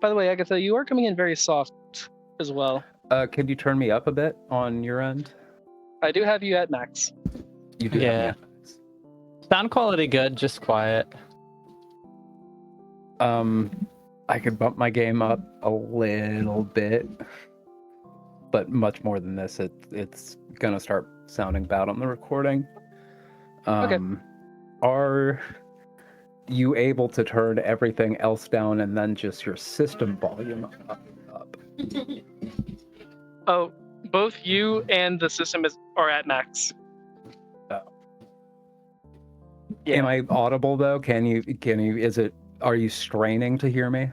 By the way, Agatha, you are coming in very soft as well. Could you turn me up a bit on your end? I do have you at max. You do have me Yeah. at max. Sound quality good, just quiet. I could bump my game up a little bit, but much more than this, it's gonna start sounding bad on the recording. Okay. Are you able to turn everything else down and then just your system volume up? Oh, both you and the system are at max. Oh. Yeah. Am I audible though? Are you straining to hear me?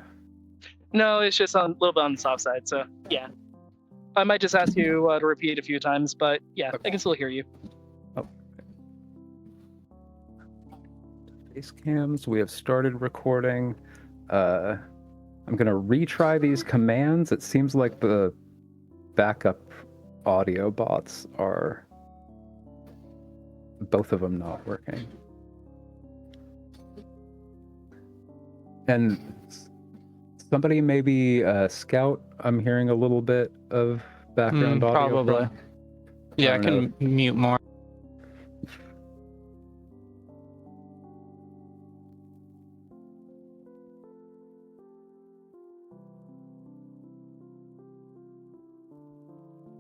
No, it's just a little bit on the soft side, so yeah. I might just ask you to repeat a few times, but yeah, Okay. I can still hear you. Oh. Face cams, we have started recording. I'm gonna retry these commands. It seems like the backup audio bots are both of them not working. And somebody maybe Scout, I'm hearing a little bit of background audio. Probably. From. Yeah, I don't can mute more.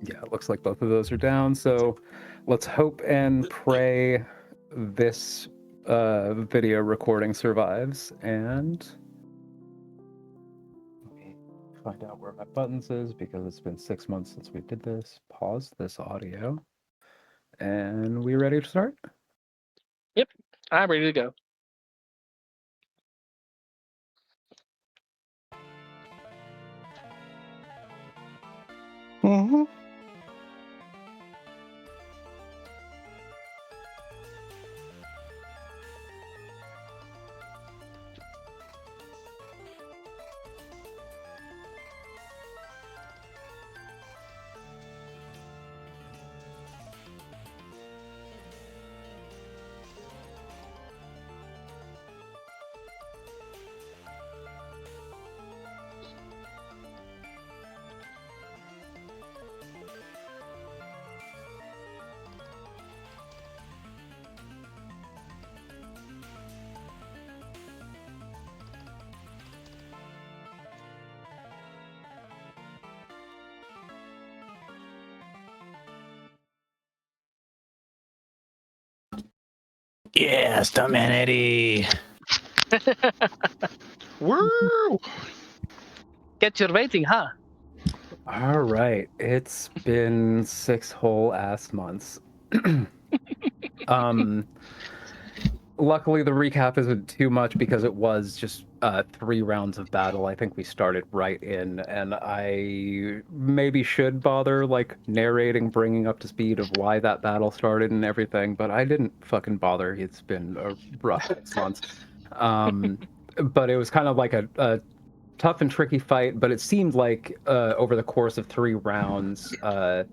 Yeah, it looks like both of those are down. So let's hope and pray this video recording survives. And let me find out where my buttons is because it's been 6 months since we did this. Pause this audio. And we ready to start? Yep, I'm ready to go. Mm-hmm. Yes, humanity. Woo! Get your rating, huh? All right. It's been 6 whole ass months. Luckily, the recap isn't too much because it was just 3 rounds of battle. I think we started right in, and I maybe should bother like narrating, bringing up to speed of why that battle started and everything, but I didn't fucking bother. It's been a rough 6 months. But it was kind of like a tough and tricky fight, but it seemed like over the course of 3 rounds, out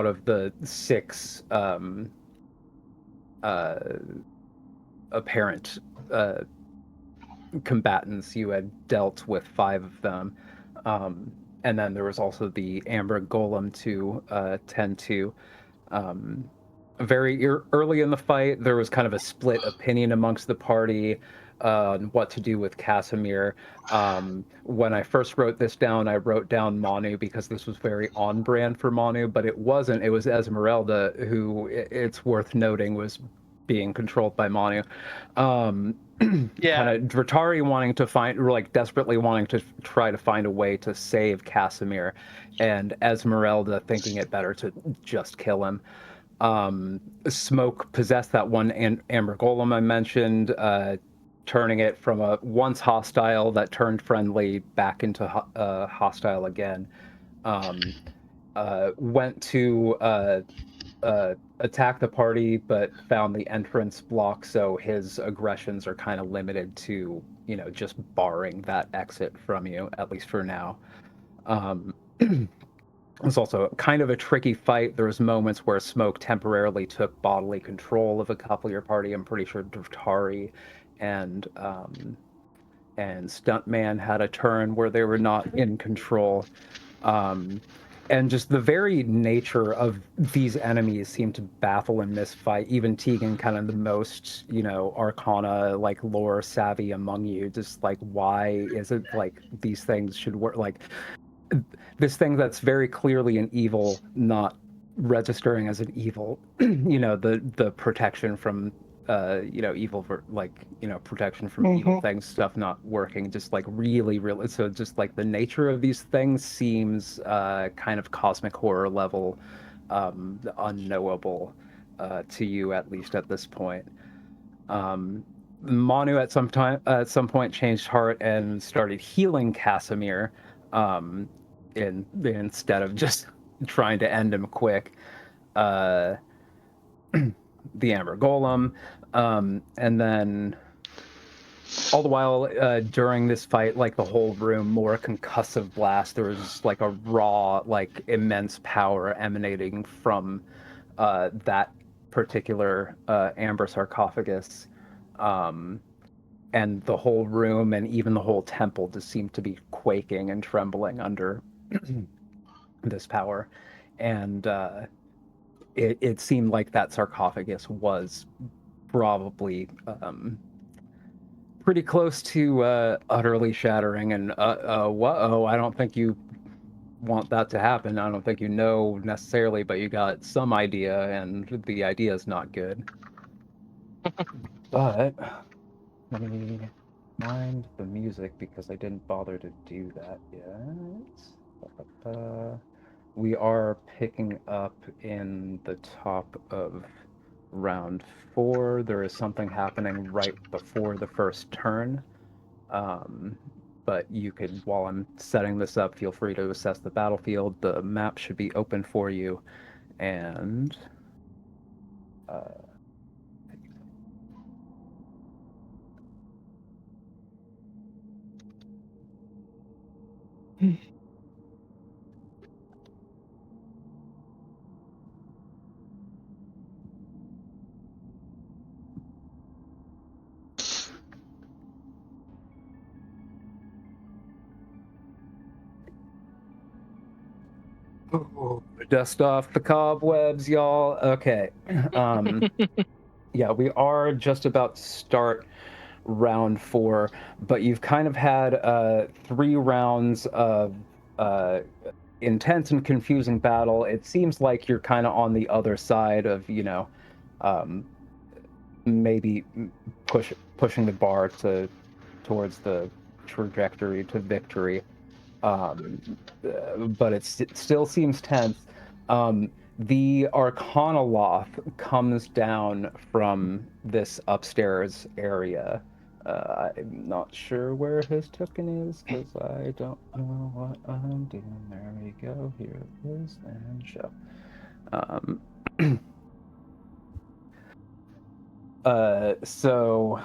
of the 6 apparent combatants, you had dealt with 5 of them. And then there was also the Amber Golem to tend to. Very early in the fight, there was kind of a split opinion amongst the party on what to do with Casimir. When I first wrote this down, I wrote down Manu because this was very on brand for Manu, but it wasn't. It was Esmeralda, who, it's worth noting, was being controlled by Manu. Yeah. Kind of Dratari wanting to find, like desperately wanting to try to find a way to save Casimir, and Esmeralda thinking it better to just kill him. Smoke possessed that one Amber Golem I mentioned, turning it from a once hostile that turned friendly back into hostile again. Went to attack the party, but found the entrance blocked, so his aggressions are kind of limited to, you know, just barring that exit from you, at least for now. It's also kind of a tricky fight. There's moments where Smoke temporarily took bodily control of a couple of your party. I'm pretty sure Dratari and and Stuntman had a turn where they were not in control. And just the very nature of these enemies seem to baffle and misfight. Even Tegan, kind of the most, Arcana, like, lore savvy among you, just like, why is it like these things should work? Like, this thing that's very clearly an evil, not registering as an evil, the protection from evil, for protection from evil things, stuff not working, just like really, so just like the nature of these things seems kind of cosmic horror level, unknowable to you, at least at this point. Manu at some point changed heart and started healing Casimir, instead of just trying to end him quick. The Amber Golem, and then all the while during this fight, like the whole room, more concussive blast. There was like a raw, like immense power emanating from that particular amber sarcophagus, and the whole room and even the whole temple just seemed to be quaking and trembling under this power, and it seemed like that sarcophagus was probably pretty close to utterly shattering. And I don't think you want that to happen. I don't think you know necessarily, but you got some idea, and the idea is not good. But let me mind the music, because I didn't bother to do that yet. We are picking up in the top of round 4. There is something happening right before the first turn. But you could, while I'm setting this up, feel free to assess the battlefield. The map should be open for you. And dust off the cobwebs, y'all. Okay. Yeah, we are just about to start round 4, but you've kind of had 3 rounds of intense and confusing battle. It seems like you're kind of on the other side of, maybe pushing the bar towards the trajectory to victory. But it still seems tense. The Arcana Loth comes down from this upstairs area. I'm not sure where his token is, because I don't know what I'm doing. There we go. Here it is, and show. So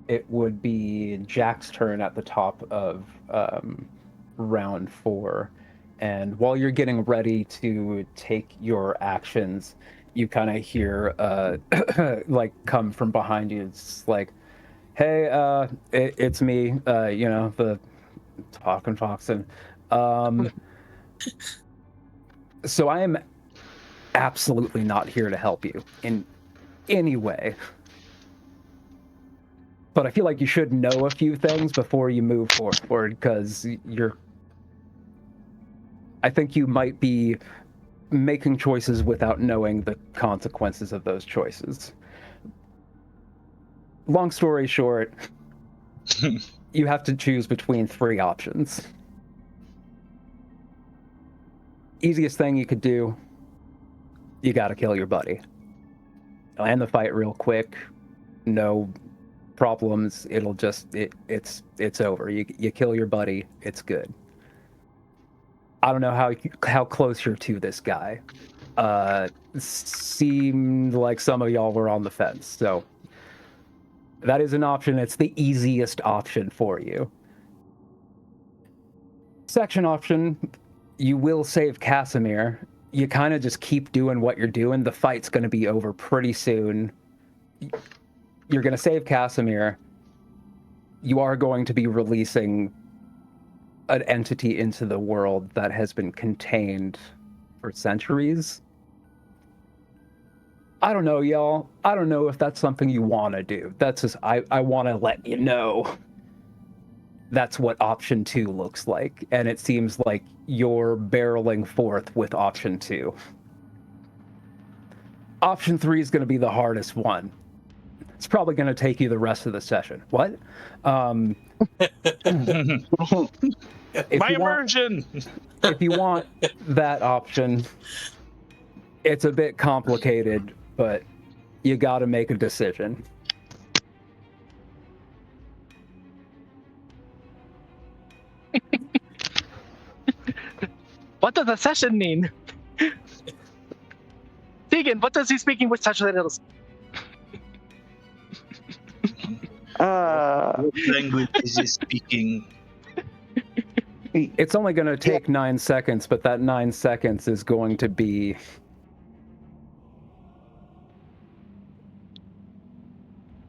it would be Jack's turn at the top of round 4. And while you're getting ready to take your actions, you kind of hear, like, come from behind you. It's like, hey, it's me, the talking foxen. So I am absolutely not here to help you in any way. But I feel like you should know a few things before you move forward, because I think you might be making choices without knowing the consequences of those choices. Long story short, you have to choose between 3 options. Easiest thing you could do, you gotta kill your buddy. End the fight real quick. No problems. It'll just it's over. You kill your buddy. It's good. I don't know how close you're to this guy. Seemed like some of y'all were on the fence, so that is an option. It's the easiest option for you. Second option, you will save Casimir. You kind of just keep doing what you're doing. The fight's going to be over pretty soon. You're going to save Casimir. you are going to be releasing an entity into the world that has been contained for centuries. I don't know, y'all. I don't know if that's something you want to do. That's just, I want to let you know that's what option 2 looks like. And it seems like you're barreling forth with option 2. Option 3 is going to be the hardest one. It's probably going to take you the rest of the session. What? My immersion! If you want that option, it's a bit complicated, but you got to make a decision. What does the session mean? Tegan, what does he speak English subtitles? What language is he speaking? It's only going to take 9 seconds, but that 9 seconds is going to be...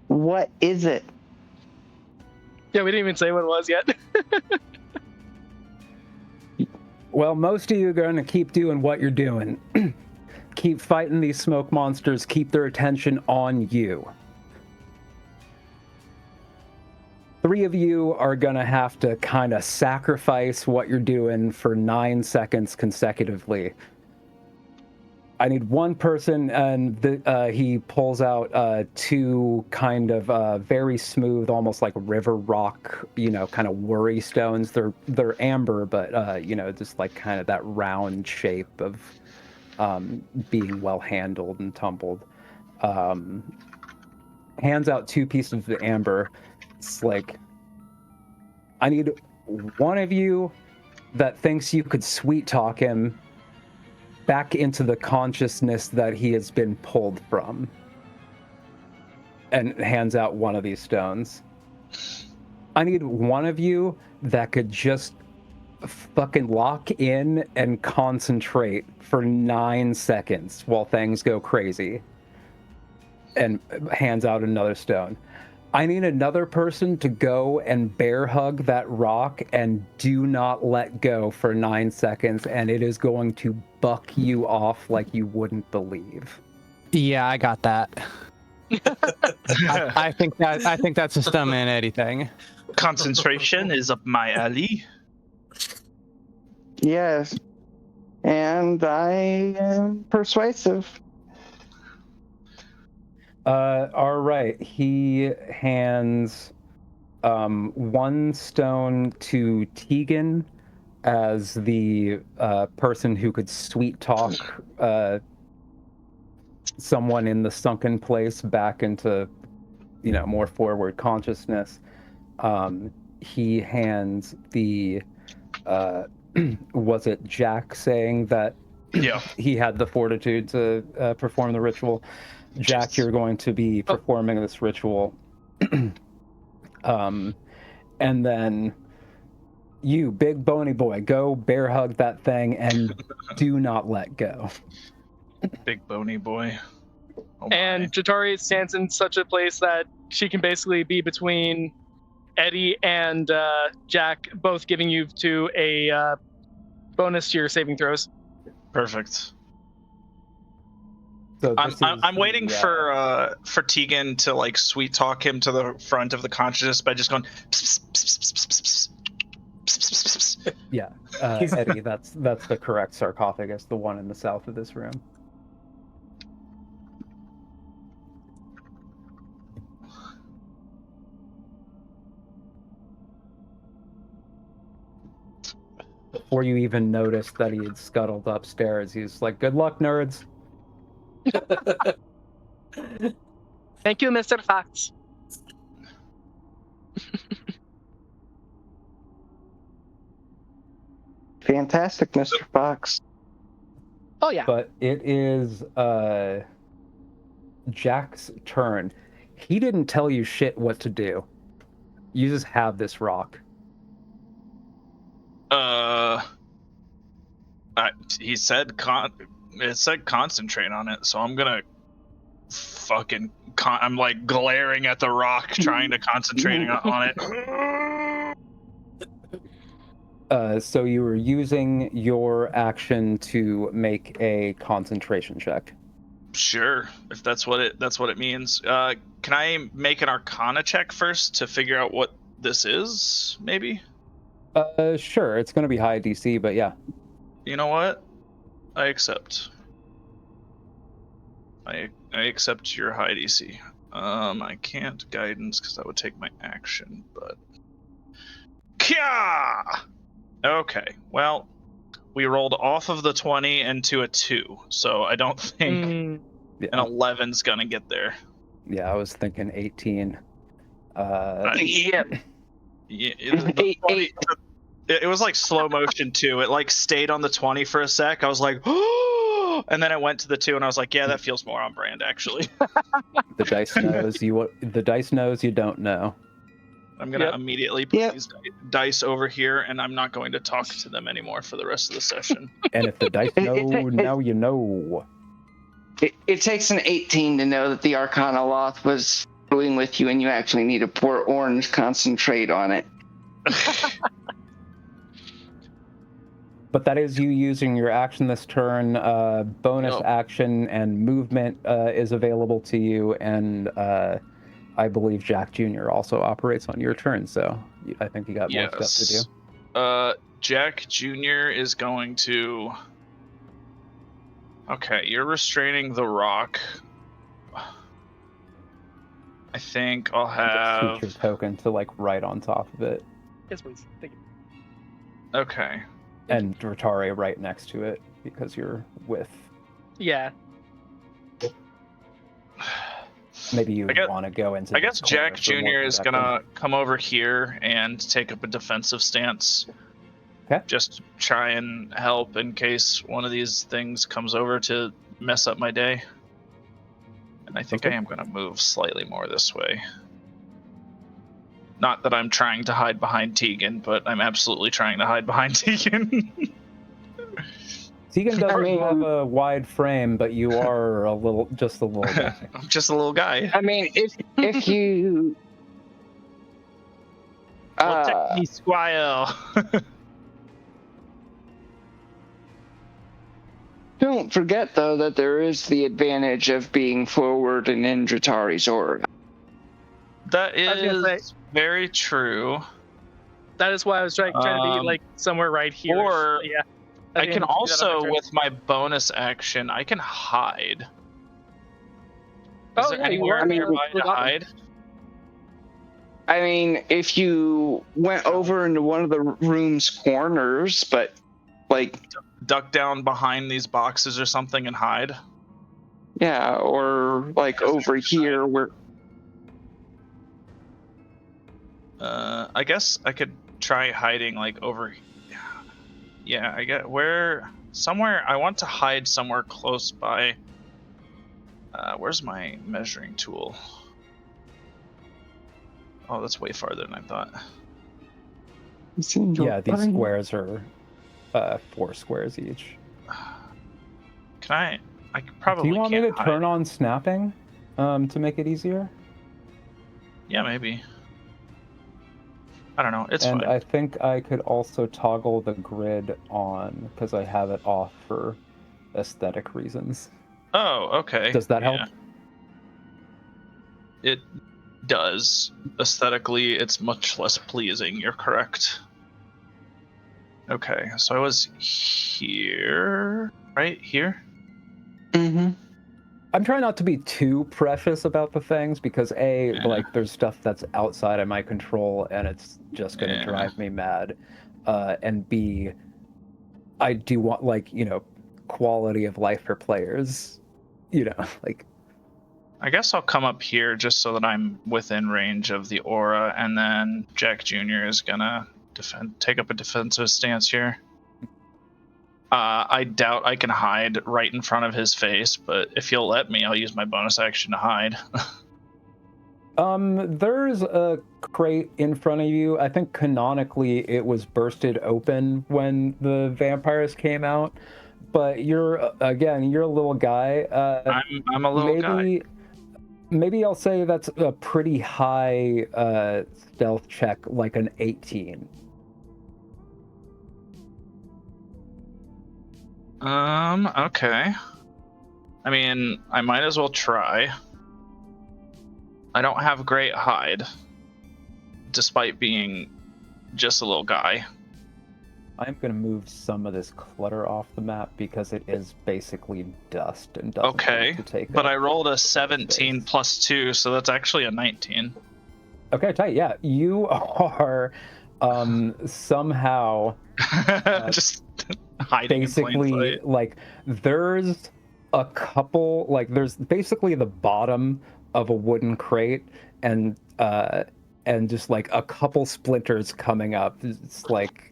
What is it? Yeah, we didn't even say what it was yet. Well, most of you are going to keep doing what you're doing. Keep fighting these smoke monsters, keep their attention on you. 3 of you are going to have to kind of sacrifice what you're doing for 9 seconds consecutively. I need one person, and he pulls out 2 kind of very smooth, almost like river rock, kind of worry stones. They're amber, but just like kind of that round shape of being well handled and tumbled. Hands out 2 pieces of amber. It's like, I need one of you that thinks you could sweet talk him back into the consciousness that he has been pulled from. And hands out one of these stones. I need one of you that could just fucking lock in and concentrate for 9 seconds while things go crazy. And hands out another stone. I need another person to go and bear hug that rock and do not let go for 9 seconds, and it is going to buck you off like you wouldn't believe. Yeah, I got that. I think that's a Stuntman Eddie thing. Concentration is up my alley. Yes. And I am persuasive. All right. He hands 1 stone to Tegan as the person who could sweet talk someone in the sunken place back into, more forward consciousness. He hands the, was it Jack saying that Yeah. he had the fortitude to perform the ritual? Jack, you're going to be performing this ritual. And then you, big bony boy, go bear hug that thing and do not let go. Big bony boy. Oh And Jatari stands in such a place that she can basically be between Eddie and Jack, both giving you to a bonus to your saving throws. Perfect. So I'm waiting for Tegan to like sweet talk him to the front of the consciousness by just going. Pss, pss, pss, pss, pss, pss, pss, pss, pss. Yeah, Eddie, that's the correct sarcophagus, the one in the south of this room. Before you even noticed that he had scuttled upstairs, he's like, "Good luck, nerds." Thank you, Mr. Fox. Fantastic, Mr. Fox. Oh, yeah. But it is Jack's turn. He didn't tell you shit what to do. You just have this rock. He said it said concentrate on it, so I'm gonna fucking I'm like glaring at the rock, trying to concentrate on it. So you were using your action to make a concentration check. Sure, if that's what it means. Can I make an Arcana check first to figure out what this is? Maybe. Sure. It's going to be high DC, but yeah. You know what? I accept. I accept your high DC. I can't guidance because that would take my action, but. Kya! Okay, well, we rolled off of the 20 and to a 2, so I don't think an 11's gonna get there. Yeah, I was thinking 18. Yeah. Yeah, it was like slow motion too. It like stayed on the 20 for a sec. I was like, oh, and then it went to the 2, and I was like, yeah, that feels more on brand actually. The dice knows you. The dice knows you don't know. I'm gonna immediately put these dice over here, and I'm not going to talk to them anymore for the rest of the session. And if the dice know, now you know. It takes an 18 to know that the Arcana Loth was screwing with you, and you actually need to pour orange concentrate on it. But that is you using your action this turn. Bonus action and movement is available to you, and I believe Jack Jr. also operates on your turn, so I think you got more stuff to do. Jack Jr. is going to... Okay, you're restraining the rock. I think I'll have... Feature token to, like, right on top of it. Yes, please. Thank you. Okay. And Rotari right next to it, because you're with... Yeah. Maybe you want to go into... I guess Jack Jr. is going to come over here and take up a defensive stance. Okay. Just try and help in case one of these things comes over to mess up my day. And I think I am going to move slightly more this way. Not that I'm trying to hide behind Tegan, but I'm absolutely trying to hide behind Tegan. Tegan doesn't have a wide frame, but you are just a little guy. I'm just a little guy. I mean, if you... Take me, Squire. Don't forget, though, that there is the advantage of being forward in Indratari's aura. That is very true. That is why I was trying to be like somewhere right here. Or yeah, I can also, with my bonus action, I can hide. Is there anywhere nearby to hide? I mean, if you went over into one of the room's corners, but like... Duck down behind these boxes or something and hide? Yeah, or like over here where... I guess I could try hiding like over... Yeah, I get somewhere... I want to hide somewhere close by... where's my measuring tool? Oh, that's way farther than I thought. Yeah, these squares are 4 squares each. Can I probably Do you want me to hide. turn on snapping to make it easier? Yeah, maybe. I don't know. It's and fine. I think I could also toggle the grid on because I have it off for aesthetic reasons. Oh, okay. Does that help? It does. Aesthetically, it's much less pleasing. You're correct. Okay, so I was here, right here? Mm-hmm. I'm trying not to be too precious about the things because like there's stuff that's outside of my control and it's just going to drive me mad. And B, I do want quality of life for players, like. I guess I'll come up here just so that I'm within range of the aura, and then Jack Jr. is gonna take up a defensive stance here. I doubt I can hide right in front of his face, but if you'll let me, I'll use my bonus action to hide. There's a crate in front of you. I think canonically it was bursted open when the vampires came out, but you're a little guy. I'm a little guy. maybe I'll say that's a pretty high stealth check, like an 18. Okay. I mean, I might as well try. I don't have great hide, despite being just a little guy. I'm going to move some of this clutter off the map because it is basically dust and doesn't Okay, need to take but up I rolled a space. 17 plus 2, so that's actually a 19. Okay, tight. Yeah, you are somehow Just hiding in plain basically sight. like there's a couple, like there's basically the bottom of a wooden crate and just like a couple splinters coming up. It's like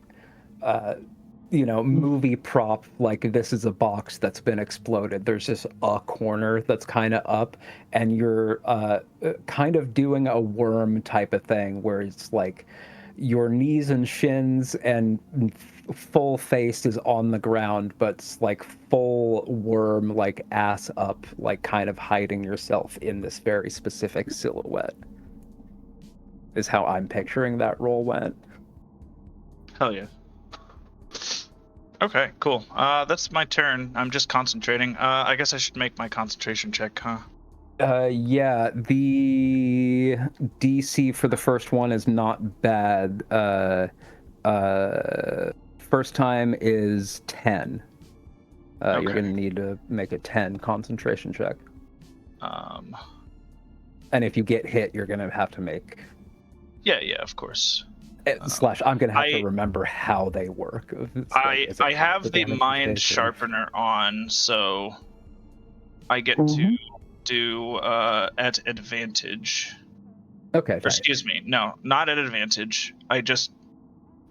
movie prop, like this is a box that's been exploded. There's just a corner that's kind of up, and you're kind of doing a worm type of thing where it's like your knees and shins and full face is on the ground, but it's like full worm, like ass up, like kind of hiding yourself in this very specific silhouette. Is how I'm picturing that roll went. Hell yeah. Okay, cool. That's my turn. I'm just concentrating. I guess I should make my concentration check, huh? Yeah, the DC for the first one is not bad. First time is 10. You're Okay. gonna need to make a 10 concentration check. Um, And if you get hit, you're gonna have to make yeah, of course. slash. I'm gonna have I- to remember how they work. It's like, is it I have the damage mind you take or- sharpener on, so I get Mhm. to do at advantage. Okay, Or fine. excuse me, no, not at advantage. I just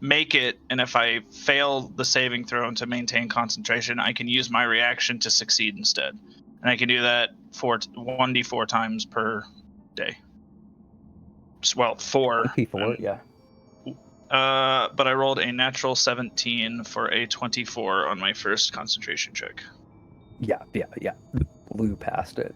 make it, and if I fail the saving throw and to maintain concentration, I can use my reaction to succeed instead. And I can do that 1d4 times per day. Well, 4. AP4, yeah. But I rolled a natural 17 for a 24 on my first concentration check. Yeah. Blew past it.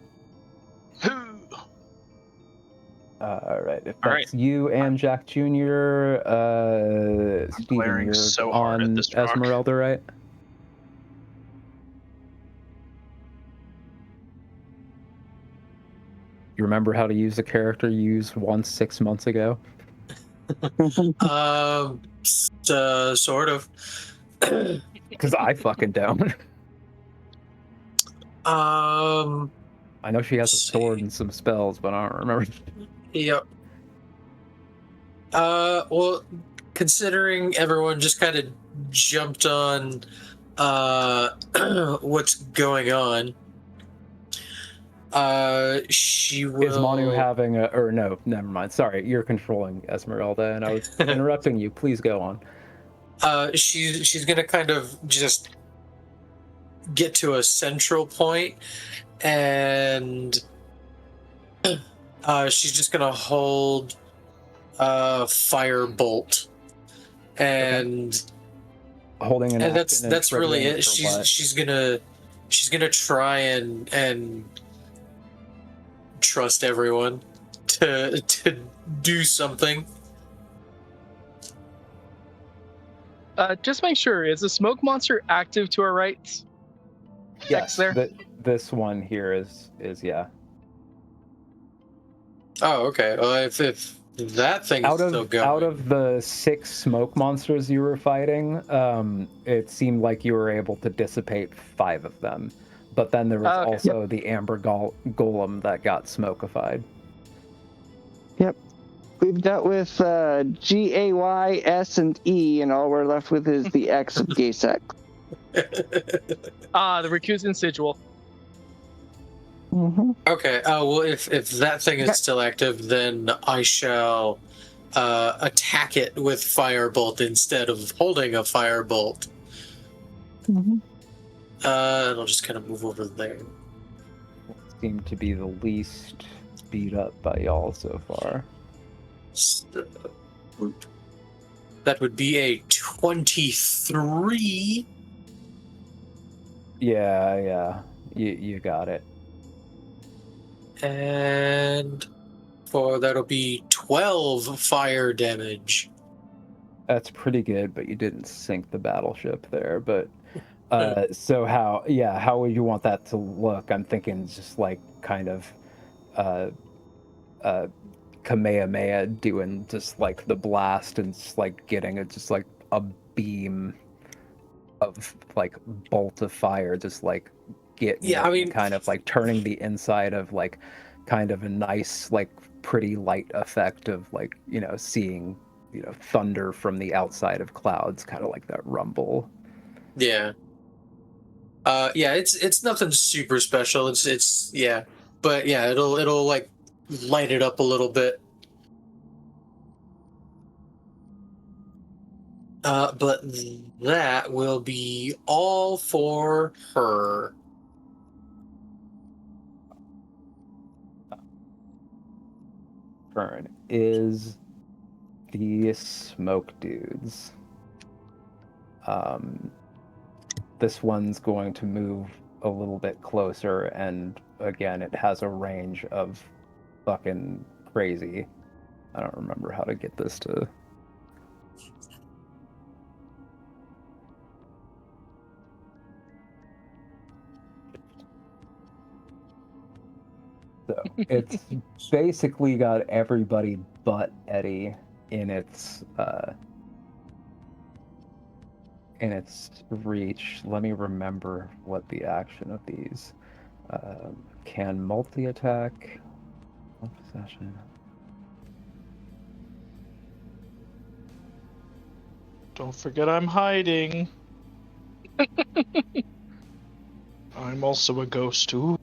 All right, if All that's you and Jack Jr., Steven, glaring you're so hard at on this rock. Esmeralda, right? You remember how to use the character you used once 6 months ago? Sort of. Because I fucking don't. I know she has a sword and some spells, but I don't remember. Yep. Well, considering everyone just kind of jumped on what's going on, she will... Is Manu having a... Or no, never mind. Sorry, you're controlling Esmeralda, and I was interrupting you. Please go on. She's gonna kind of just get to a central point, and she's just gonna hold firebolt, and Holding an and action that's and really triggering it. for what? She's gonna try and trust everyone to do something. Just make sure, is the smoke monster active to our right? Yes, there? this one here is yeah. Oh, okay. Well, if that thing is still going, Out of the 6 smoke monsters you were fighting, it seemed like you were able to dissipate 5 of them. But then there was okay. also the amber golem that got smokified. We've dealt with G, A, Y, S, and E, and all we're left with is the X of Gasek. The recusant sigil. Mm-hmm. okay. Well, if that thing is still active, then I shall attack it with firebolt instead of holding a firebolt. Mm-hmm. And I'll just kind of move over there. Seemed to be the least beat up by y'all so far. So, that would be a 23. Yeah, you got it. And that'll be 12 fire damage. That's pretty good, but you didn't sink the battleship there. But so how would you want that to look? I'm thinking just like kind of Kamehameha doing just like the blast and just like getting it just like a beam of like bolt of fire just like kind of like turning the inside of like kind of a nice like pretty light effect of like seeing thunder from the outside of clouds, kind of like that rumble. Yeah. It's nothing super special. It's but yeah, it'll like light it up a little bit. But that will be all for her. Turn is the smoke dudes. This one's going to move a little bit closer, and again, it has a range of fucking crazy. I don't remember how to get this to... So it's basically got everybody but Eddie in its reach. Let me remember what the action of these. Can multi-attack. Possession. Don't forget I'm hiding. I'm also a ghost too.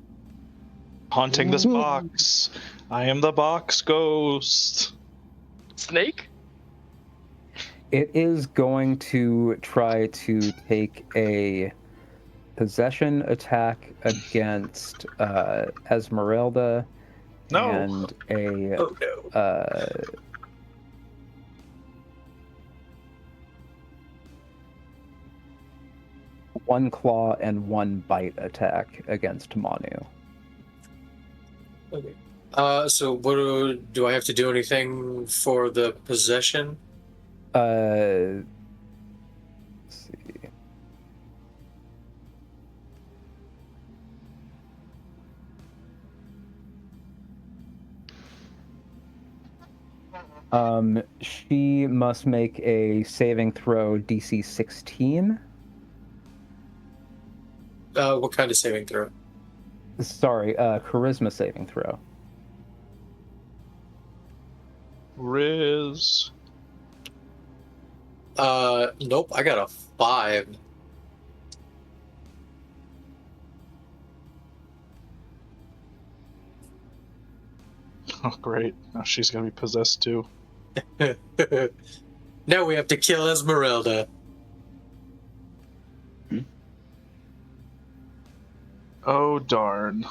Haunting this box. I am the box ghost. Snake? It is going to try to take a possession attack against Esmeralda. No. And a one claw and one bite attack against Manu. Okay. So what do I have to do anything for the possession? Let's see. She must make a saving throw DC 16. What kind of saving throw? Sorry, charisma saving throw. Riz. Nope, I got a 5. Oh, great. Now she's gonna be possessed too. Now we have to kill Esmeralda. Oh, darn.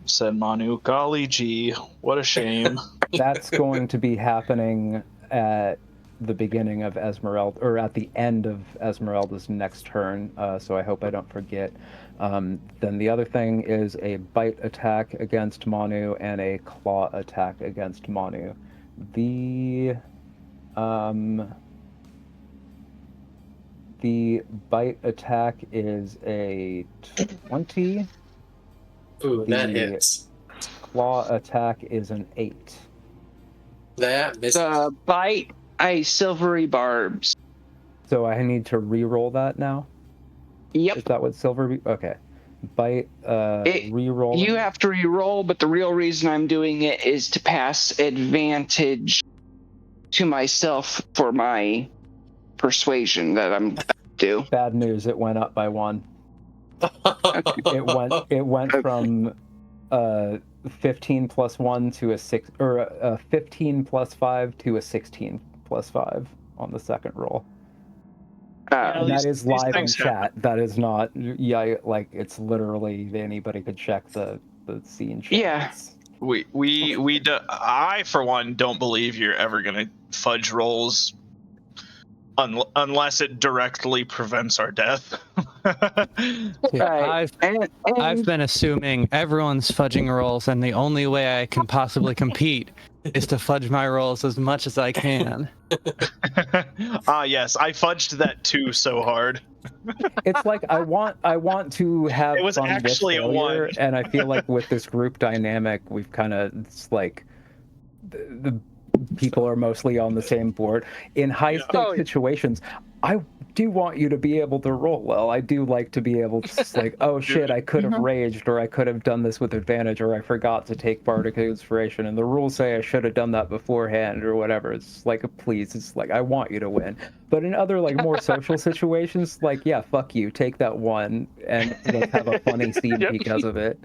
Said Manu. Golly gee, what a shame. That's going to be happening at the beginning of Esmeralda, or at the end of Esmeralda's next turn, so I hope I don't forget. Then the other thing is a bite attack against Manu and a claw attack against Manu. The bite attack is a 20. Ooh, that hits. Claw attack is an 8. That misses. Bite, silvery barbs. So I need to re-roll that now? Yep. Is that what silver... Okay. Bite, re-roll. You have to re-roll, but the real reason I'm doing it is to pass advantage to myself for my persuasion that I'm due. Bad news, it went up by 1. It went from 15 plus 1 to a 6, or a 15 plus 5 to a 16 plus 5 on the second roll. And that is live in chat. That is not, like, it's literally, anybody could check the scene chat. Yeah. I for one don't believe you're ever gonna fudge rolls unless it directly prevents our death. Yeah, Right. I've been assuming everyone's fudging rolls, and the only way I can possibly compete is to fudge my rolls as much as I can. Yes, I fudged that 2 so hard. It's like I want to have It was fun actually with a failure, 1. and I feel like with this group dynamic, we've kind of it's like the people are mostly on the same board. In high stakes Oh, yeah. situations, I do want you to be able to roll well. I do like to be able to like, oh shit, I could have raged, or I could have done this with advantage, or I forgot to take bardic inspiration, and the rules say I should have done that beforehand, or whatever. It's like, please, it's like I want you to win. But in other like more social situations, like yeah, fuck you, take that 1, and let's have a funny scene Yep. because of it.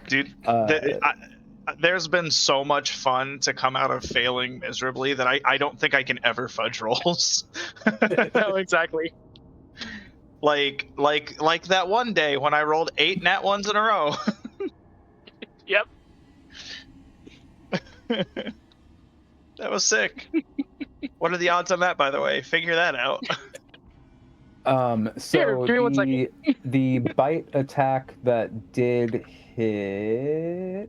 Dude, there's been so much fun to come out of failing miserably that I don't think I can ever fudge rolls. No, exactly. like that one day when I rolled 8 nat 1s in a row. Yep. That was sick. What are the odds on that, by the way? Figure that out. So give me 1 second. the bite attack that did hit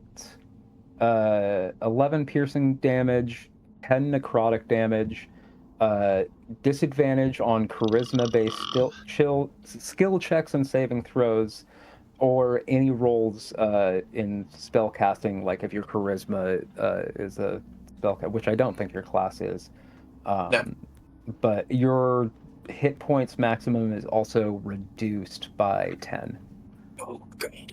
11 piercing damage, 10 necrotic damage, disadvantage on charisma-based skill checks and saving throws, or any rolls in spellcasting, like if your charisma is a spellcast, which I don't think your class is. No. But your hit points maximum is also reduced by 10. Oh god.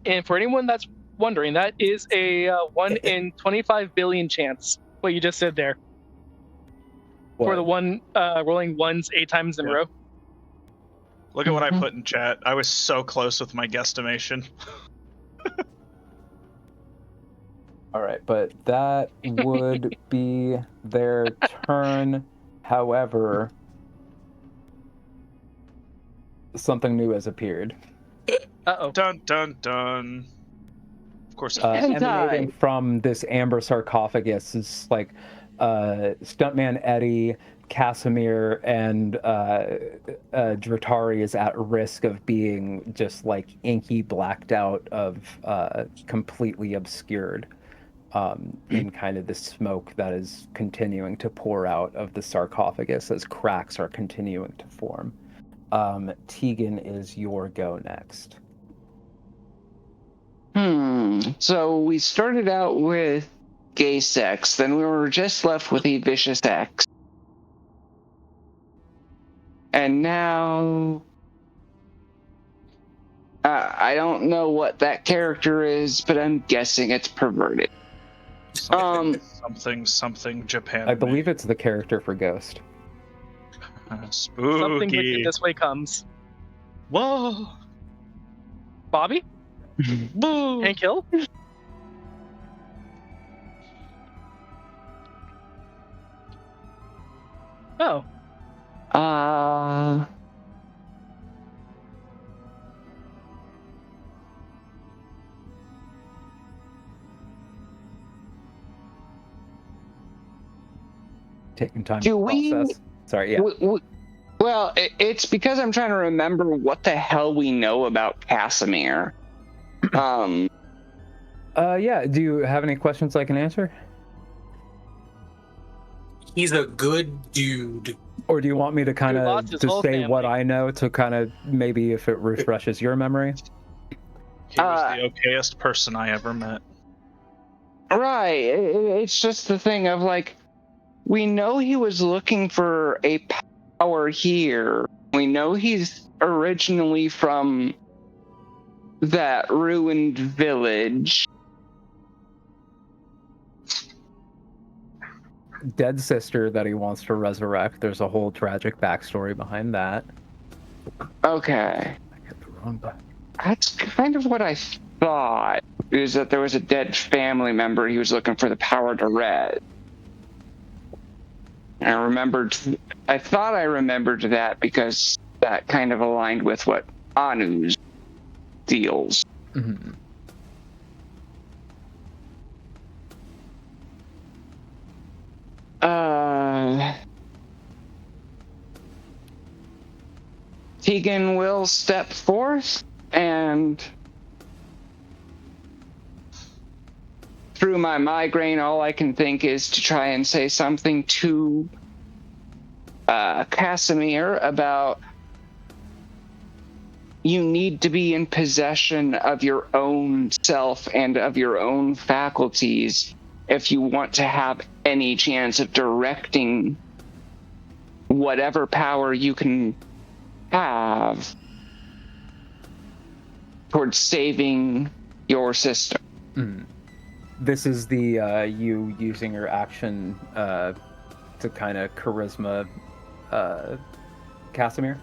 And for anyone that's wondering, that is a 1 in 25 billion chance. What you just said there for the one rolling 1s 8 times in a row. Look at what I put in chat. I was so close with my guesstimation. All right, but that would be their turn. However, something new has appeared. Uh-oh. Dun dun dun. Of course. Emanating from this amber sarcophagus is like Stuntman Eddie, Casimir, and Dratari is at risk of being just like inky blacked out of completely obscured in kind of the smoke that is continuing to pour out of the sarcophagus as cracks are continuing to form. Tegan, is your go next. So we started out with gay sex, then we were just left with a vicious X. And now I don't know what that character is, but I'm guessing it's perverted. Something Japan. I believe it's the character for Ghost. Spooky. Something wicked this way comes. Whoa. Bobby? Boo. Hank Hill? Oh. Taking time Do to we- process. Sorry, yeah. Well, it's because I'm trying to remember what the hell we know about Casimir. Yeah, do you have any questions I can answer? He's a good dude. Or do you want me to kind He of lost his just whole say what family. I know to kind of maybe if it refreshes your memory? He was the okayest person I ever met. Right. It's just the thing of like, we know he was looking for a power here. We know he's originally from that ruined village. Dead sister that he wants to resurrect. There's a whole tragic backstory behind that. Okay. I hit the wrong button. That's kind of what I thought, is that there was a dead family member he was looking for the power to res. I thought I remembered that because that kind of aligned with what Anu's deals. Mm-hmm. Tegan will step forth and through my migraine, all I can think is to try and say something to Casimir about you need to be in possession of your own self and of your own faculties if you want to have any chance of directing whatever power you can have towards saving your sister. This is the you using your action to kind of charisma Casimir?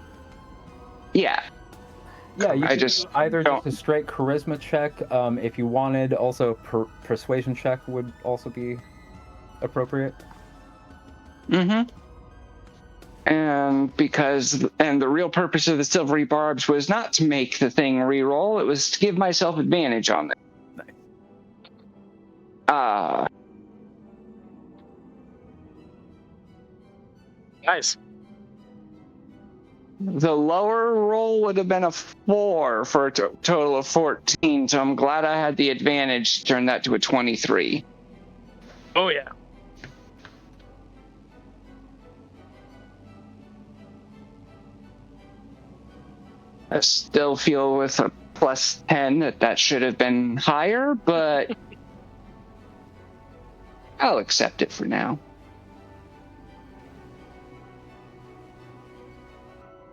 Yeah. Yeah, you can just do either just a straight charisma check. If you wanted, also a persuasion check would also be appropriate. Mm-hmm. And the real purpose of the silvery barbs was not to make the thing reroll, it was to give myself advantage on it. Nice. The lower roll would have been a 4 for a total of 14, so I'm glad I had the advantage to turn that to a 23. Oh, yeah. I still feel with a plus 10 that should have been higher, but I'll accept it for now.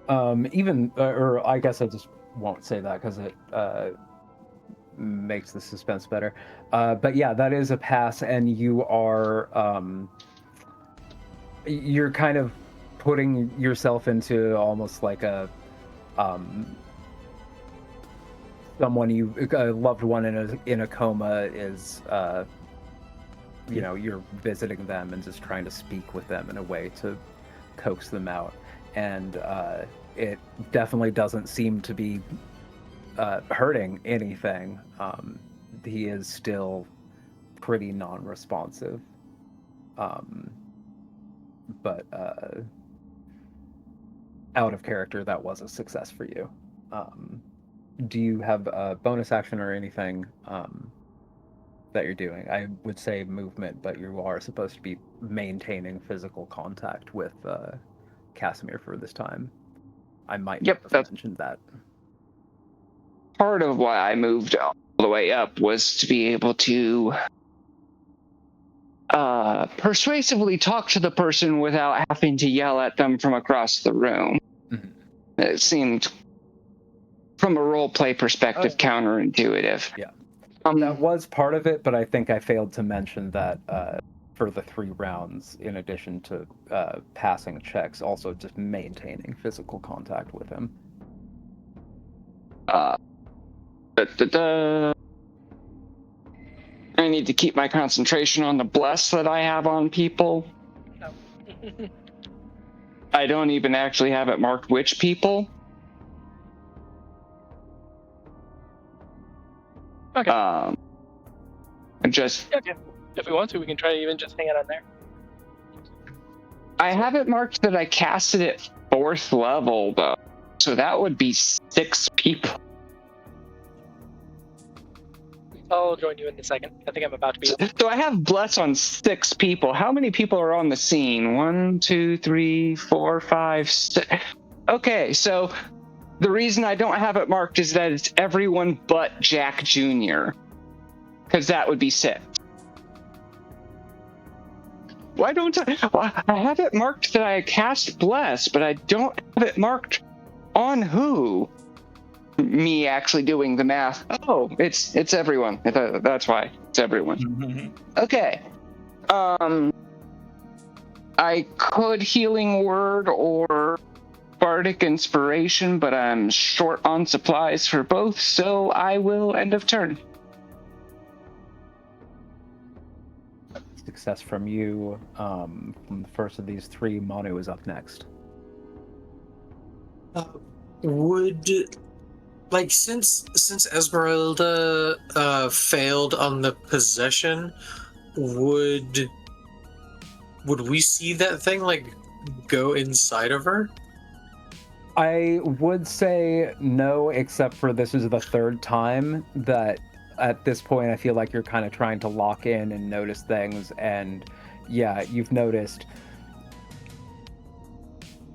Or I guess I just won't say that because it makes the suspense better. But yeah, that is a pass, and you are you're kind of putting yourself into almost like a someone a loved one in a coma is you know, you're visiting them and just trying to speak with them in a way to coax them out. And it definitely doesn't seem to be hurting anything. He is still pretty non-responsive. But out of character, that was a success for you. Do you have a bonus action or anything that you're doing? I would say movement, but you are supposed to be maintaining physical contact with Casimir for this time. I might not have mentioned that. Part of why I moved all the way up was to be able to persuasively talk to the person without having to yell at them from across the room. Mm-hmm. It seemed, from a role-play perspective, counterintuitive. Yeah. That was part of it, but I think I failed to mention that for the 3 rounds, in addition to passing checks, also just maintaining physical contact with him. I need to keep my concentration on the bless that I have on people. No. I don't even actually have it marked which people. Okay. Just if we want to, we can try to even just hang it on there. I have it marked that I casted it 4th level though, so that would be 6 people. I'll join you in a second. I think I'm about to be. So I have bless on 6 people. How many people are on the scene? 1, 2, 3, 4, 5, 6. Okay, so the reason I don't have it marked is that it's everyone but Jack Jr. Because that would be 6. Why don't I have it marked that I cast bless, but I don't have it marked on who? Me actually doing the math. Oh, it's everyone. That's why it's everyone. Okay. I could healing word or bardic inspiration, but I'm short on supplies for both, so I will end of turn. Success from you. From the first of these 3, Manu is up next. Since Esmeralda failed on the possession, would we see that thing like go inside of her? I would say no, except for this is the third time that at this point I feel like you're kind of trying to lock in and notice things. And yeah, you've noticed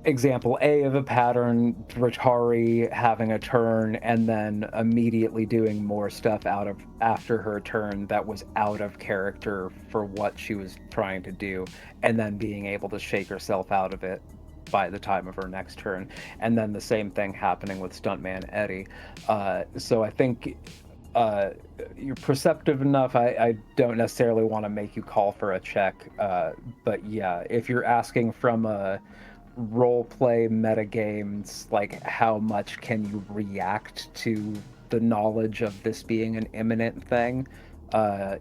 example A of a pattern, Ratari having a turn and then immediately doing more stuff after her turn that was out of character for what she was trying to do, and then being able to shake herself out of it by the time of her next turn. And then the same thing happening with Stuntman Eddie. So I think you're perceptive enough. I don't necessarily want to make you call for a check, but yeah, if you're asking from a role play metagames, like how much can you react to the knowledge of this being an imminent thing,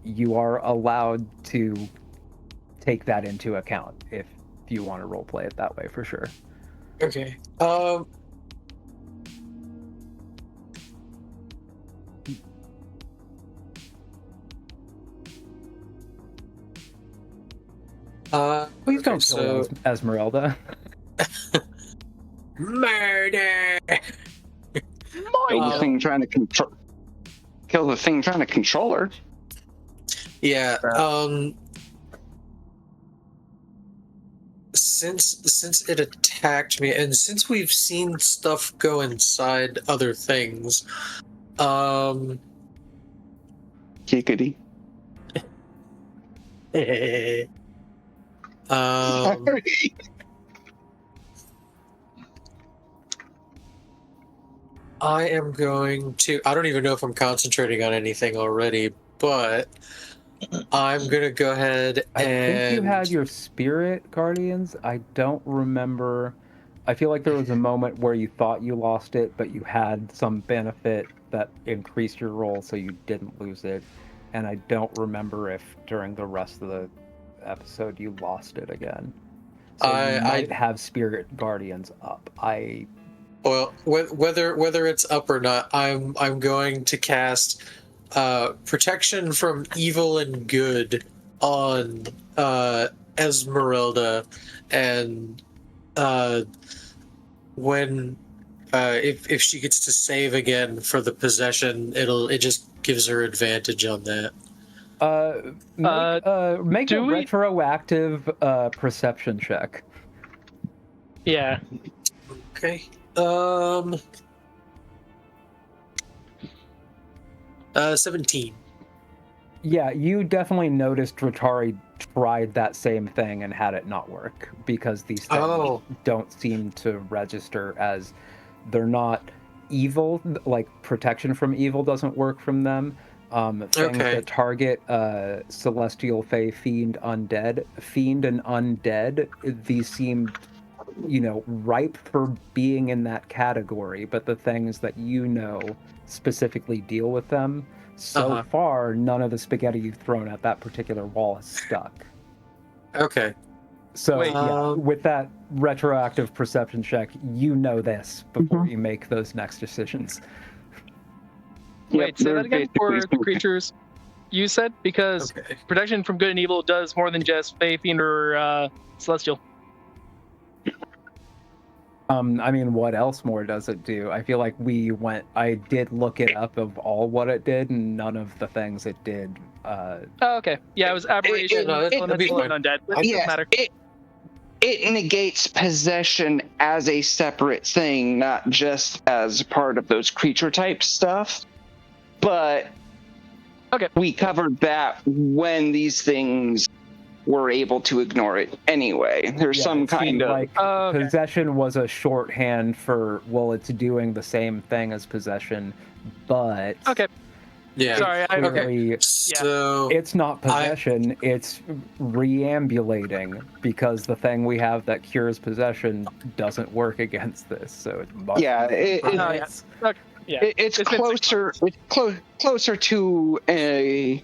you are allowed to take that into account if you want to role play it that way, for sure. Okay. Please don't kill Esmeralda. Murder. Kill the thing trying to control. Kill the thing trying to control her. Yeah. Since it attacked me, and since we've seen stuff go inside other things, Giggity. I am going to. I don't even know if I'm concentrating on anything already, but I'm gonna go ahead and. I think you had your spirit guardians. I don't remember. I feel like there was a moment where you thought you lost it, but you had some benefit that increased your roll, so you didn't lose it. And I don't remember if during the rest of the episode you lost it again. So you might have spirit guardians up. Well, whether it's up or not, I'm going to cast protection from evil and good on Esmeralda, and when if she gets to save again for the possession, it just gives her advantage on that. Make a retroactive perception check. Yeah. Okay. 17. Yeah, you definitely noticed Ratari tried that same thing and had it not work, because these things don't seem to register as they're not evil. Like protection from evil doesn't work from them. Things that target celestial, fae, fiend, and undead, these seem, ripe for being in that category, but the things that specifically deal with them, so far, none of the spaghetti you've thrown at that particular wall has stuck. Okay. So, yeah, with that retroactive perception check, this before you make those next decisions. Wait, say that again for the creatures you said? Because protection from good and evil does more than just fae, fiend, or celestial. What else more does it do? I feel like I did look it up of all what it did, and none of the things it did. Okay. Yeah, it was aberration, elemental, and undead. It doesn't matter. It negates possession as a separate thing, not just as part of those creature type stuff. But we covered that when these things were able to ignore it anyway. There's some kind of... Possession was a shorthand for, it's doing the same thing as possession, but... Okay. Yeah. Sorry. So it's not possession, it's reambulating, because the thing we have that cures possession doesn't work against this, so it must... It's closer to a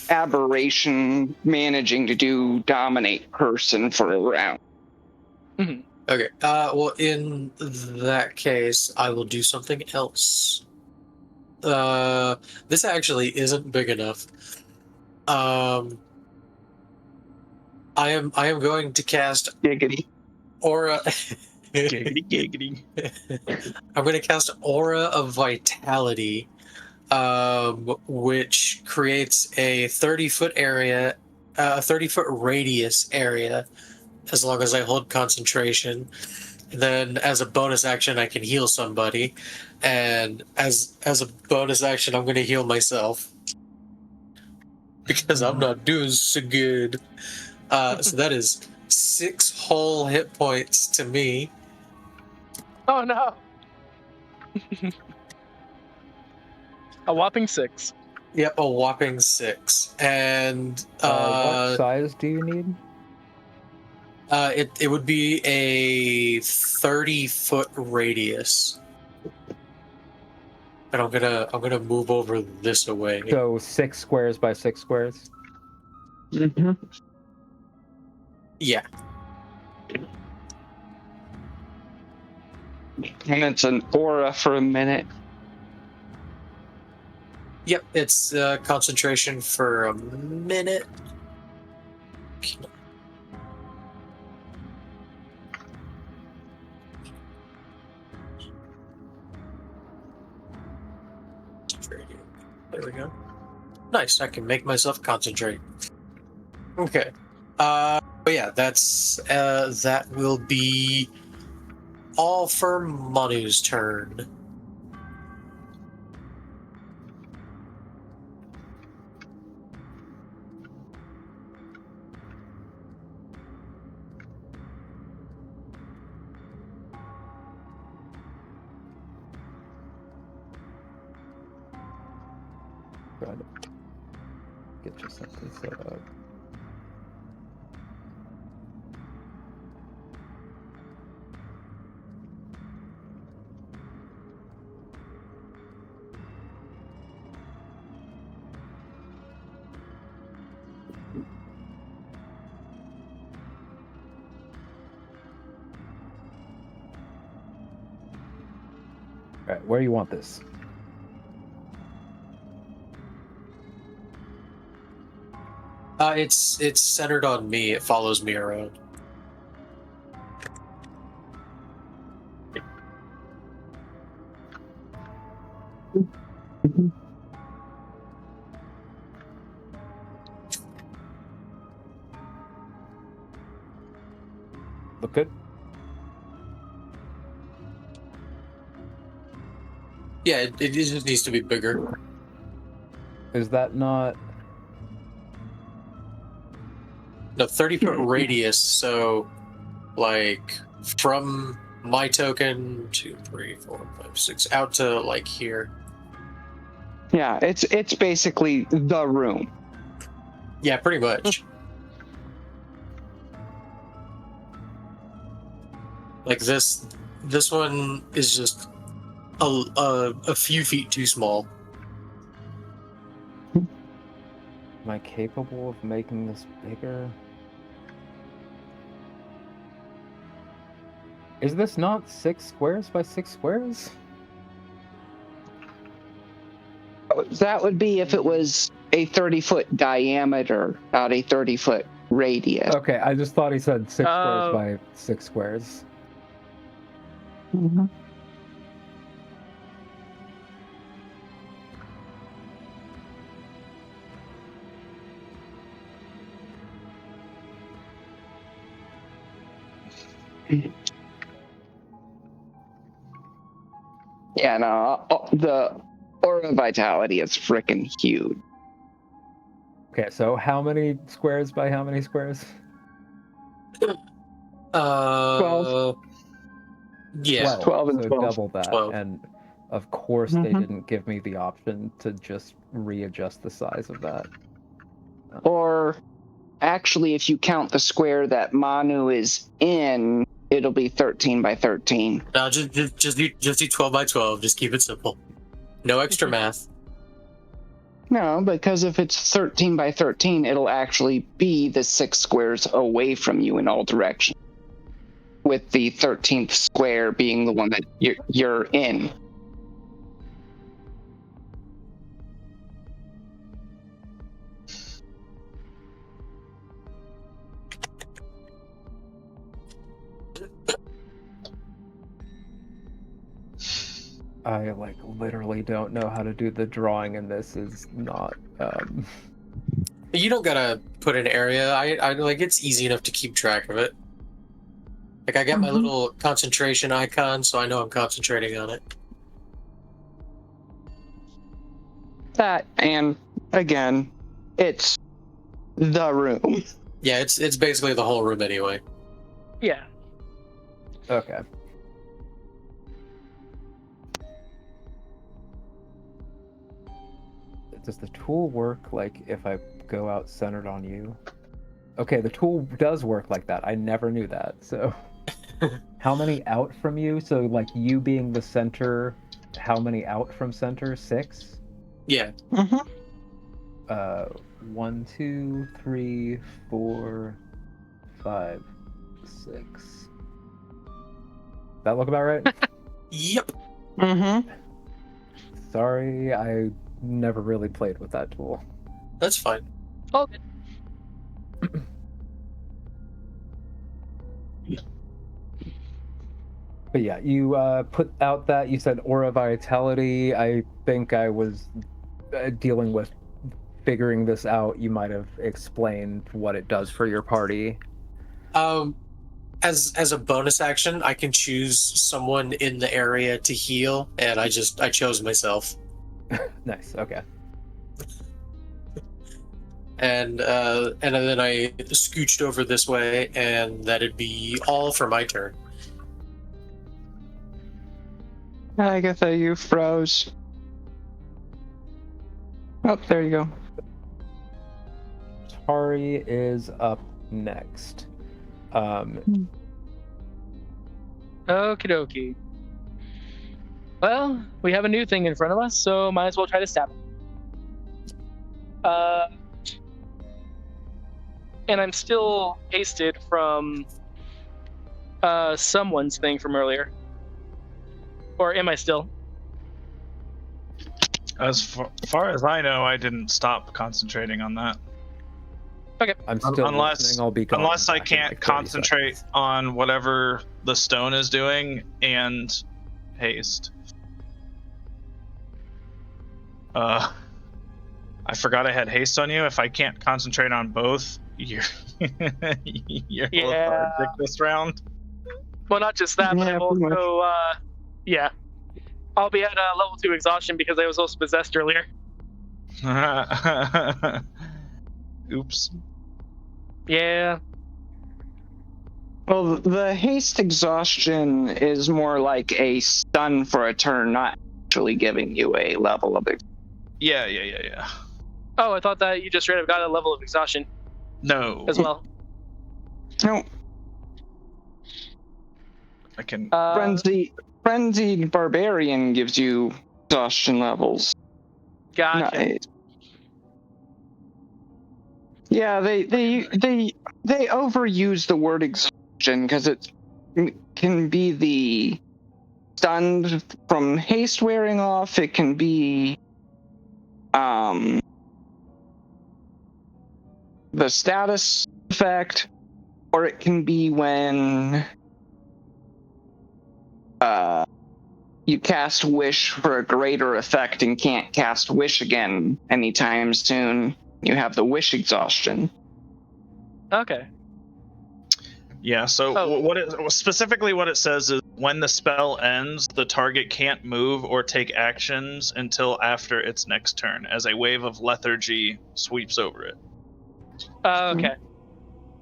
aberration managing to dominate person for a round. Mm-hmm. Okay. Well, in that case, I will do something else. This actually isn't big enough. I am going to cast Giggity. Aura Giggity giggity. I'm going to cast Aura of Vitality, which creates a 30-foot area, a 30-foot radius area, as long as I hold concentration. Then, as a bonus action, I can heal somebody, and as a bonus action, I'm going to heal myself because I'm not doing so good. So that is 6 whole hit points to me. Oh no. A whopping 6. Yep, a whopping 6. And what size do you need? it would be a 30-foot radius. And I'm gonna move over this away. So 6 squares by 6 squares. Mm-hmm. Yeah. And it's an aura for a minute. Yep, it's concentration for a minute. There we go. Nice, I can make myself concentrate. Okay. But yeah, that's that will be all for Manu's turn. Try to get you something set up. All right, where do you want this? It's centered on me. It follows me around. Look good? Yeah, it just needs to be bigger. Is that not... No, 30-foot radius, so like from my token 2, 3, 4, 5, 6 out to like here. Yeah, it's basically the room. Yeah, pretty much. Like this one is just a few feet too small. Am I capable of making this bigger? Is this not 6 squares by 6 squares? That would be if it was a 30-foot diameter, not a 30-foot radius. Okay, I just thought he said 6 squares by 6 squares. Mm-hmm. Yeah, no, the aura vitality is freaking huge. Okay, so how many squares by how many squares? 12. Yeah. 12 and so 12. double that. 12. And of course they Mhm. didn't give me the option to just readjust the size of that. Or actually, if you count the square that Manu is in, it'll be 13 by 13. No, just do 12 by 12. Just keep it simple. No extra math. No, because if it's 13 by 13, it'll actually be the 6 squares away from you in all directions. With the 13th square being the one that you're in. I like literally don't know how to do the drawing, and this is not. You don't gotta put an area. I like it's easy enough to keep track of it. Like I got my little concentration icon, so I know I'm concentrating on it. That, and again, it's the room. Yeah, it's basically the whole room anyway. Yeah. Okay. Does the tool work like if I go out centered on you? Okay, the tool does work like that. I never knew that. So, how many out from you? So, like you being the center, how many out from center? 6? Yeah. 1, 2, 3, 4, 5, 6. That look about right? Yep. Sorry, I never really played with that tool. That's fine. Oh, good. But yeah, you put out that you said aura vitality. I think I was dealing with figuring this out. You might have explained what it does for your party. As a bonus action, I can choose someone in the area to heal, and I chose myself. Nice. Okay. And then I scooched over this way, and that'd be all for my turn. Agatha, you froze. Oh, there you go. Tari is up next. Okie dokie. Well, we have a new thing in front of us, so might as well try to stab it. And I'm still hasted from someone's thing from earlier. Or am I still? As far as I know, I didn't stop concentrating on that. Okay. I'm still unless listening. I'll be gone unless I back in, can't like, 30 concentrate seconds. on whatever the stone is doing and haste. I forgot I had haste on you. If I can't concentrate on both, you're you're lethargic this round. Well, not just that, but Yeah, I'm pretty much. also, yeah. I'll be at level 2 exhaustion because I was also possessed earlier. Oops. Yeah. Well, the haste exhaustion is more like a stun for a turn, not actually giving you a level of it. Yeah. Oh, I thought that you just straight up got a level of exhaustion No. as well. No, I can. Frenzied Barbarian gives you exhaustion levels. Gotcha. No, yeah, they overuse the word exhaustion because it can be the stunned from haste wearing off. It can be the status effect, or it can be when you cast Wish for a greater effect and can't cast Wish again anytime soon. You have the Wish exhaustion. Okay. Yeah. So specifically what it says is when the spell ends, the target can't move or take actions until after its next turn, as a wave of lethargy sweeps over it. Okay.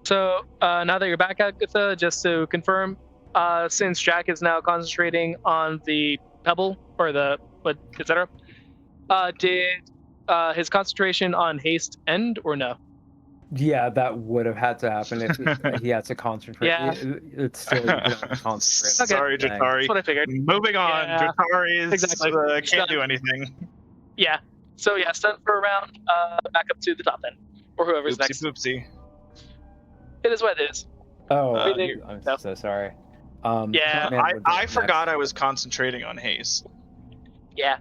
So now that you're back, Agatha, just to confirm, since Jack is now concentrating on the pebble or the etc., did his concentration on haste end or no? Yeah, that would have had to happen if he had to concentrate. Yeah. It's still you can only concentrate. Okay. Sorry, Dang. Jatari. That's what I figured. Moving on. Yeah, Jatari exactly. can't do anything. Yeah. So yeah, stun for a round. Back up to the top then, or whoever's next. Oopsie. It is what it is. Oh, Everything- I'm no. so sorry. Yeah. Man would be I next. forgot I was concentrating on haste Yeah.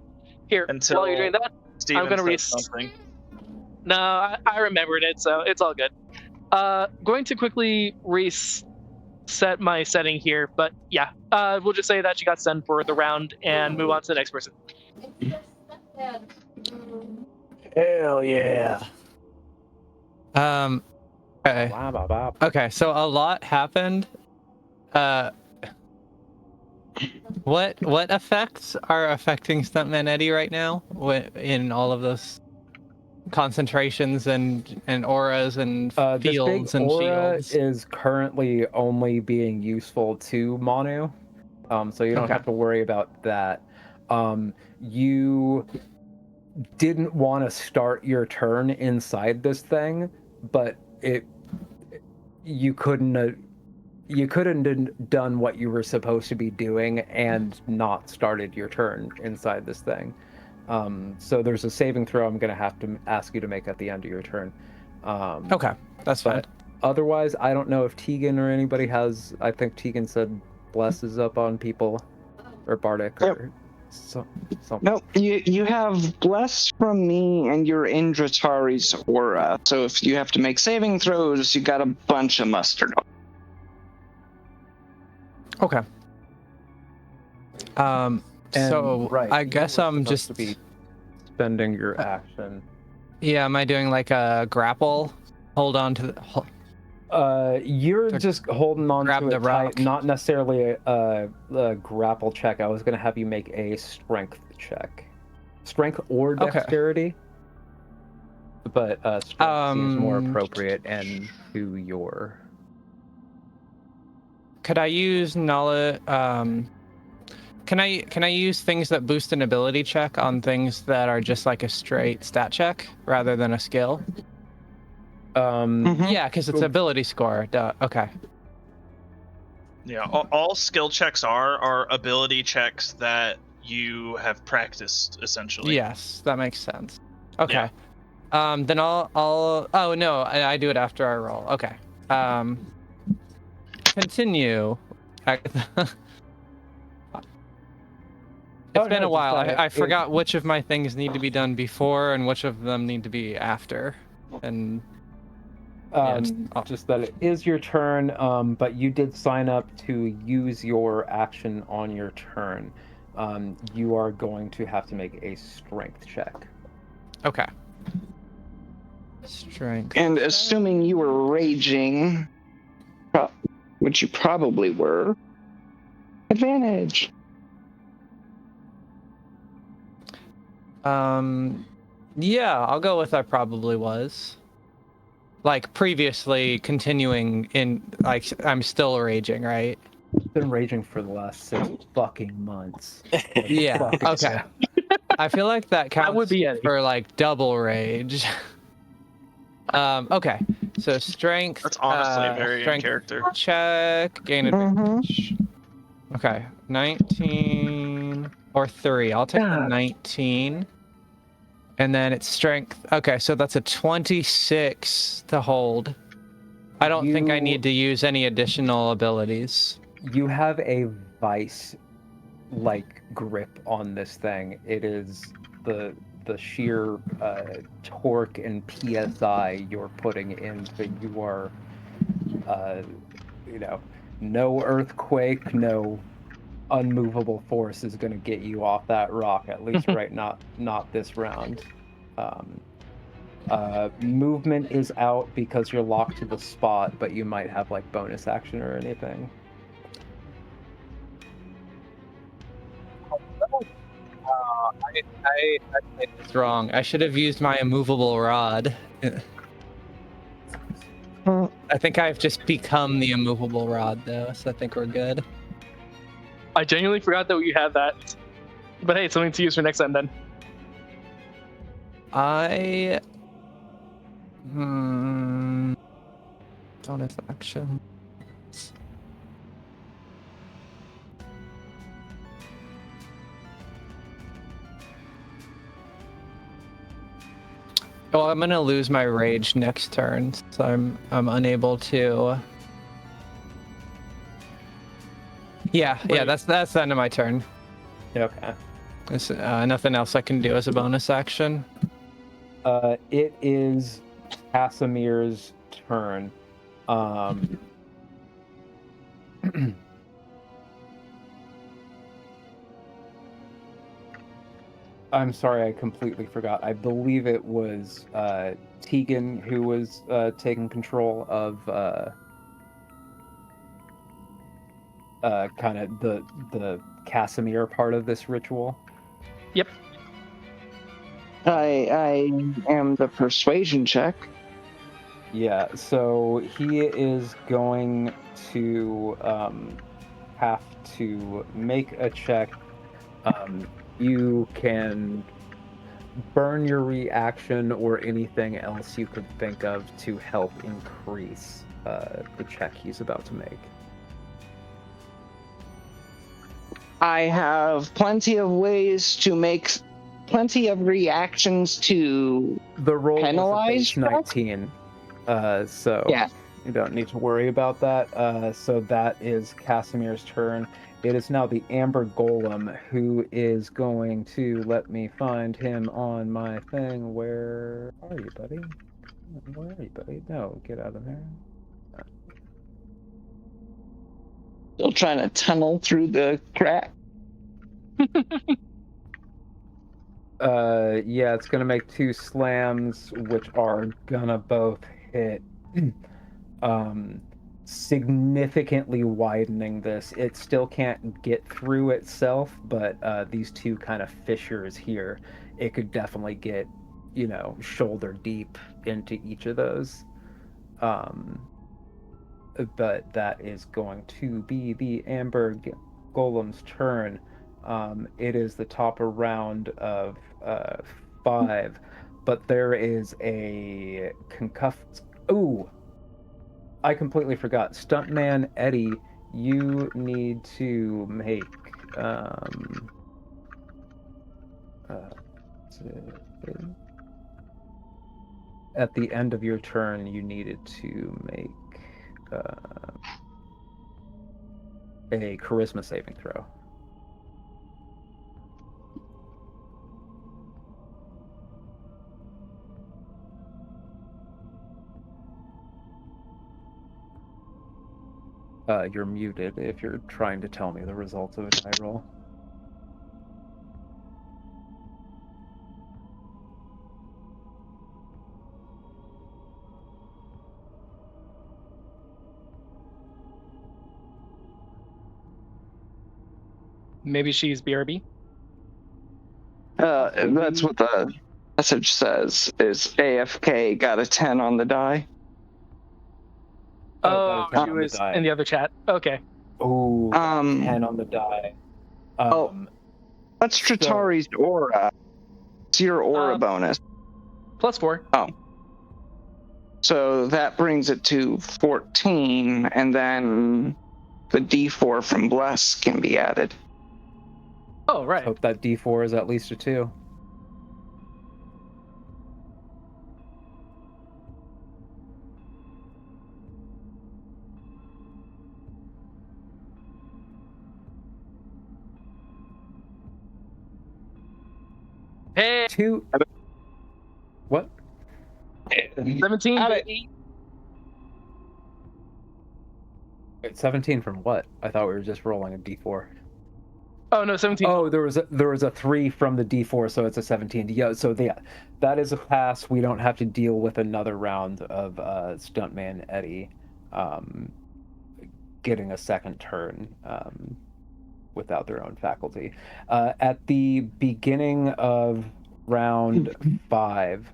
Here, until while you're doing that, Steven gonna said something. no, I remembered it, so it's all good. Going to quickly reset my setting here, but yeah, we'll just say that she got stunned for the round and move on to the next person. Hell yeah. Okay. Blah, blah, blah. Okay, so a lot happened. What effects are affecting Stuntman Eddie right now in all of those concentrations and auras and This big fields and aura shields? is currently only being useful to Manu, so you don't Okay. have to worry about that. You didn't want to start your turn inside this thing, but you couldn't have done what you were supposed to be doing and not started your turn inside this thing. So there's a saving throw I'm going to have to ask you to make at the end of your turn. Okay, that's fine. But otherwise, I don't know if Tegan or anybody has. I think Tegan said blesses up on people, or Bardic, or something. Nope, you have blessed from me and your Indratari's aura. So if you have to make saving throws, you got a bunch of mustard. Okay. So right, I you guess were I'm supposed just to be spending your action. Yeah, am I doing like a grapple? Hold on to the You're just holding on grab to the it tight, rock. not necessarily a grapple check. I was going to have you make a strength check. Strength or Okay. dexterity. But strength seems more Um, appropriate and to your... Could I use knowledge? Can I use things that boost an ability check on things that are just like a straight stat check rather than a skill? Yeah, because it's ability score. Duh. Okay. Yeah, all skill checks are ability checks that you have practiced, essentially. Yes, that makes sense. Okay. Yeah. Then I'll. Oh no, I do it after I roll. Okay. Continue. It's been a while. I forgot which of my things need to be done before and which of them need to be after. And just that it is your turn, but you did sign up to use your action on your turn. You are going to have to make a strength check. Okay. Strength. And assuming you were raging, which you probably were, advantage. Yeah, I'll go with I probably was. Like previously continuing in, like, I'm still raging, right? Been raging for the last 6 fucking months. Yeah. Okay. I feel like that counts would be Eddie. for like double rage. Okay. So strength. That's honestly very in strength character. check. Gain advantage. Okay. 19 or 3. I'll take the 19. And then it's strength. Okay, so that's a 26 to hold. I don't think I need to use any additional abilities. You have a vice-like grip on this thing. It is the sheer torque and PSI you're putting into your, no earthquake, no unmovable force is going to get you off that rock, at least right not this round. Movement is out because you're locked to the spot, but you might have like bonus action or anything. I played this wrong. I should have used my immovable rod. I think I've just become the immovable rod though, so I think we're good. I genuinely forgot that you had that. But hey, something to use for next time then. Bonus action. Well, I'm gonna lose my rage next turn, so I'm unable to. Yeah, that's the end of my turn. Okay. There's nothing else I can do as a bonus action. It is Casimir's turn. I'm sorry, I completely forgot. I believe it was Tegan who was taking control of kind of the Casimir part of this ritual. Yep. I am the persuasion check. Yeah, so he is going to have to make a check. You can burn your reaction or anything else you could think of to help increase the check he's about to make. I have plenty of ways to make plenty of reactions to The roll penalize was a base 19, so yeah. you don't need to worry about that. So that is Casimir's turn. It is now the Amber Golem who is going to let me find him on my thing. Where are you, buddy? Where are you, buddy? No, get out of there. Still trying to tunnel through the crack. Yeah, it's gonna make 2 slams, which are gonna both hit. Significantly widening this. It still can't get through itself, but these 2 kind of fissures here, it could definitely get, shoulder deep into each of those. But that is going to be the Amber Golem's turn. It is the top of round of 5, but there is a concussed. Ooh, I completely forgot. Stuntman Eddie, you need to make at the end of your turn, you needed to make a charisma saving throw. You're muted if you're trying to tell me the results of a die roll. Maybe she's BRB. That's what the message says, is AFK got a 10 on the die. Oh, she was in the other chat. Okay. Oh, 10 on the die. That's Tratari's aura. It's your aura bonus. +4. Oh. So that brings it to 14, and then the D4 from Bless can be added. Oh, right. Hope that D4 is at least a 2. Hey, 2. What? 17. Wait, 17 from what? I thought we were just rolling a D4. Oh no, 17. Oh, there was a 3 from the D4, so it's a 17. Yeah, so that is a pass. We don't have to deal with another round of Stuntman Eddie getting a second turn without their own faculty. At the beginning of round 5,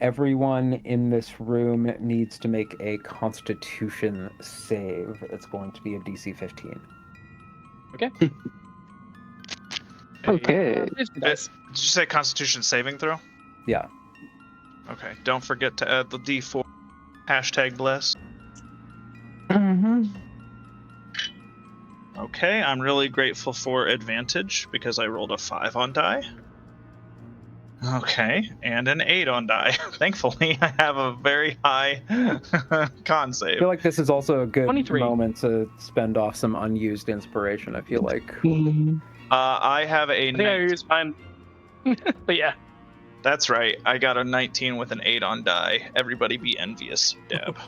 everyone in this room needs to make a Constitution save. It's going to be a DC 15. Okay. Okay. Did you say Constitution saving throw? Yeah. Okay. Don't forget to add the D4. #bless. Mm-hmm. Okay, I'm really grateful for advantage because I rolled a 5 on die. Okay, and an 8 on die. Thankfully, I have a very high con I save. feel like this is also a good 23. moment to spend off some unused inspiration, I feel like. I have a I think I used mine. But yeah. That's right. I got a 19 with an 8 on die. Everybody be envious, Deb.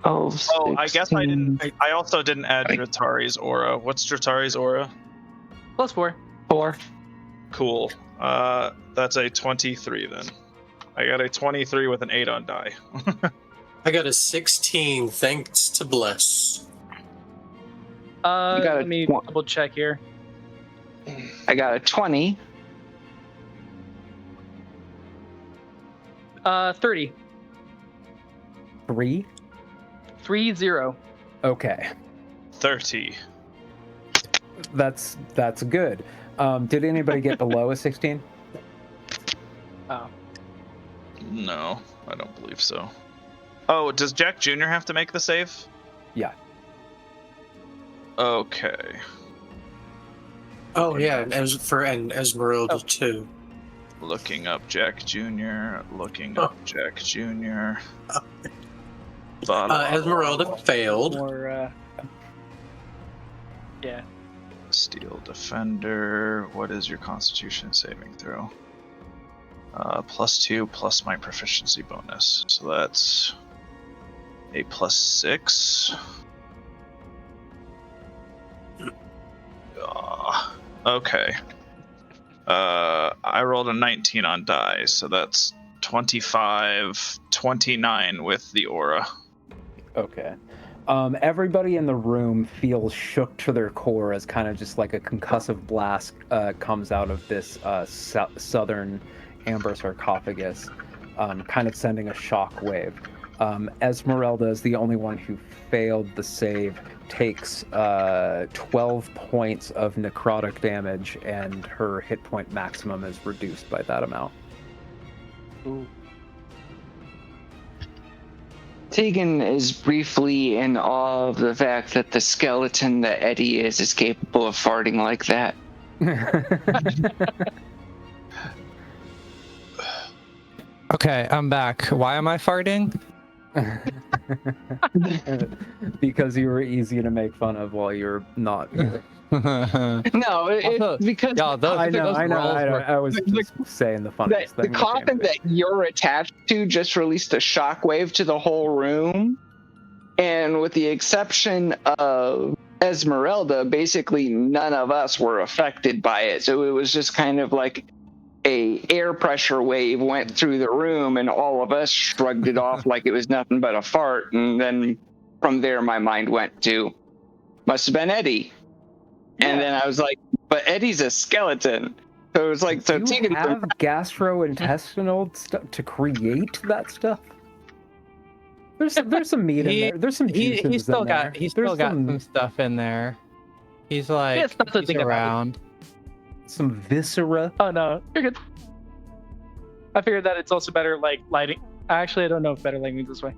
Oh, I guess I didn't. I also didn't add Dratari's aura. What's Dratari's aura? +4. 4. Cool. That's a 23 then. I got a 23 with an 8 on die. I got a 16, thanks to Bless. got a Let me tw- double check here. I got a 20. 30. 3? 3-0. Okay. 30. That's good. Did anybody get below a 16? Oh. No, I don't believe so. Oh, does Jack Jr. have to make the save? Yeah. Okay. Oh yeah, and Esmeralda Oh. too. Looking up Jack Jr. Looking up Jack Jr. Esmeralda failed. Or, yeah. Steel Defender. What is your Constitution saving throw? +2 plus my proficiency bonus. So that's a +6. Okay. I rolled a 19 on die, so that's 25, 29 with the aura. Okay. Everybody in the room feels shook to their core as kind of just like a concussive blast comes out of this southern amber sarcophagus, kind of sending a shock wave. Esmeralda is the only one who failed the save, takes 12 points of necrotic damage, and her hit point maximum is reduced by that amount. Ooh. Tegan is briefly in awe of the fact that the skeleton that Eddie is capable of farting like that. Okay, I'm back. Why am I farting? Because you were easy to make fun of while you're not. No, Also, because y'all, those I know. rolls were- I was just saying the funniest the thing. coffin that you're attached to just released a shockwave to the whole room. And with the exception of Esmeralda, basically none of us were affected by it. So it was just kind of like a air pressure wave went through the room and all of us shrugged it off like it was nothing but a fart. And then from there, my mind went to, must have been Eddie. And then I was like, but Eddie's a skeleton. So it was like, so Do you Tegan, have gastrointestinal stuff to create that stuff? There's some meat in there. There's some juices he's still in there. he's still There's got some stuff in there. He's like, Yeah, it's not to he's think about. around. some viscera. Oh no, you're good. I figured that it's also better like lighting. Actually, I don't know if better lighting this way.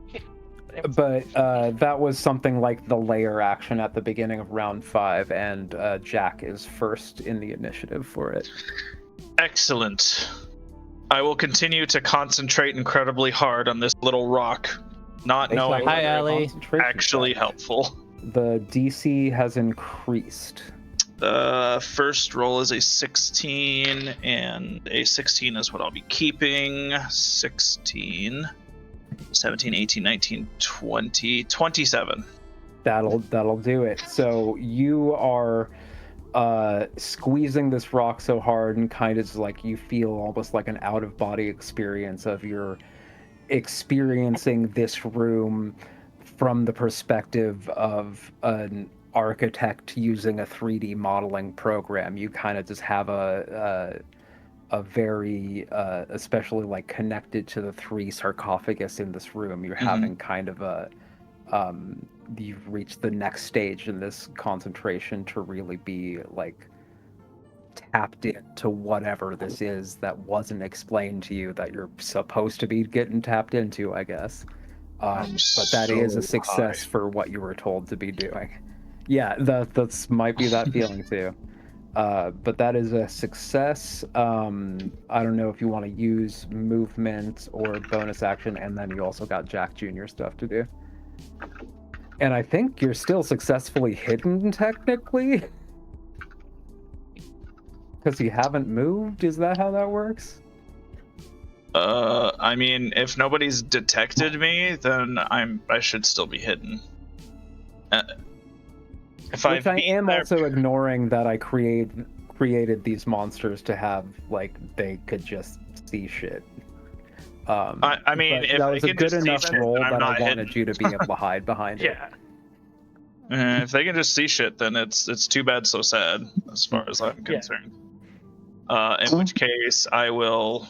But that was something like the layer action at the beginning of round 5, and Jack is first in the initiative for it. Excellent. I will continue to concentrate incredibly hard on this little rock, not Make knowing that Hi, a Ellie. concentration actually check. helpful. The DC has increased. The first roll is a 16, and a 16 is what I'll be keeping. 16, 17, 18, 19, 20, 27. That'll do it. So you are squeezing this rock so hard, and kind of like you feel almost like an out-of-body experience of you're experiencing this room from the perspective of an architect using a 3D modeling program. You kind of just have a very especially like connected to the 3 sarcophagus in this room, you're having kind of a you've reached the next stage in this concentration to really be like tapped into whatever this is that wasn't explained to you that you're supposed to be getting tapped into, I guess. But that is a so success for what you were told to be doing. Yeah, that's might be that feeling too. But that is a success. I don't know if you want to use movement or bonus action, and then you also got Jack Jr. stuff to do. And I think you're still successfully hidden, technically. Because you haven't moved? Is that how that works? I mean, if nobody's detected me, then I should still be hidden. If Which I am also ignoring that I created created these monsters to have like they could just see shit. I mean, but if that they was a can good just see enough shit, roll then I'm that I not wanted hidden. you to be able to hide behind it. Yeah. If they can just see shit, then it's too bad, so sad, as far as I'm Yeah. concerned. In which case, I will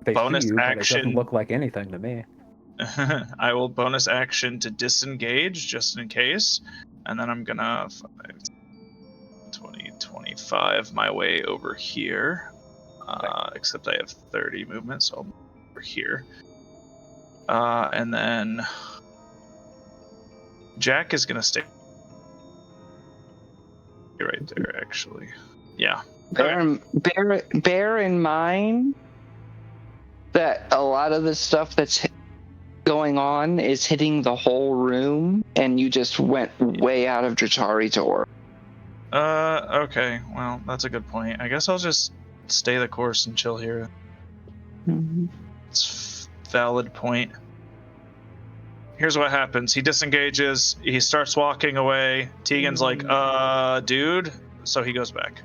They bonus see you, but it action. doesn't look like anything to me. I will bonus action to disengage just in case, and then I'm gonna 5, 20, 25 my way over here. Except I have 30 movement, so I'll move over here. And then Jack is gonna stay right there, actually. Yeah. Bear in mind that a lot of the stuff that's going on is hitting the whole room, and you just went way out of Dratari Tor. Okay. Well, that's a good point. I guess I'll just stay the course and chill here. Mm-hmm. It's valid point. Here's what happens. He disengages. He starts walking away. Tegan's like, dude. So he goes back.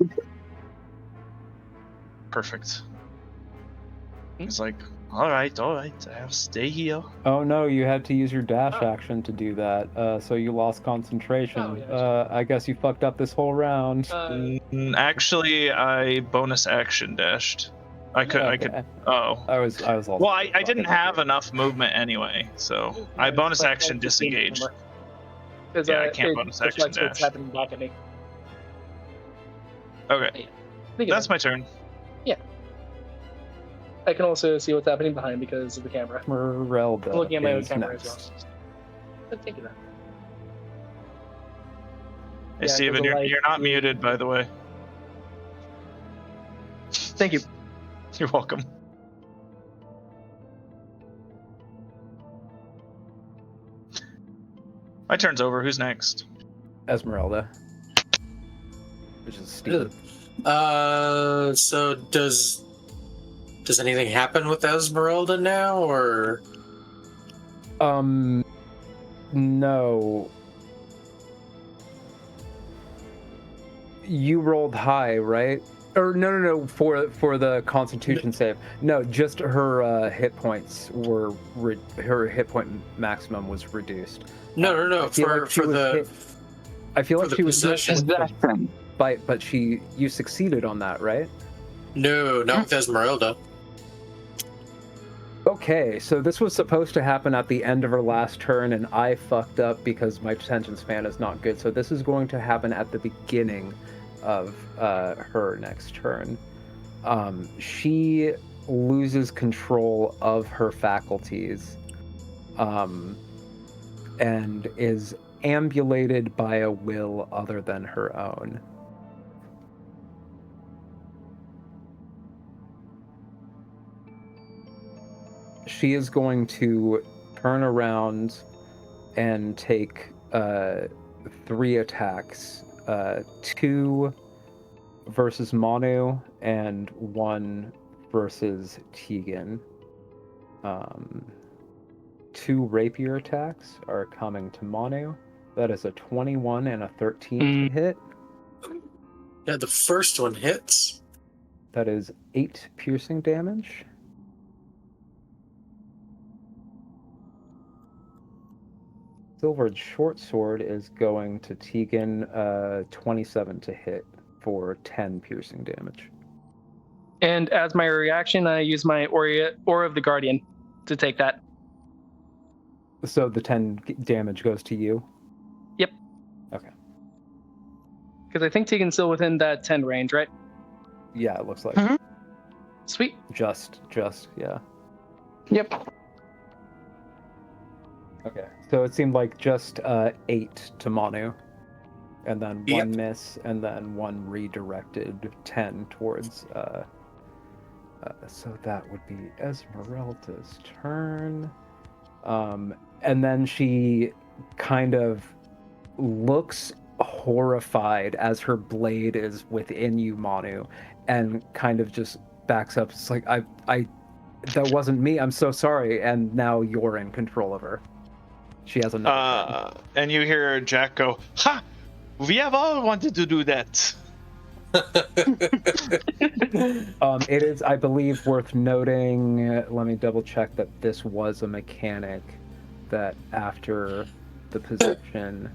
Perfect. He's like, all right, I'll stay here. Oh no, you had to use your dash action to do that, so you lost concentration. Oh, yeah, I guess you fucked up this whole round. Actually, I bonus action dashed. I could. Oh. I was also. Well, I didn't have enough movement anyway, so I bonus action disengaged. Yeah, I can't bonus action What's dash. happening back at me. Okay, that's my turn. I can also see what's happening behind because of the camera. Merelda I'm looking at my own is camera next. as well. But think of that. Hey, Yeah, Steven, 'cause the you're not muted, by the way. Thank you. You're welcome. My turn's over. Who's next? Esmeralda. Which is Steve. So does anything happen with Esmeralda now, or? No. You rolled high, right? Or no. For the Constitution save. No, just her hit points were her hit point maximum was reduced. No. I feel like she was possession. but you succeeded on that, right? No, not with Esmeralda. Okay, so this was supposed to happen at the end of her last turn, and I fucked up because my attention span is not good. So this is going to happen at the beginning of her next turn. She loses control of her faculties, and is ambulated by a will other than her own. She is going to turn around and take 3 attacks, 2 versus Manu and 1 versus Tegan. 2 rapier attacks are coming to Manu. That is a 21 and a 13 to hit. Yeah, the first one hits. That is 8 piercing damage. Silvered short sword is going to Tegan, 27 to hit for 10 piercing damage. And as my reaction, I use my Aura of the Guardian to take that. So the 10 damage goes to you? Yep. Okay. Because I think Tegan's still within that 10 range, right? Yeah, it looks like. Mhm. Sweet. Just, yeah. Yep. Okay. So it seemed like just 8 to Manu. And then 1 miss, and then 1 redirected 10 towards... so that would be Esmeralda's turn. And then she kind of looks horrified as her blade is within you, Manu, and kind of just backs up. It's like, I that wasn't me. I'm so sorry. And now you're in control of her. She has another turn. And you hear Jack go, "Ha! We have all wanted to do that." It is, I believe, worth noting. Let me double check that this was a mechanic that after the position.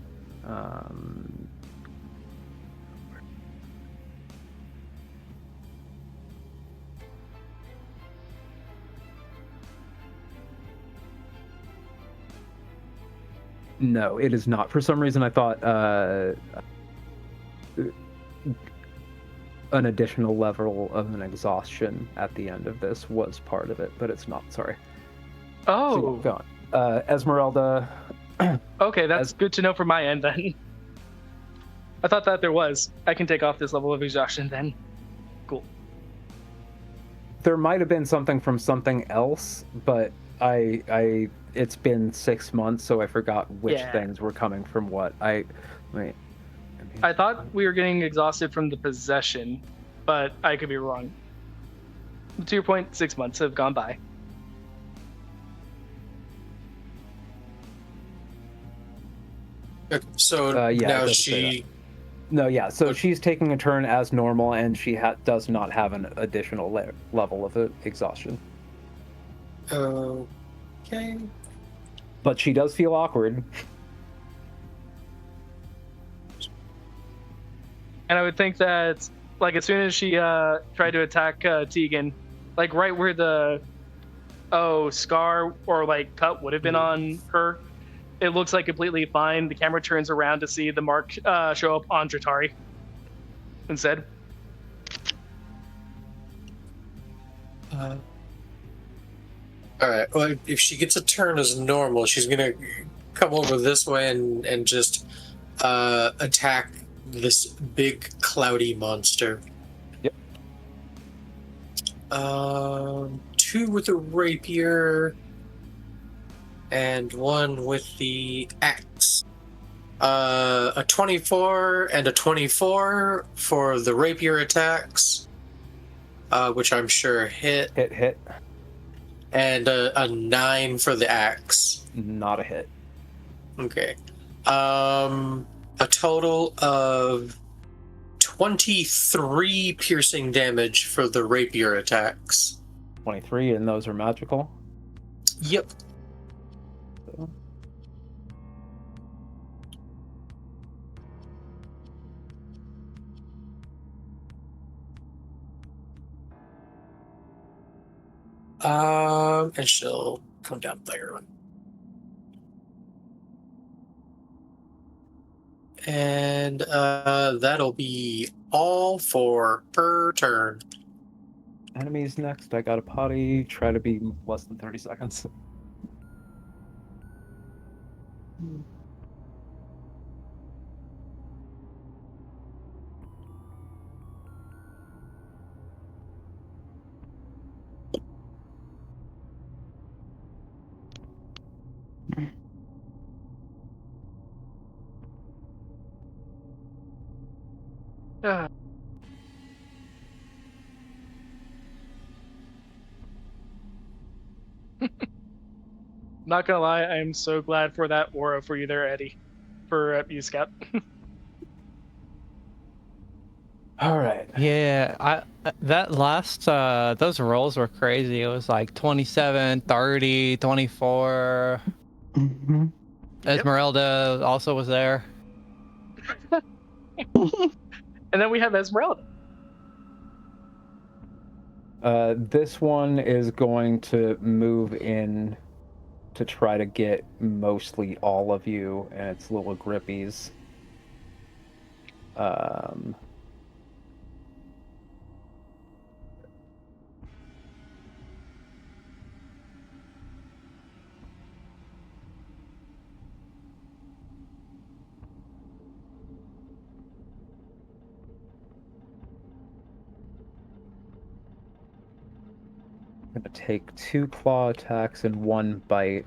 No, it is not. For some reason, I thought an additional level of an exhaustion at the end of this was part of it, but it's not. Sorry. Oh, So, yeah, go on. Esmeralda. Okay, that's good to know from my end then. I thought that there was. I can take off this level of exhaustion then. Cool. There might have been something from something else, but it's been 6 months, so I forgot which things were coming from what. I thought we were getting exhausted from the possession, but I could be wrong. To your point, 6 months have gone by. So yeah, now that's she. No, yeah. So she's taking a turn as normal, and she does not have an additional level of exhaustion. Okay. But she does feel awkward. And I would think that, like, as soon as she tried to attack Tegan, like right where the scar or like cut would have been on her, it looks like completely fine. The camera turns around to see the mark show up on Dratari instead. All right. Well, if she gets a turn as normal, she's gonna come over this way and just attack this big cloudy monster. Yep. 2 with a rapier and 1 with the axe. A 24 and a 24 for the rapier attacks, which I'm sure hit. Hit. And a 9 for the axe. Not a hit. Okay. A total of 23 piercing damage for the rapier attacks. 23, and those are magical. Yep. And she'll come down there. And that'll be all for her turn. Enemies next. I got a potty. Try to be less than 30 seconds. Not gonna lie, I am so glad for that aura for you there, Eddie, for you, Scout. All right. Yeah, that last those rolls were crazy. It was like 27, 30, 24. Mm-hmm. Esmeralda also was there. And then we have Esmeralda. This one is going to move in to try to get mostly all of you and its little grippies. I'm going to take 2 claw attacks and 1 bite.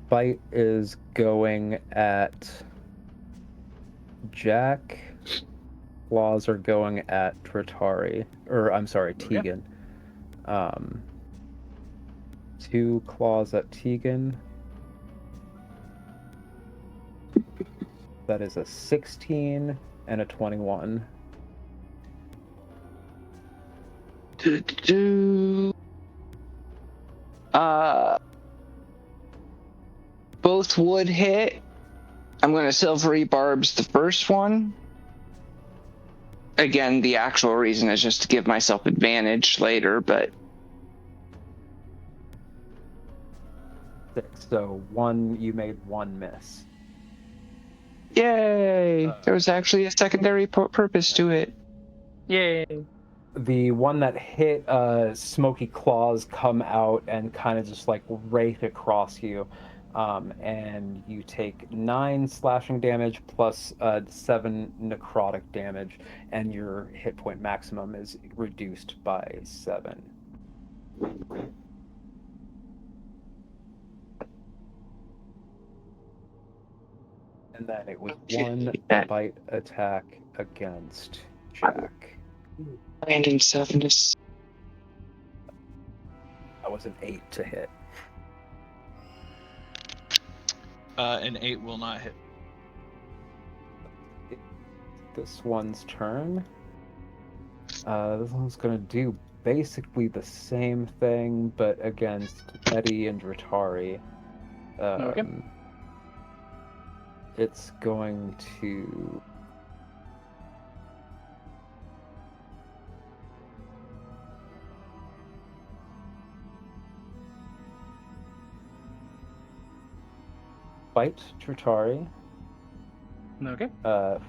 Bite is going at Jack. Claws are going at Dratari. Or, I'm sorry, Tegan. 2 claws at Tegan. That is a 16 and a 21. Both would hit. I'm going to silvery barbs the first one. Again, the actual reason is just to give myself advantage later, but... 6. So you made one miss. Yay! There was actually a secondary purpose to it. Yay. The one that hit, smoky claws come out and kind of just like rake across you. And you take 9 slashing damage plus 7 necrotic damage, and your hit point maximum is reduced by 7. And then it was one bite attack against Jack. 9 and 7 is... That was an 8 to hit. An 8 will not hit. This one's turn. This one's gonna do basically the same thing, but against Eddie and Dratari. Okay. It's going to... Bite Dratari. Okay.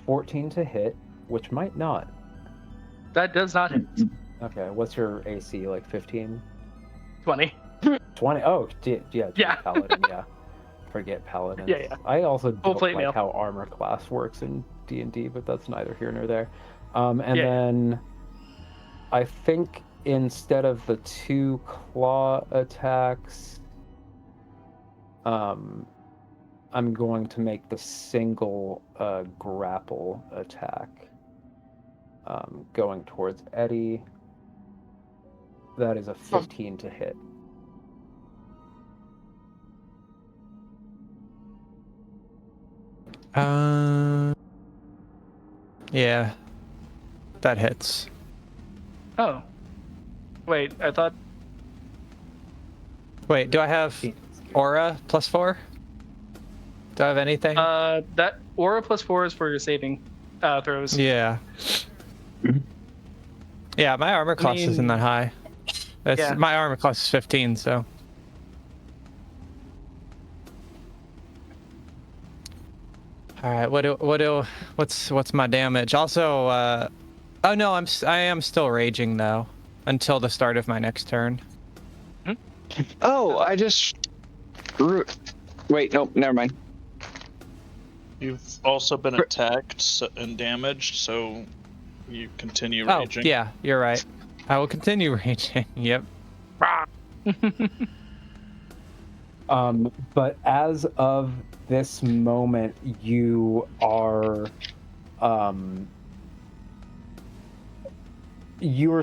14 to hit, which might not. That does not hit. Okay, what's your AC? Like 15? 20. 20? Oh, Yeah. Paladin, yeah. Forget Paladins. Yeah. I also don't plate like mail. how armor class works in D&D, but that's neither here nor there. And Yeah. then I think instead of the 2 claw attacks, I'm going to make the single grapple attack going towards Eddie. That is a 15 to hit. Yeah, that hits. Oh. Wait, I thought... Wait, do I have aura +4? Do I have anything? That aura +4 is for your saving throws. Yeah. Yeah, my armor class isn't that high. Yeah. My armor class is 15, so. All right, what's my damage? Also, oh no, I am still raging though until the start of my next turn. Oh, I just... Wait, nope, never mind. You've also been attacked and damaged, so you continue raging. Oh, yeah, you're right. I will continue raging. Yep. But as of this moment, you are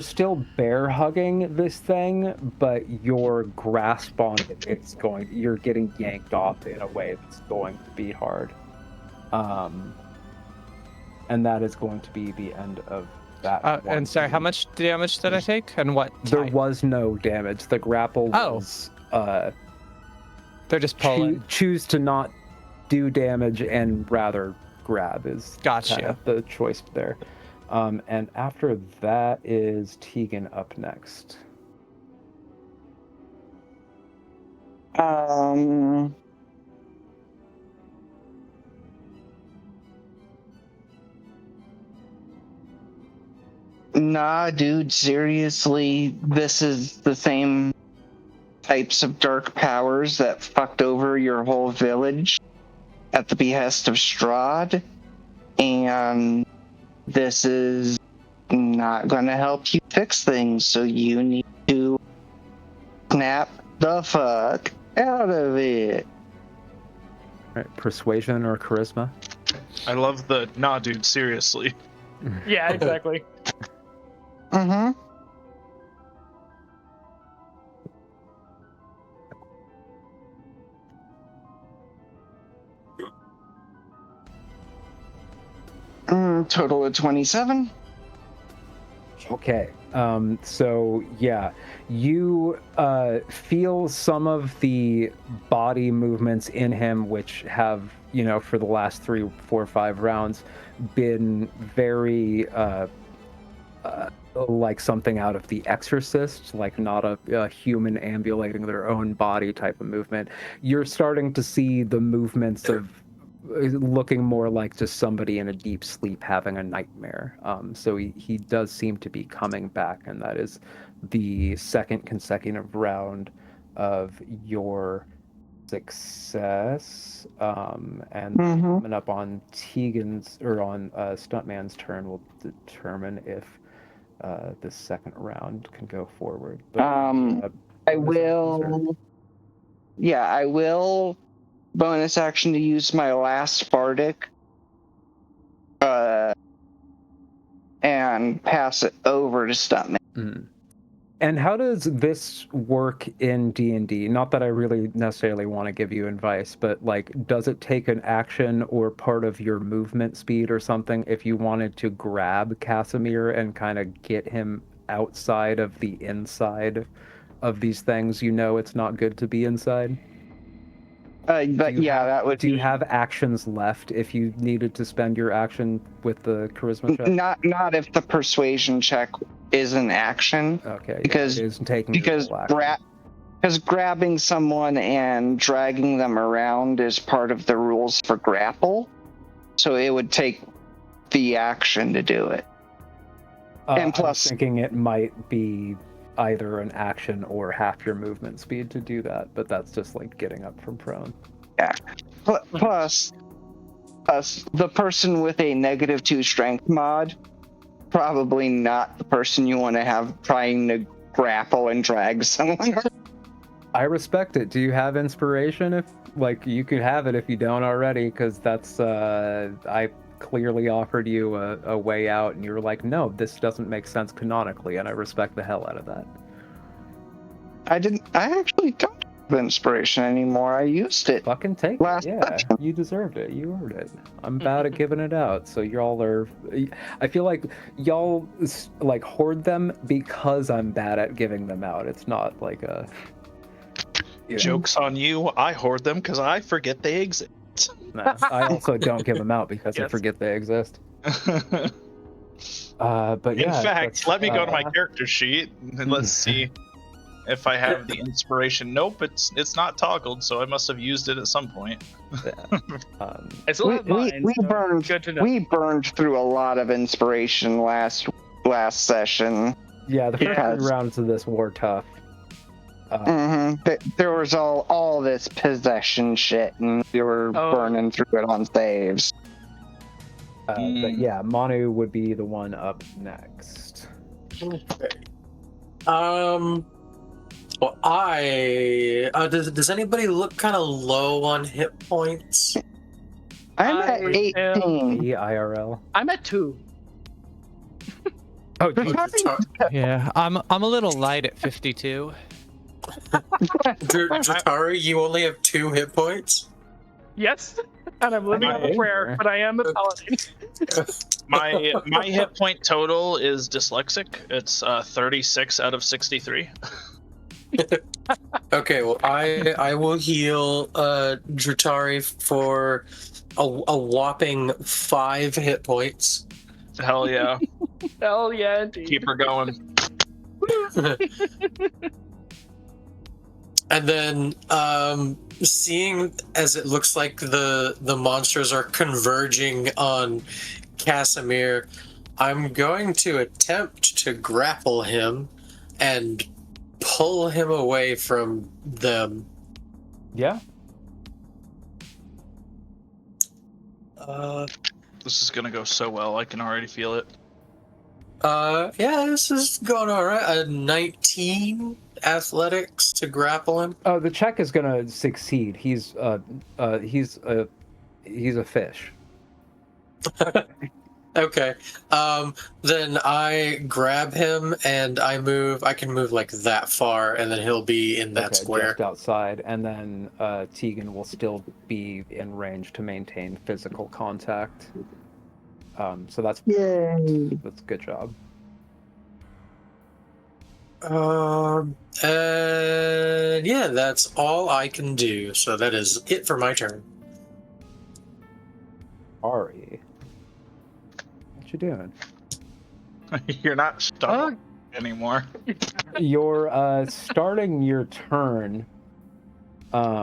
still bear hugging this thing, but your grasp on it, you're getting yanked off in a way that's going to be hard. And that is going to be the end of that. And sorry, how much damage did I take? And what There type? was no damage. The grapple was They're just pulling. choose to not do damage and rather grab is Gotcha. kind of the choice there. And after that is Tegan up next. Nah, dude, seriously, this is the same types of dark powers that fucked over your whole village at the behest of Strahd, and this is not going to help you fix things, so you need to snap the fuck out of it. Right, persuasion or charisma? I love the nah, dude. Seriously. Yeah, exactly. Mm-hmm. total of 27. Okay. So yeah, you feel some of the body movements in him, which have, for the last 3, 4, 5 rounds, been very like something out of The Exorcist, like not a human ambulating their own body type of movement. You're starting to see the movements of looking more like just somebody in a deep sleep having a nightmare. So he does seem to be coming back, and that is the second consecutive round of your success. And coming up on Tegan's, or on Stuntman's turn, will determine if the second round can go forward. But, I will. Yeah, I will bonus action to use my last bardic, and pass it over to Stuntman. Mm. And how does this work in D&D? Not that I really necessarily want to give you advice, but like, does it take an action or part of your movement speed or something if you wanted to grab Casimir and kind of get him outside of the inside of these things? It's not good to be inside. That would. Do you have actions left if you needed to spend your action with the charisma check? Not if the persuasion check is an action. Okay. Because it is taking because grabbing someone and dragging them around is part of the rules for grapple, so it would take the action to do it. And plus, I was thinking it might be either an action or half your movement speed to do that, but that's just like getting up from prone. Yeah. Plus, the person with a -2 strength mod, probably not the person you want to have trying to grapple and drag someone. I respect it. Do you have inspiration? If you can have it if you don't already, because that's I clearly offered you a way out, and you were like, no, this doesn't make sense canonically, and I respect the hell out of that. I actually don't have inspiration anymore. I used it. Fucking take last it. Yeah, session. you deserved it. You earned it. I'm bad at giving it out, so y'all are. I feel like y'all like hoard them because I'm bad at giving them out. It's not like a. Joke's on you. I hoard them because I forget they exist. Nah, I also don't give them out because I Yes. forget they exist. But In yeah. fact, let me go to my character sheet and let's see if I have the inspiration. Nope, it's not toggled, so I must have used it at some point. I still have mine. We so burned. Good to know. We burned through a lot of inspiration last session. Yeah, the first Because- 3 rounds of this were tough. There was all this possession shit, and we were burning through it on saves. But yeah, Manu would be the one up next. Okay. Well, does anybody look kind of low on hit points? I'm at 18. IRL. I'm at 2. Oh, geez. Yeah, I'm a little light at 52. Dratari, you only have 2 hit points? Yes, and I'm living on a prayer, but I am a paladin. My hit point total is dyslexic. It's 36 out of 63. Okay, well, I will heal Dratari for a whopping 5 hit points. Hell yeah. Hell yeah, indeed. Keep her going. And then, seeing as it looks like the monsters are converging on Casimir, I'm going to attempt to grapple him and pull him away from them. Yeah. This is gonna go so well. I can already feel it. Yeah, this is going all right. 19 athletics to grapple him. Oh, the check is gonna succeed. He's a fish. Okay. Then I grab him and I can move like that far, and then he'll be in that square. Just outside, and then Tegan will still be in range to maintain physical contact. So that's Yay! a good job. Yeah, that's all I can do. So that is it for my turn. Ari, what you doing? You're not stuck anymore. You're starting your turn. What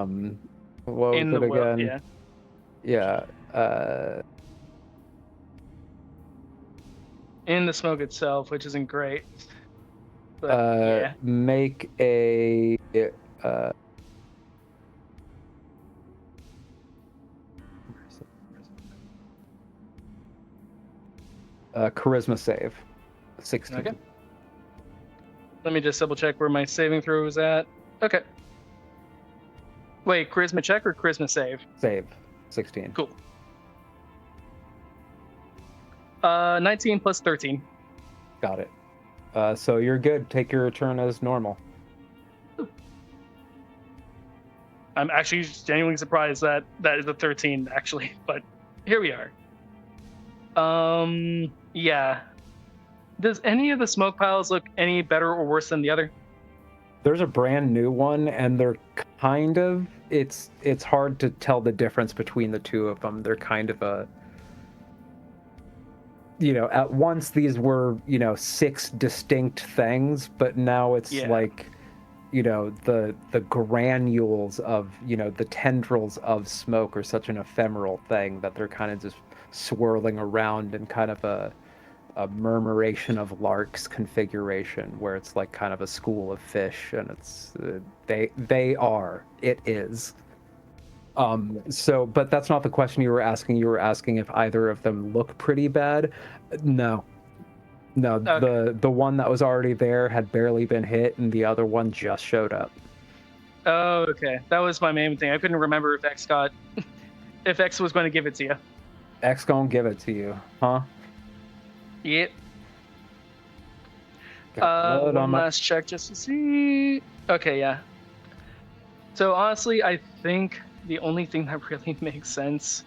was In it the world, again? yeah. Yeah. In the smoke itself, which isn't great. But yeah. Make a charisma save. 16. Okay. Let me just double check where my saving throw was at. Okay. Wait, charisma check or charisma save? Save. 16. Cool. 19 plus 13. Got it. So you're good. Take your turn as normal. I'm actually genuinely surprised that that is a 13, actually, but here we are. Yeah. Does any of the smoke piles look any better or worse than the other? There's a brand new one, and they're kind of it's hard to tell the difference between the two of them. They're kind of a, at once these were 6 distinct things, but now it's like the granules of the tendrils of smoke are such an ephemeral thing that they're kind of just swirling around in kind of a murmuration of larks configuration, where it's like kind of a school of fish, and it's it is. So, but that's not the question you were asking. You were asking if either of them look pretty bad. No, okay. The one that was already there had barely been hit, and the other one just showed up. Oh, okay. That was my main thing. I couldn't remember if X was going to give it to you. X gonna give it to you, huh? Yep. One last check just to see. Okay, yeah. So honestly, I think the only thing that really makes sense.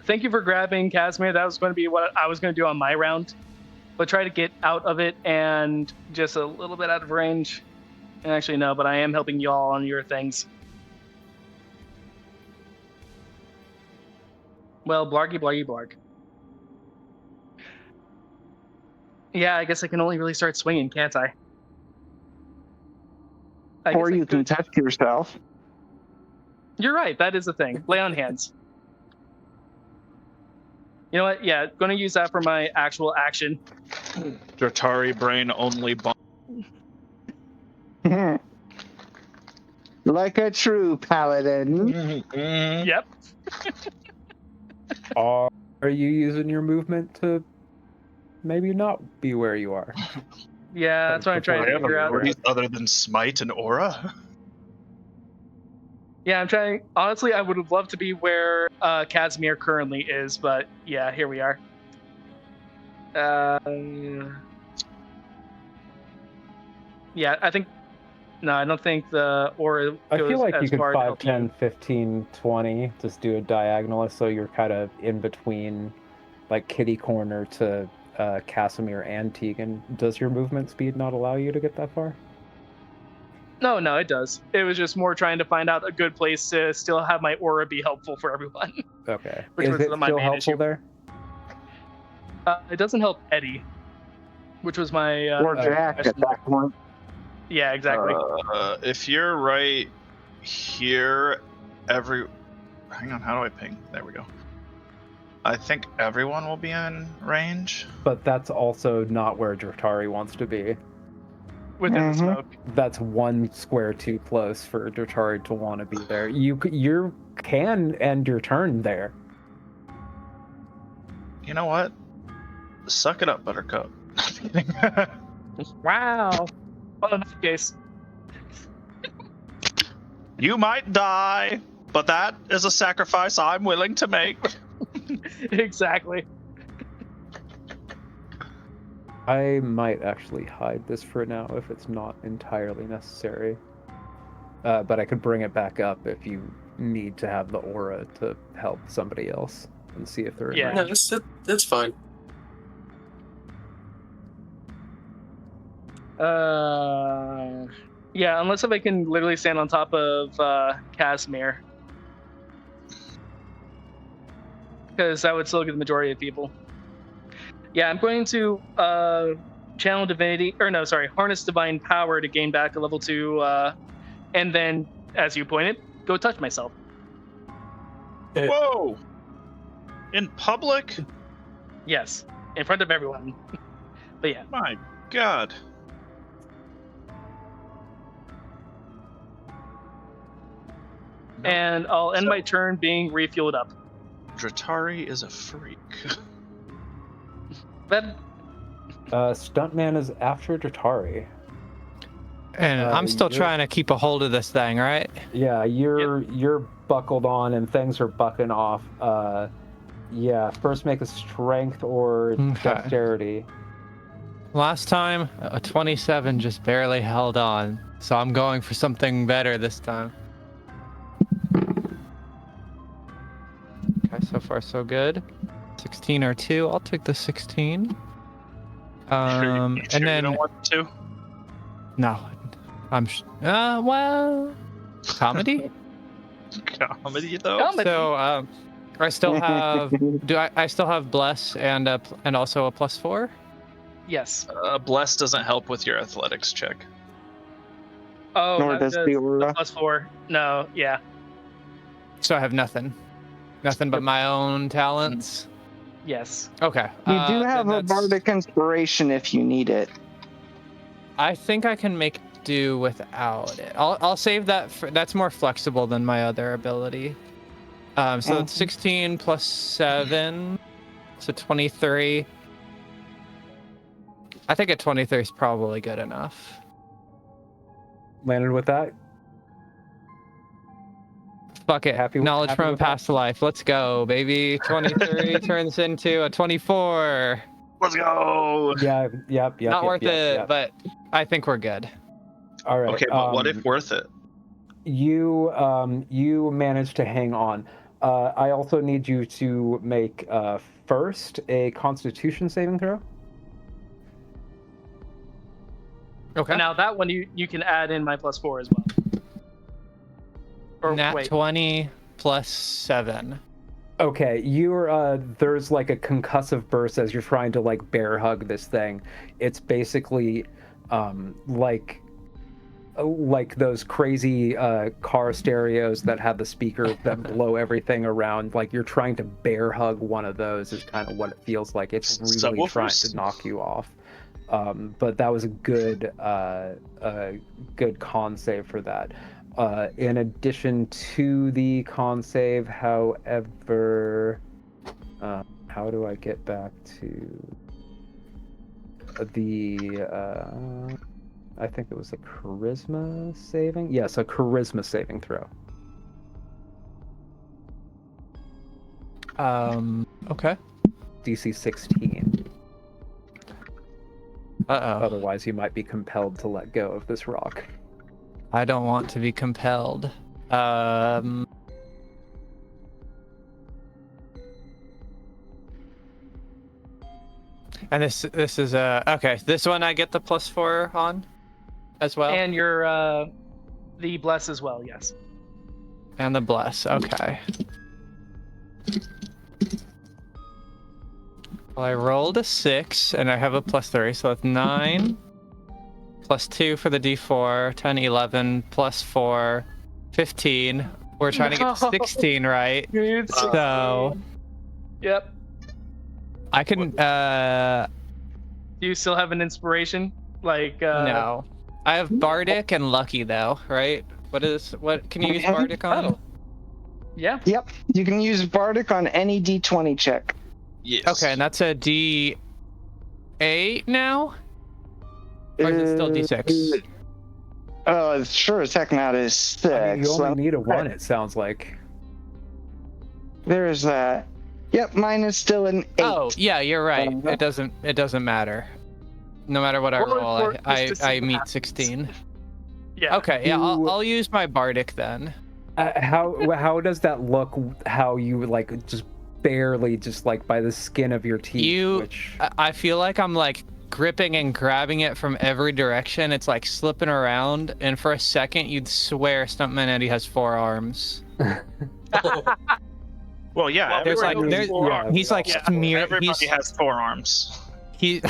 Thank you for grabbing Casimir. That was going to be what I was going to do on my round, but try to get out of it and just a little bit out of range. And actually, no, but I am helping y'all on your things. Well, blargy, blargy, blarg. Yeah, I guess I can only really start swinging, can't I? Or you can test yourself. You're right. That is the thing. Lay on hands. You know what? Yeah, going to use that for my actual action. Dratari brain only bomb. Like a true paladin. Yep. Are you using your movement to maybe not be where you are? Yeah, that's what I'm trying to figure out. Other than smite and aura? Yeah, I'm trying. Honestly, I would have loved to be where Casimir currently is, but yeah, here we are. Yeah, I think. No, I don't think the aura goes I feel like as you could far 5, 10, 15, 20, just do a diagonal, so you're kind of in between, like kitty corner to Casimir and Tegan. Does your movement speed not allow you to get that far? No, it does. It was just more trying to find out a good place to still have my aura be helpful for everyone. Okay. Which Is was it my still main helpful issue. there? It doesn't help Eddie, which was my... or Jack at that point. Yeah, exactly. If you're right here, hang on, how do I ping? There we go. I think everyone will be in range. But that's also not where Dratari wants to be. Within the smoke. That's one square too close for Dratari to want to be there. You can end your turn there. You know what? Suck it up, Buttercup. Wow. Well, in that case. You might die, but that is a sacrifice I'm willing to make. Exactly. I might actually hide this for now if it's not entirely necessary. But I could bring it back up if you need to have the aura to help somebody else and see if they're in Yeah. range. No, that's fine. Yeah, unless if I can literally stand on top of Casimir. Because that would still get the majority of people. Yeah, I'm going to channel divinity, or no, sorry, harness divine power to gain back a level 2, and then, as you pointed, go touch myself. Whoa! In public? Yes, in front of everyone. But yeah. My God. And I'll end my turn being refueled up. Dratari is a freak. That Stuntman is after Dratari. And I'm still you're- trying to keep a hold of this thing, right? Yeah, you're buckled on and things are bucking off. Yeah, first make a strength or Okay. dexterity. Last time, a 27 just barely held on. So I'm going for something better this time. Okay, so far so good. 16 or 2. I'll take the 16. Sure And you then don't want to? no, well, comedy. Comedy though? Comedy. So I still have. I still have bless and also a +4. yes. Bless doesn't help with your athletics check. Oh, Nor that does does the aura. +4. No, yeah. So I have nothing but my own talents. Yes. Okay. You do then have a that's- bardic inspiration if you need it. I think I can make do without it. I'll save that. That's more flexible than my other ability. So it's 16 plus 7, so 23. I think a 23 is probably good enough. Landed with that. Fuck it. Happy- Knowledge happy from a with that? past life. Let's go, baby. 23 turns into a 24. Let's go! Yeah, yep. Not worth it, Yep. but I think we're good. All right. Okay, but what if worth it? You managed to hang on. I also need you to make first a Constitution saving throw. Okay. Now that one you can add in my +4 as well. Or Nat wait. 20 plus 7. Okay, you're there's like a concussive burst as you're trying to like bear hug this thing. It's basically like those crazy car stereos that have the speakers that blow everything around. Like you're trying to bear hug one of those is kind of what it feels like. It's really trying Subwoofers? to knock you off. But that was a good con save for that. In addition to the con save, however, how do I get back to the I think it was a charisma saving? Yes, a charisma saving throw. Okay. DC 16. Uh-oh. Otherwise, you might be compelled to let go of this rock. I don't want to be compelled. And this is okay. This one I get the +4 on as well. And your the bless as well, yes. And the bless. Okay. Well, I rolled a 6 and I have a +3, so that's 9. +2 for the D4, 10, 11, +4, 15. We're trying to get to 16, right? So Yep. I can Do you still have an inspiration? Like no. I have Bardic and Lucky though, right? What can you use Bardic on? Oh. Yeah. Yep, you can use bardic on any d20 check. Yes. Okay, and that's a D8 now? Or is it still D6? It's sure as heck not as 6. I mean, you only need a 1, it sounds like. There's that. Yep, mine is still an 8. Oh, yeah, you're right. It doesn't matter. No matter what I Or- roll, or just to see I what meet happens. 16. Yeah. Okay, yeah, You- I'll use my Bardic then. How does that look? How you just barely, just like by the skin of your teeth? You- which I feel like I'm like gripping and grabbing it from every direction. It's like slipping around, and for a second, you'd swear Stuntman Eddie has 4 arms. Well, yeah, There's like everybody has there's 4 arms. he's like Yeah, smear. everybody has 4 arms. He.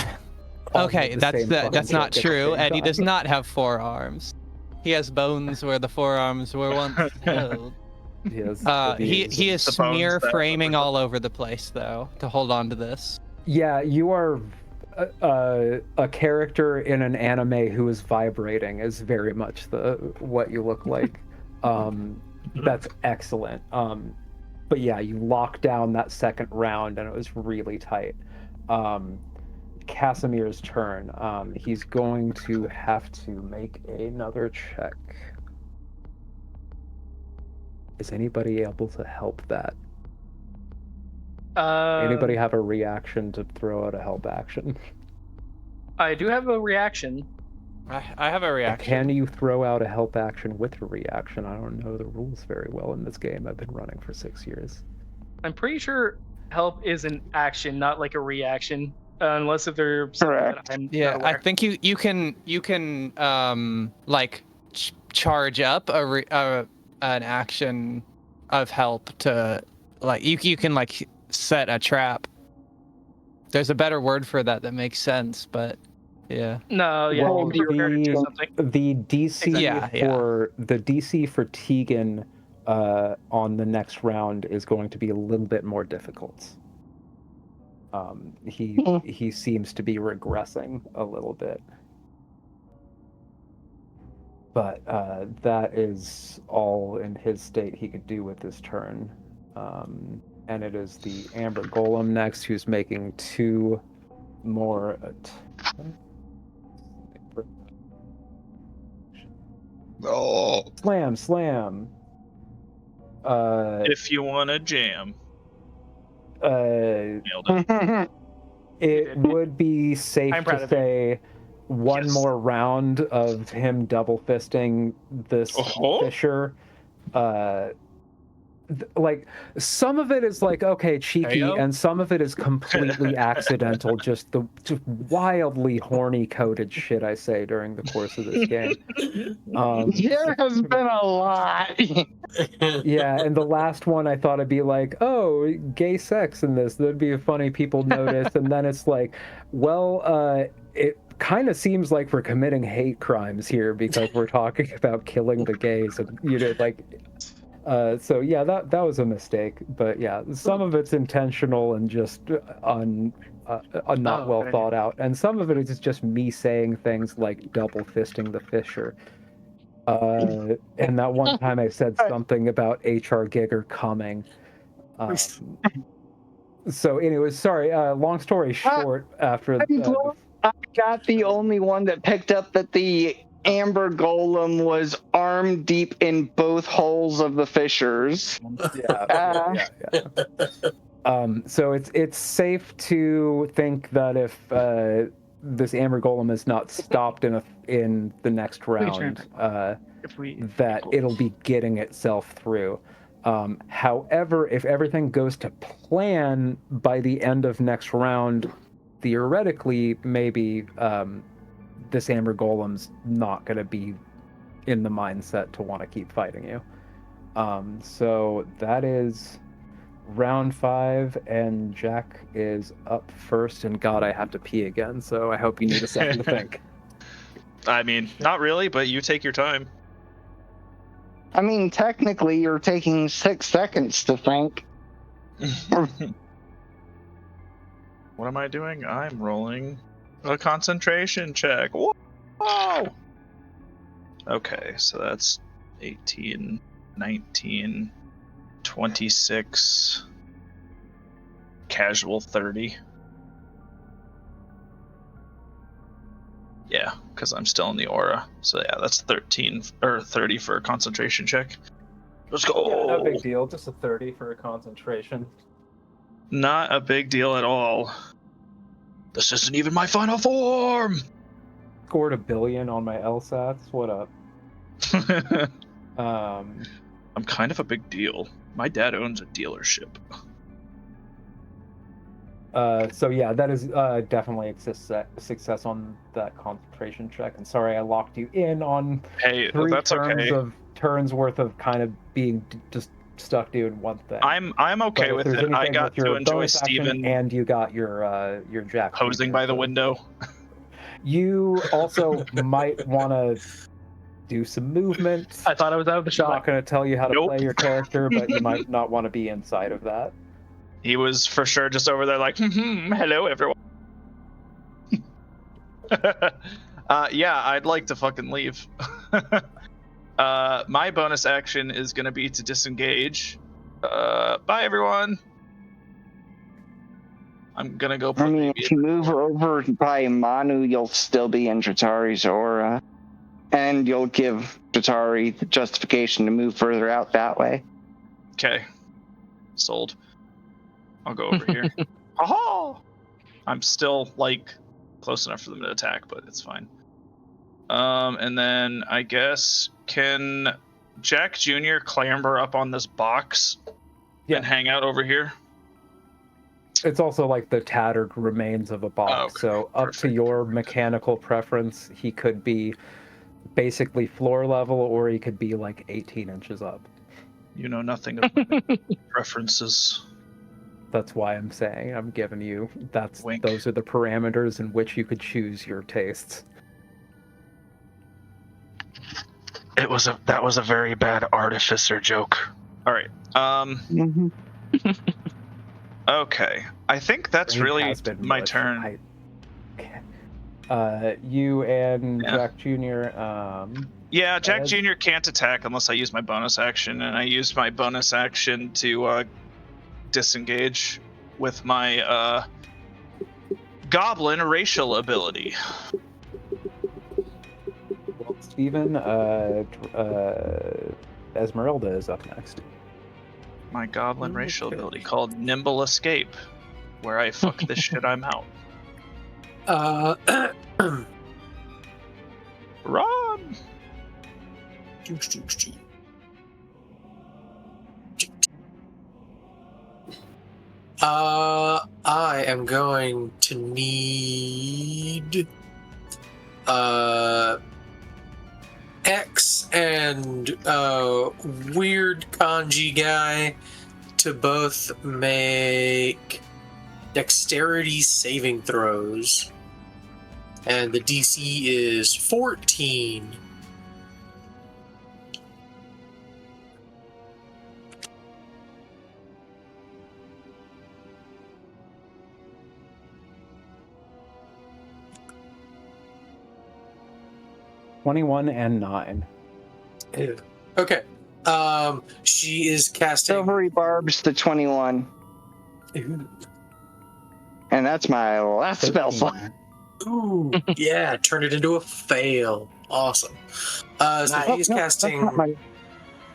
All Okay, with the same fucking that's not joke at the true. same Eddie time. does not have 4 arms. He has bones where the 4 arms were once held. Yes, He is The bones smear that- framing all over the place though to hold on to this. Yeah, you are a character in an anime who is vibrating is very much what you look like. That's excellent. But yeah, you locked down that second round and it was really tight. Casimir's turn. He's going to have to make another check. Is anybody able to help that? Anybody have a reaction to throw out a help action? I do have a reaction. I have a reaction. Can you throw out a help action with a reaction? I don't know the rules very well in this game. I've been running for 6 years. I'm pretty sure help is an action, not like a reaction, unless if there's something Correct. that I'm Yeah, not I aware. think you can like charge up an action of help to like you can like set a trap. There's a better word for that makes sense, but yeah. No, yeah, Well, be prepared to do something. The DC Yeah. for the DC for Tegan on the next round is going to be a little bit more difficult. He seems to be regressing a little bit. But that is all in his state he could do with his turn. And it is the Amber Golem next, who's making 2 more attacks. Oh. Slam. If you want to jam. Nailed it. It would be safe I'm proud to of you. say one Yes. more round of him double fisting this Oh. Fisher. Like some of it is like okay cheeky, Heyo. and some of it is completely accidental. Just wildly horny coded shit I say during the course of this game. There has been a lot. Yeah, and the last one I thought I'd be like, oh, gay sex in this. That'd be funny, people notice. And then it's like, well, it kind of seems like we're committing hate crimes here because we're talking about killing the gays. And, you know, like, so yeah, that was a mistake. But yeah, some of it's intentional and just not well okay. thought out. And some of it is just me saying things like double fisting the Fisher. And that one time I said something about HR Giger coming. So anyways, sorry, long story short, after I got the only one that picked up that the Amber Golem was arm deep in both holes of the fissures. So it's safe to think that if this Amber Golem is not stopped in the next round, that it'll be getting itself through. However, if everything goes to plan by the end of next round, theoretically, maybe this Amber Golem's not going to be in the mindset to want to keep fighting you. So that is round 5, and Jack is up first. And God, I have to pee again, so I hope you need a second to think. I mean, not really, but you take your time. I mean, technically, you're taking 6 seconds to think. What am I doing? I'm rolling a concentration check. Whoa! Okay, so that's 18, 19, 26, casual 30. Yeah, because I'm still in the aura. So yeah, that's 13 or 30 for a concentration check. Let's go. Yeah, no big deal. Just a 30 for a concentration. Not a big deal at all. This isn't even my final form. Scored 1 billion on my LSATs. What up? I'm kind of a big deal. My dad owns a dealership. So yeah, that is definitely a success on that concentration check. And sorry, I locked you in on Hey, 3 that's okay. turns worth of kind of being just stuck doing one thing. I'm okay But with if there's it. I anything got with your to enjoy bonus action Steven and you got your Jack posing Jr., by the so window. You also might want to do some movement. I thought I was out of the I'm not shot. going to tell you how to Nope. play your character, but you might not want to be inside of that. He was for sure just over there like, hello everyone. Yeah, I'd like to fucking leave. My bonus action is gonna be to disengage. Bye everyone. I'm gonna go put I mean, if you move over by Manu, you'll still be in Dratari's aura. And you'll give Dratari the justification to move further out that way. Okay. Sold. I'll go over here. Aha! I'm still like close enough for them to attack, but it's fine. And then I guess can Jack Jr. clamber up on this box and hang out over here? It's also like the tattered remains of a box, Okay, so up perfect. to your mechanical preference, he could be basically floor level, or he could be like 18 inches up. You know nothing of my preferences. That's why I'm saying I'm giving you Wink. those are the parameters in which you could choose your tastes. That was a very bad artificer joke. All right. Okay. I think that's It really has been my much. turn. You and Yeah. Jack Jr. Yeah, Jack As- Jr. can't attack unless I use my bonus action, and I used my bonus action to disengage with my goblin racial ability. Well, Steven, Esmeralda is up next. My goblin racial ability called Nimble Escape, where I fuck this shit, I'm out. Run! I am going to need X and weird kanji guy to both make dexterity saving throws. And the DC is 14. $21 and 9. Ew. Okay. She is casting. Silvery Barb's the 21. Ooh. And that's my last spell slot. Ooh, yeah, turn it into a fail. Awesome. So he's casting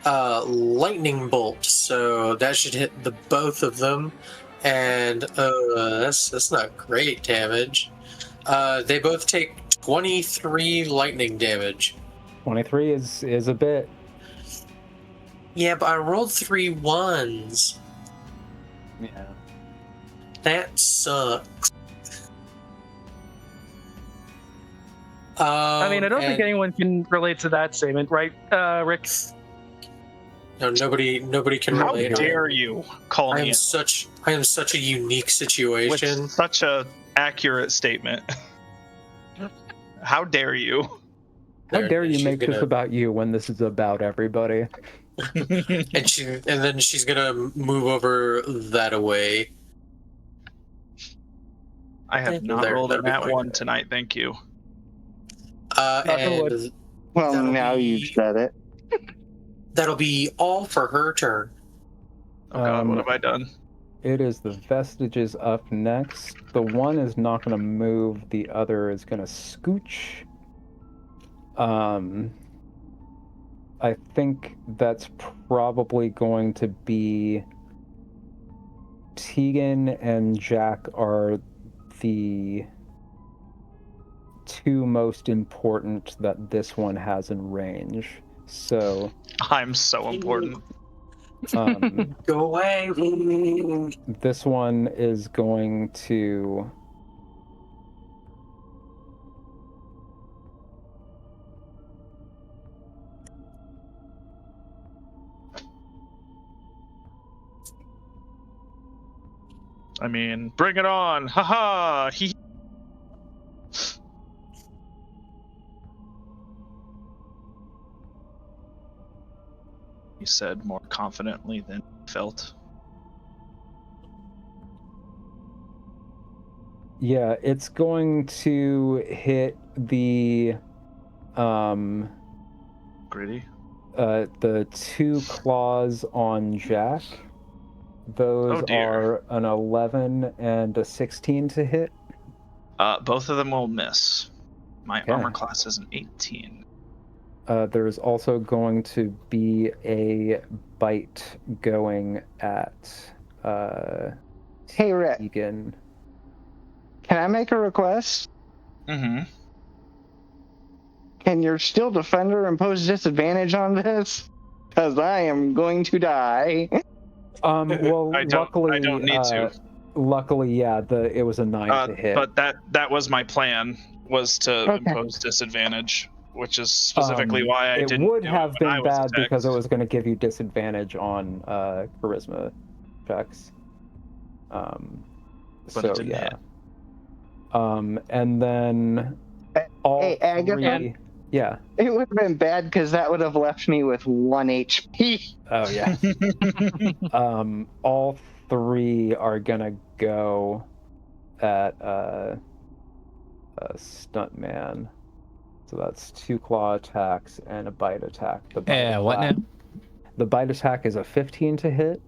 lightning bolt, so that should hit the both of them, and that's not great damage. They both take 23 lightning damage. 23 is a bit. Yeah, but I rolled 3 1s. Yeah. That sucks. I mean, I don't think anyone can relate to that statement, right, Rick? No, nobody can How relate. dare you call I me am such a unique situation. with such a accurate statement? How dare you? How dare you she's make this about you when this is about everybody? and then she's gonna move over that away. I have not rolled a nat 1 tonight, thank you. And Well, that'll now be- you've said it. that'll be all for her turn. Oh god, what have I done? It is the Vestiges up next. The one is not going to move. The other is going to scooch. I think that's probably going to be Tegan and Jack are the two most important that this one has in range. So I'm so important. Go away. This one is going to... I mean, bring it on! Haha! He. He said more confidently than he felt. Yeah, it's going to hit the Gritty. the 2 claws on Jack. Those are an 11 and a 16 to hit. Both of them will miss. My Okay. armor class is an 18. There's also going to be a bite going at Hey, Rick, Egan. can I make a request? Mm-hmm. Can your steel defender impose disadvantage on this? Because I am going to die. Well, I don't need to. Luckily, yeah, it was a 9 to hit. But that was my plan, was to impose disadvantage, which is specifically why I didn't. It would do have it when I been was bad attacked. because it was going to give you disadvantage on charisma checks. But so it didn't yeah. hit. And then all Hey, Agatha? 3. Yeah. It would have been bad because that would have left me with 1 HP. Oh yeah. All 3 are gonna go at Stuntman. So that's 2 claw attacks and a bite attack. The bite what now? The bite attack is a 15 to hit.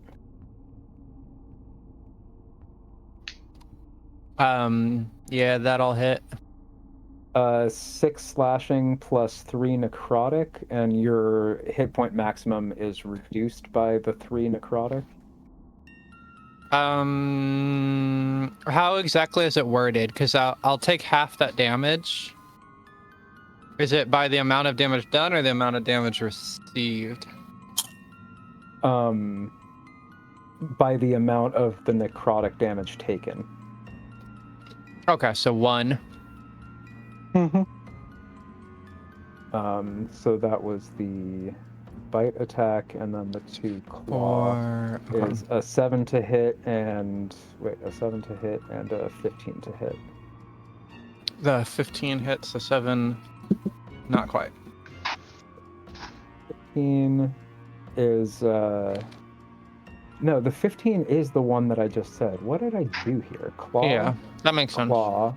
Yeah, that'll hit. 6 slashing plus 3 necrotic, and your hit point maximum is reduced by the 3 necrotic. How exactly is it worded? Because I'll take half that damage. Is it by the amount of damage done or the amount of damage received? By the amount of the necrotic damage taken. Okay, so 1. So that was the bite attack, and then the 2 claw is a 7 to hit and a 7 to hit and a 15 to hit. The 15 hits, the 7, not quite. 15 is no, the 15 is the one that I just said. What did I do here? Claw. Yeah, that makes sense. Claw.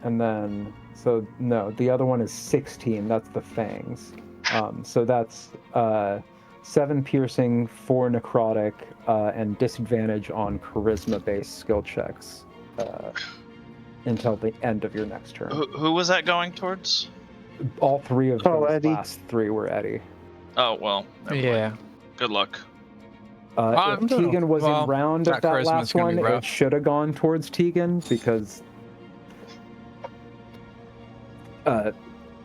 And then, so no, the other one is 16. That's the fangs. So that's 7 piercing, 4 necrotic, and disadvantage on charisma-based skill checks until the end of your next turn. Who was that going towards? All 3 of those Eddie. last 3 were Eddie. Oh, well. never Yeah. mind. Good luck. If Tegan was in round of that charisma's last gonna be one, it rough. should have gone towards Tegan because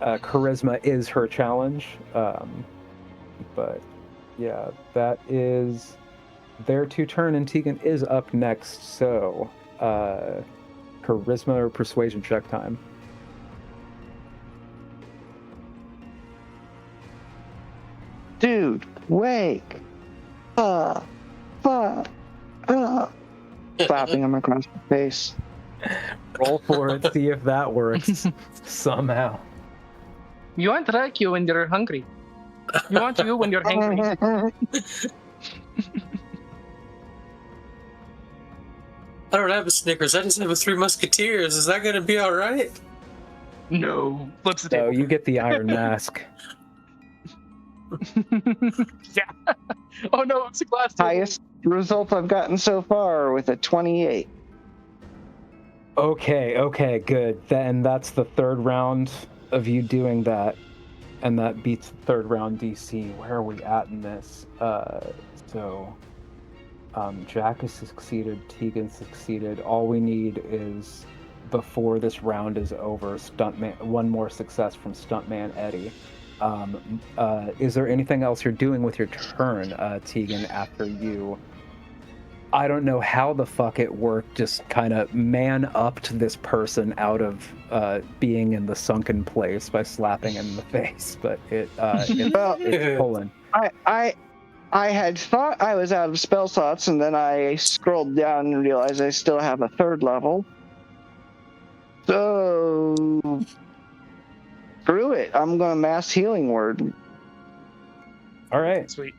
charisma is her challenge. But yeah, that is their 2 turn, and Tegan is up next. So charisma or persuasion check time. Dude, wake. Slapping him across the face. Roll for it, see if that works somehow. You want Dracula when you're hungry. You want you when you're hungry. I don't have a Snickers. I just have a 3 Musketeers. Is that going to be all right? No. Flips the So table. you get the Iron Mask. Yeah. Oh no, it's a glass table. Highest result I've gotten so far with a 28. Okay, good. Then that's the 3rd round of you doing that, and that beats the 3rd round DC. Where are we at in this? Jack has succeeded, Tegan succeeded. All we need is, before this round is over, Stuntman, 1 more success from Stuntman Eddie. Is there anything else you're doing with your turn, Tegan, after you... I don't know how the fuck it worked, just kind of man-upped this person out of being in the sunken place by slapping him in the face, but it's pulling. I had thought I was out of spell slots, and then I scrolled down and realized I still have a 3rd level. So screw it. I'm going to mass healing word. All right. Sweet.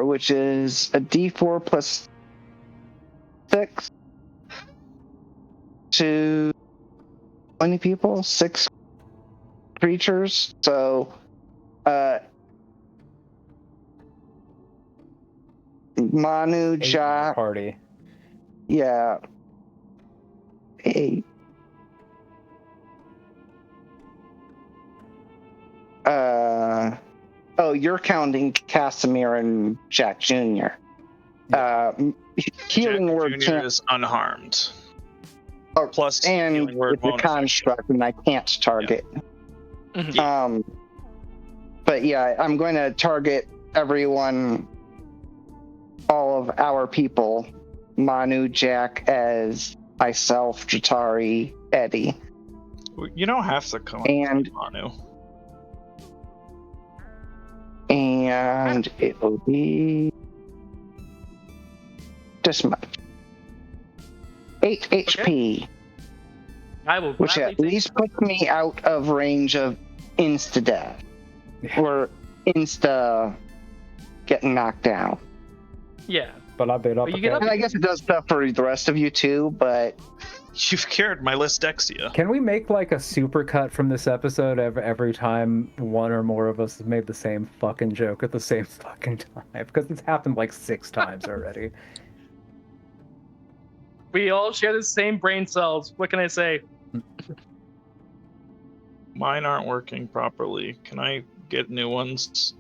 Which is a D4 plus 6 to 20 people, 6 creatures. So, Manu, 8 Jack, party. yeah, 8. Oh, you're counting Casimir and Jack Jr. Healing Jack word Jr. can't, is unharmed. oh, Plus, and healing word it's a bonus action. construct, and I can't target. Yeah. But yeah, I'm going to target everyone, all of our people, Manu, Jack, as myself, Jatari, Eddie. You don't have to come And- up Manu. And it will be this much. 8 HP, I will which gladly at take least puts me out of range of insta-death. Or insta getting knocked down. Yeah. But I bit up. But you get And I guess it does stuff for the rest of you too, but You've cured my Lysdexia. Can we make like a super cut from this episode every time one or more of us has made the same fucking joke at the same fucking time? Because it's happened like 6 times already. We all share the same brain cells. What can I say? Mine aren't working properly. Can I get new ones?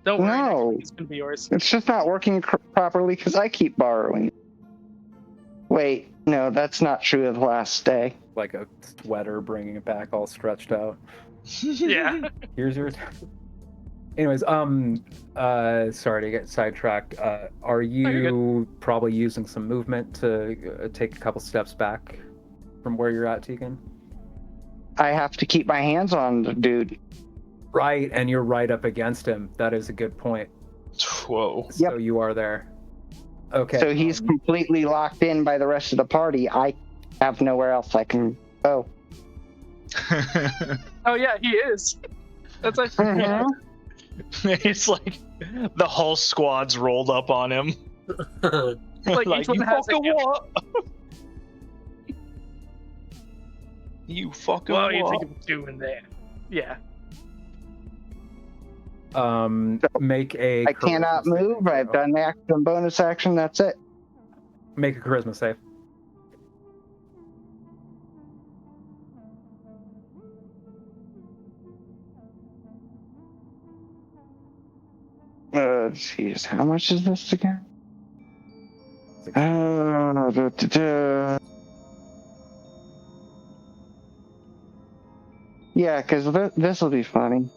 Don't worry, next No. week it's gonna be yours. it's just not working properly because I keep borrowing. Wait, no, that's not true of last day. Like a sweater, bringing it back all stretched out. Yeah. Here's yours. Anyways, sorry to get sidetracked. Are you probably using some movement to take a couple steps back from where you're at, Tegan? I have to keep my hands on the dude. Right, and you're right up against him. That is a good point. Whoa. So you are there. Okay. So he's completely locked in by the rest of the party. I have nowhere else I can go. Oh yeah, he is. That's like Mhm. It's like the whole squad's rolled up on him. Like, each one you has a fucking hip. what? You fucking what do you what? think of doing there? Yeah. Make a I cannot charisma saving move. I've throw. done action, bonus action. That's it. Make a charisma save. Jeez, how much is this again? Yeah, because this will be funny.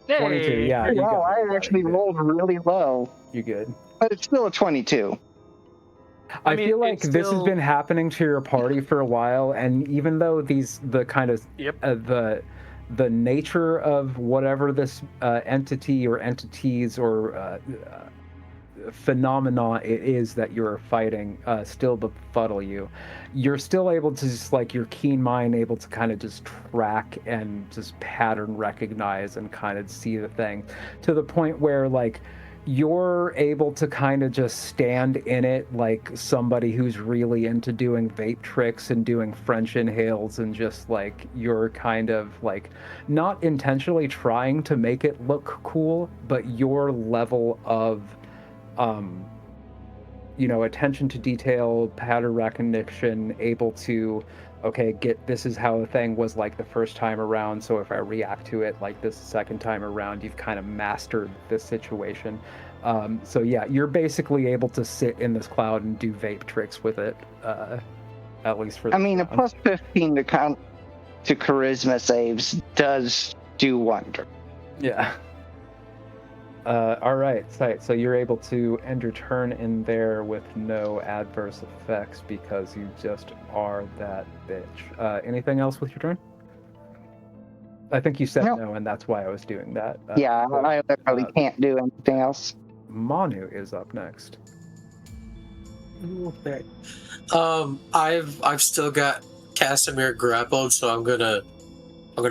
22, Hey. yeah. You Wow, got it. I actually rolled really low, You good. but it's still a 22. I mean, feel like it's this has still- been happening to your party for a while, and even though the kind of Yep. The nature of whatever this entity or entities or phenomena it is that you're fighting still befuddle you, you're still able to just like your keen mind able to kind of just track and just pattern recognize and kind of see the thing to the point where like you're able to kind of just stand in it like somebody who's really into doing vape tricks and doing French inhales, and just like you're kind of like not intentionally trying to make it look cool, but your level of attention to detail, pattern recognition, able to get this is how a thing was like the first time around, so if I react to it like this second time around, you've kind of mastered this situation. So yeah, you're basically able to sit in this cloud and do vape tricks with it. At least for I this mean, a round. plus 15 to charisma saves does do wonder. Yeah. All right, Sight. So you're able to end your turn in there with no adverse effects because you just are that bitch. Anything else with your turn? I think you said Nope. no, and that's why I was doing that. Yeah, so, I literally can't do anything else. Manu is up next. Okay. I've still got Casimir grappled, so I'm gonna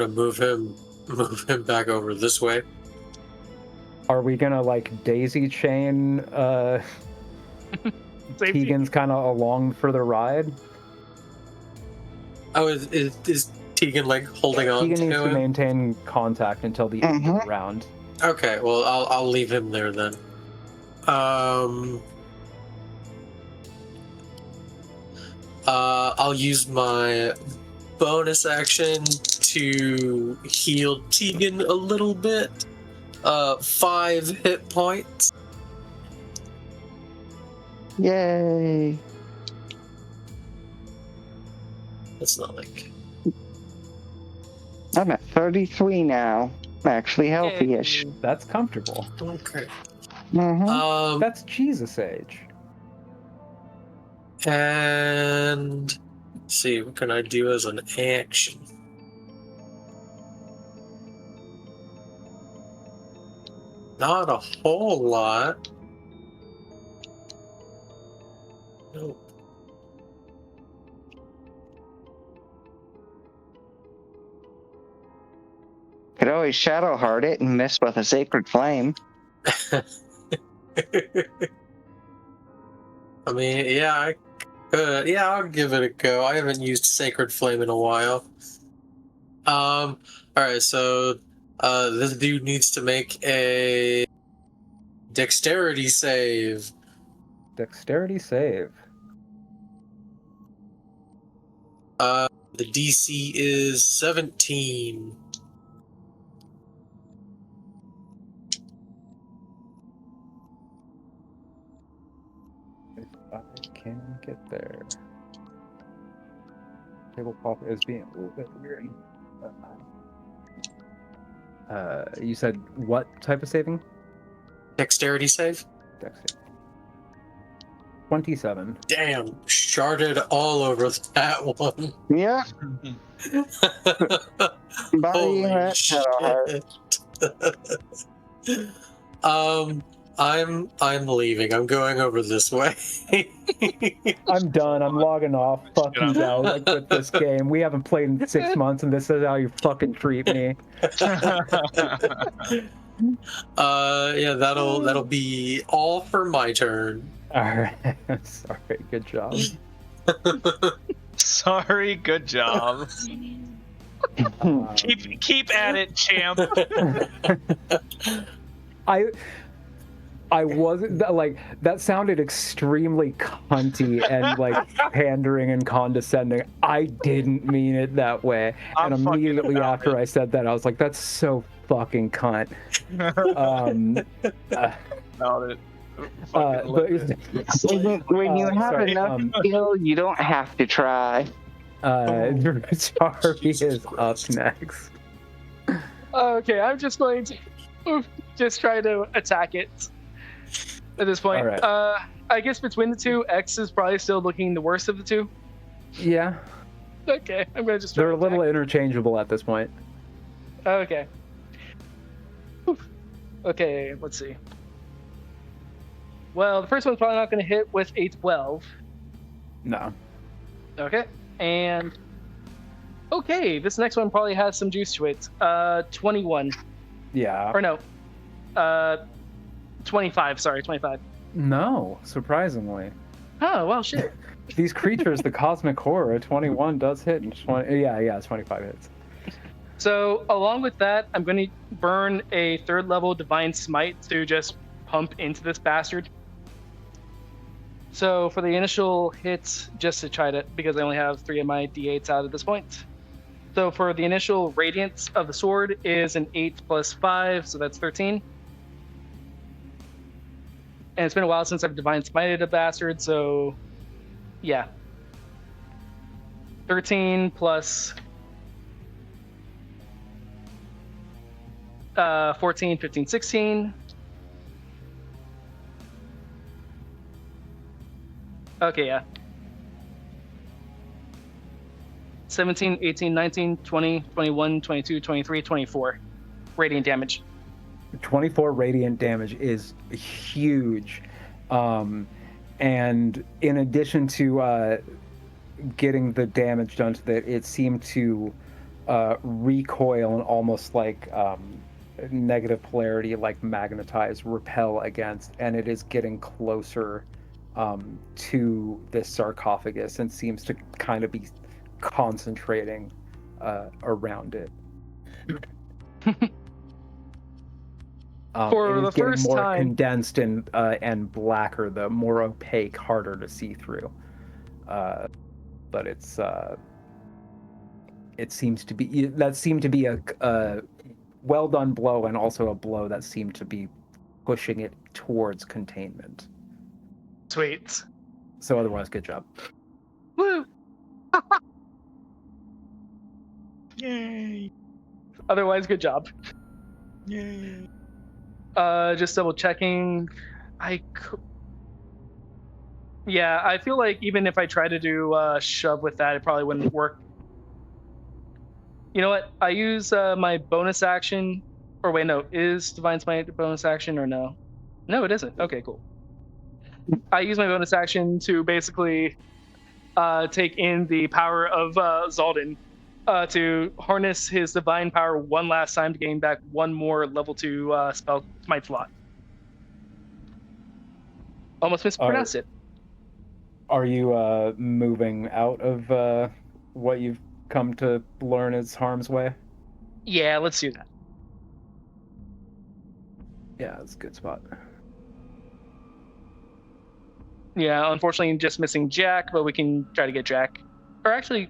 move him back over this way. Are we gonna like daisy chain Safety. Tegan's kind of along for the ride? Oh, is Tegan like holding on Tegan to needs to him? maintain contact until the end of the round. Okay, well I'll leave him there then. I'll use my bonus action to heal Tegan a little bit. 5 hit points. Yay! That's not like... I'm at 33 now. I'm actually healthy-ish. That's comfortable. Okay. Mm-hmm. That's Jesus age. And let's see, what can I do as an action? Not a whole lot. Nope. Could always shadow heart it and mess with a sacred flame. I mean, yeah, I could. Yeah, I'll give it a go. I haven't used Sacred Flame in a while. Alright, so this dude needs to make a dexterity save. Dexterity save. The DC is 17. If I can get there. Tabletop is being a little bit weird. You said what type of saving? Dexterity save? Dex save. 27. Damn, sharded all over that one. Yeah. Body Holy that shadow heart. I'm leaving. I'm going over this way. I'm done. I'm logging off. Fuck you guys. I quit this game. We haven't played in 6 months, and this is how you fucking treat me. Yeah, that'll be all for my turn. Alright. Sorry. Good job. Sorry, good job. Keep at it, champ. I wasn't like that. Sounded extremely cunty and like pandering and condescending. I didn't mean it that way. I'm and fucking immediately about after it. I said that, I was like, "That's so fucking cunt." About it. But When you have sorry, enough skill, you don't have to try. Charlie is up next. Okay, I'm just going to just try to attack it at this point. All right. I guess between the two, X is probably still looking the worst of the two. Yeah, Okay, I'm going to just try they're a to little attack. interchangeable at this point. Okay. Whew. Okay, let's see. Well, the first one's probably not going to hit with a 12. No. Okay, and okay, this next one probably has some juice to it. 21, Yeah. or no, 25. Sorry, 25. No. Surprisingly. Oh well, shit. These creatures, the cosmic horror, 21 does hit, and 20. Yeah, 25 hits. So along with that, I'm going to burn a 3rd level divine smite to just pump into this bastard. So for the initial hits, just to try to, because I only have 3 of my d8s out at this point. So for the initial radiance of the sword is an 8 plus 5, so that's 13. And it's been a while since I've divine smited a bastard, so yeah. 13 plus 14, 15, 16. Okay, yeah. 17, 18, 19, 20, 21, 22, 23, 24 radiant damage. 24 radiant damage is huge. And in addition to getting the damage done to it, it seemed to recoil and almost like negative polarity, like magnetize, repel against, and it is getting closer to this sarcophagus and seems to kind of be concentrating around it. For it the is getting first more time, condensed and blacker, the more opaque, harder to see through. But it's it seems to be a well done blow, and also a blow that seemed to be pushing it towards containment. sweet. So otherwise, good job. Woo! Yay! Otherwise, good job. Yay! Just double checking. Yeah, I feel like even if I try to do shove with that, it probably wouldn't work. You know what? I use my bonus action. Or wait, no. Is Divine Smite bonus action or no? No, it isn't. Okay, cool. I use my bonus action to basically take in the power of Zaldin to harness his divine power one last time to gain back one more level 2 spell smite slot. Almost mispronounced it. Are you moving out of what you've come to learn is harm's way? Yeah, let's do that. Yeah, it's a good spot. Yeah, unfortunately, just missing Jack, but we can try to get Jack. Or actually,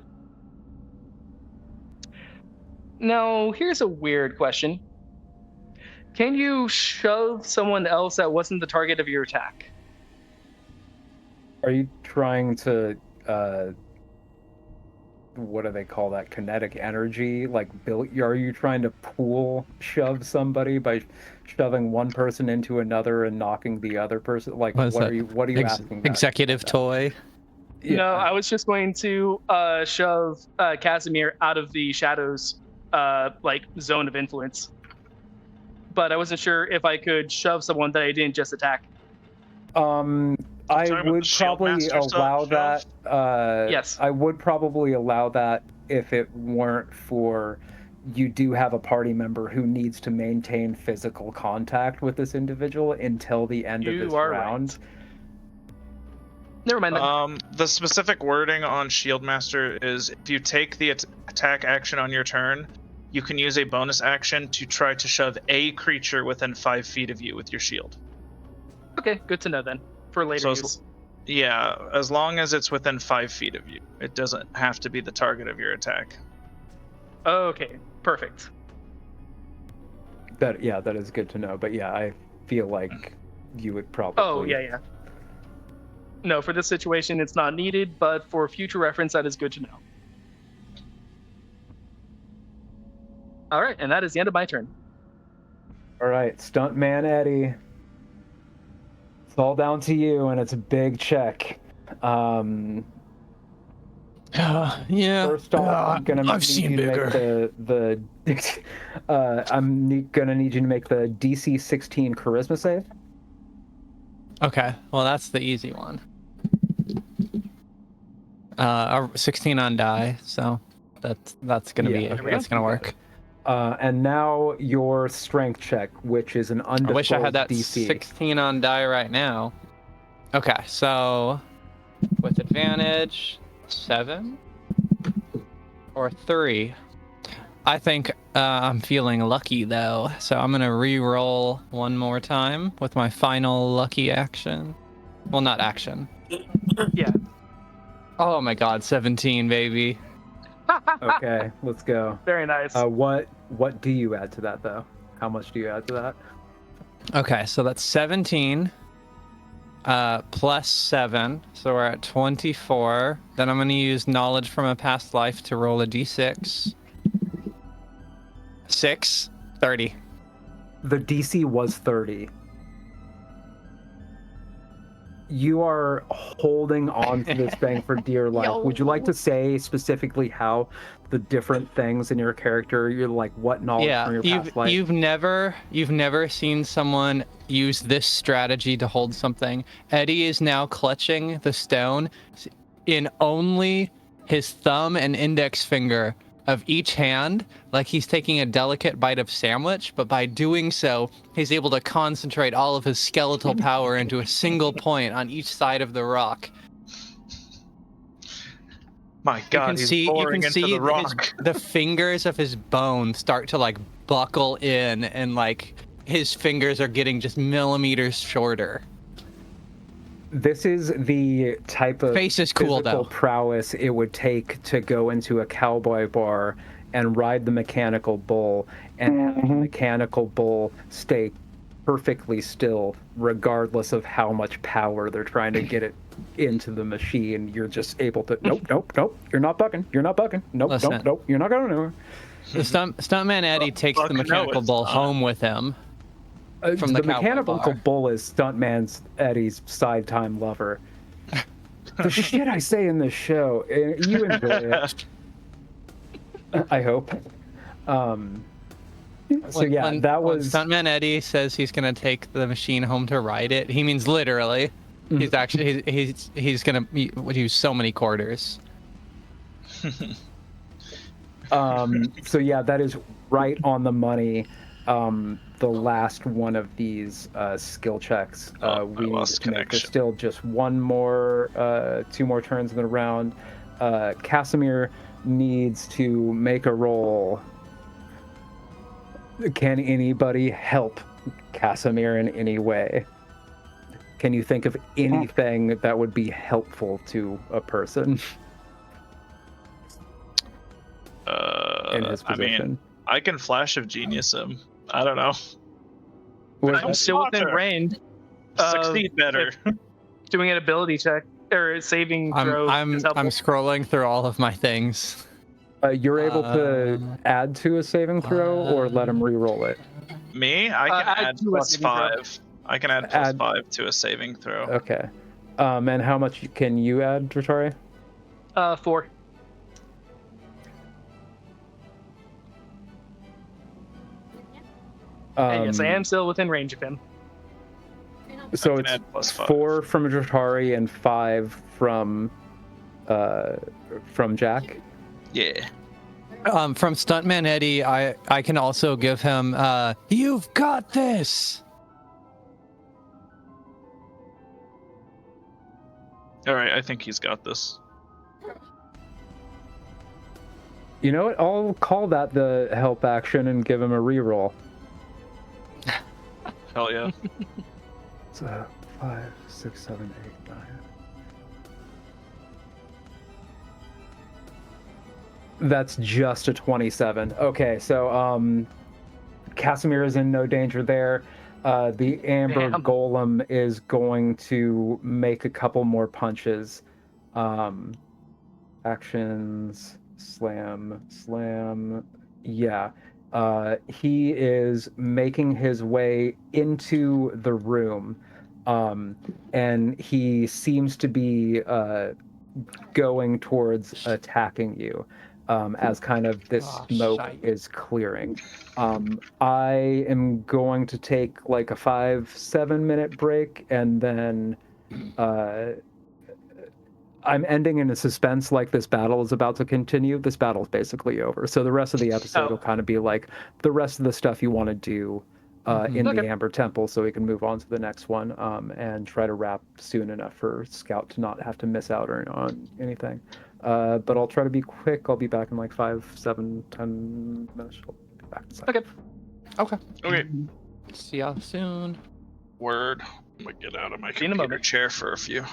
no, here's a weird question. Can you shove someone else that wasn't the target of your attack? Are you trying to, what do they call that? Kinetic energy? Like, are you trying to shove somebody by shoving one person into another and knocking the other person? Like, what are you asking? Executive toy. Yeah. No, I was just going to shove Casimir out of the shadows, zone of influence. But I wasn't sure if I could shove someone that I didn't just attack. I would probably allow that. Yes. I would probably allow that if it weren't for you do have a party member who needs to maintain physical contact with this individual until the end of this round. Right. Never mind that. The specific wording on Shield Master is if you take the attack action on your turn, you can use a bonus action to try to shove a creature within 5 feet of you with your shield. Okay, good to know then. For later use. Yeah, as long as it's within 5 feet of you. It doesn't have to be the target of your attack. Okay, perfect. That is good to know. But yeah, I feel like you would probably... Oh, yeah. No, for this situation, it's not needed, but for future reference, that is good to know. All right, and that is the end of my turn. All right, Stuntman Eddie. It's all down to you, and it's a big check. Yeah. First off, I'm gonna I've seen bigger. I'm gonna need you to make the DC 16 Charisma save. Okay, well that's the easy one. 16 on die, so that's gonna be it. That's gonna work. And now your strength check, which is an undisclosed DC. I wish I had that DC. 16 on die right now. Okay, so with advantage, 7 or 3. I think I'm feeling lucky though, so I'm gonna re-roll one more time with my final lucky action. Well, not action. Yeah. Oh my god, 17, baby. Okay, let's go. Very nice. What do you add to that though? How much do you add to that? Okay, so that's 17. plus 7, so we're at 24. Then I'm going to use knowledge from a past life to roll a d6. 6, 30. The DC was 30. You are holding on to this thing for dear life. Would you like to say specifically how the different things in your character, you're like, what knowledge from your past life? You've never seen someone use this strategy to hold something. Eddie is now clutching the stone in only his thumb and index finger of each hand, like he's taking a delicate bite of sandwich, but by doing so, he's able to concentrate all of his skeletal power into a single point on each side of the rock. My God, he's boring into the rock. The fingers of his bone start to like buckle in, and like his fingers are getting just millimeters shorter. This is the type of Face is cool, physical though. prowess it would take to go into a cowboy bar and ride the mechanical bull and have the mechanical bull stay perfectly still regardless of how much power they're trying to get it into the machine. You're just able to nope, you're not bucking, nope, Listen. nope, you're not going anywhere. The stuntman Eddie takes the mechanical bull home with him. From the mechanical bar. bull is Stuntman's Eddie's side time lover. The shit I say in this show, you enjoy it. I hope. So yeah, that was. When Stuntman Eddie says he's gonna take the machine home to ride it, he means literally. He's actually he's gonna use so many quarters. So yeah, that is right on the money. The last one of these skill checks we need to make. There's still just one more, 2 more turns in the round. Casimir needs to make a roll. Can anybody help Casimir in any way? Can you think of anything that would be helpful to a person in his position? I mean, I can flash of genius him. I don't know. I'm still within range. Succeed better. Doing an ability check or saving throw. I'm scrolling through all of my things. You're able to add to a saving throw or let him re-roll it. Me? I can add plus 5. I can add plus 5 to a saving throw. Okay. And how much can you add, Dratari? 4. Yes, I am still within range of him. So it's 4 from Dratari and 5 from Jack. Yeah. From Stuntman Eddie, I can also give him you've got this. All right, I think he's got this. You know what? I'll call that the help action and give him a reroll. Hell yeah. So 5, 6, 7, 8, 9. That's just a 27. Okay, so Casimir is in no danger there. The Amber Golem is going to make a couple more punches. Actions, slam. Yeah. He is making his way into the room, and he seems to be going towards attacking you as kind of this smoke is clearing. I am going to take like a 5-7 minute break, and then I'm ending in a suspense like this battle is about to continue. This battle is basically over. So the rest of the episode will kind of be like the rest of the stuff you want to do in the Amber Temple so we can move on to the next one and try to wrap soon enough for Scout to not have to miss out on anything. But I'll try to be quick. I'll be back in like 5, 7, 10 minutes. I'll be back in a second. Okay. See y'all soon. Word. I'm gonna get out of my computer chair for a few.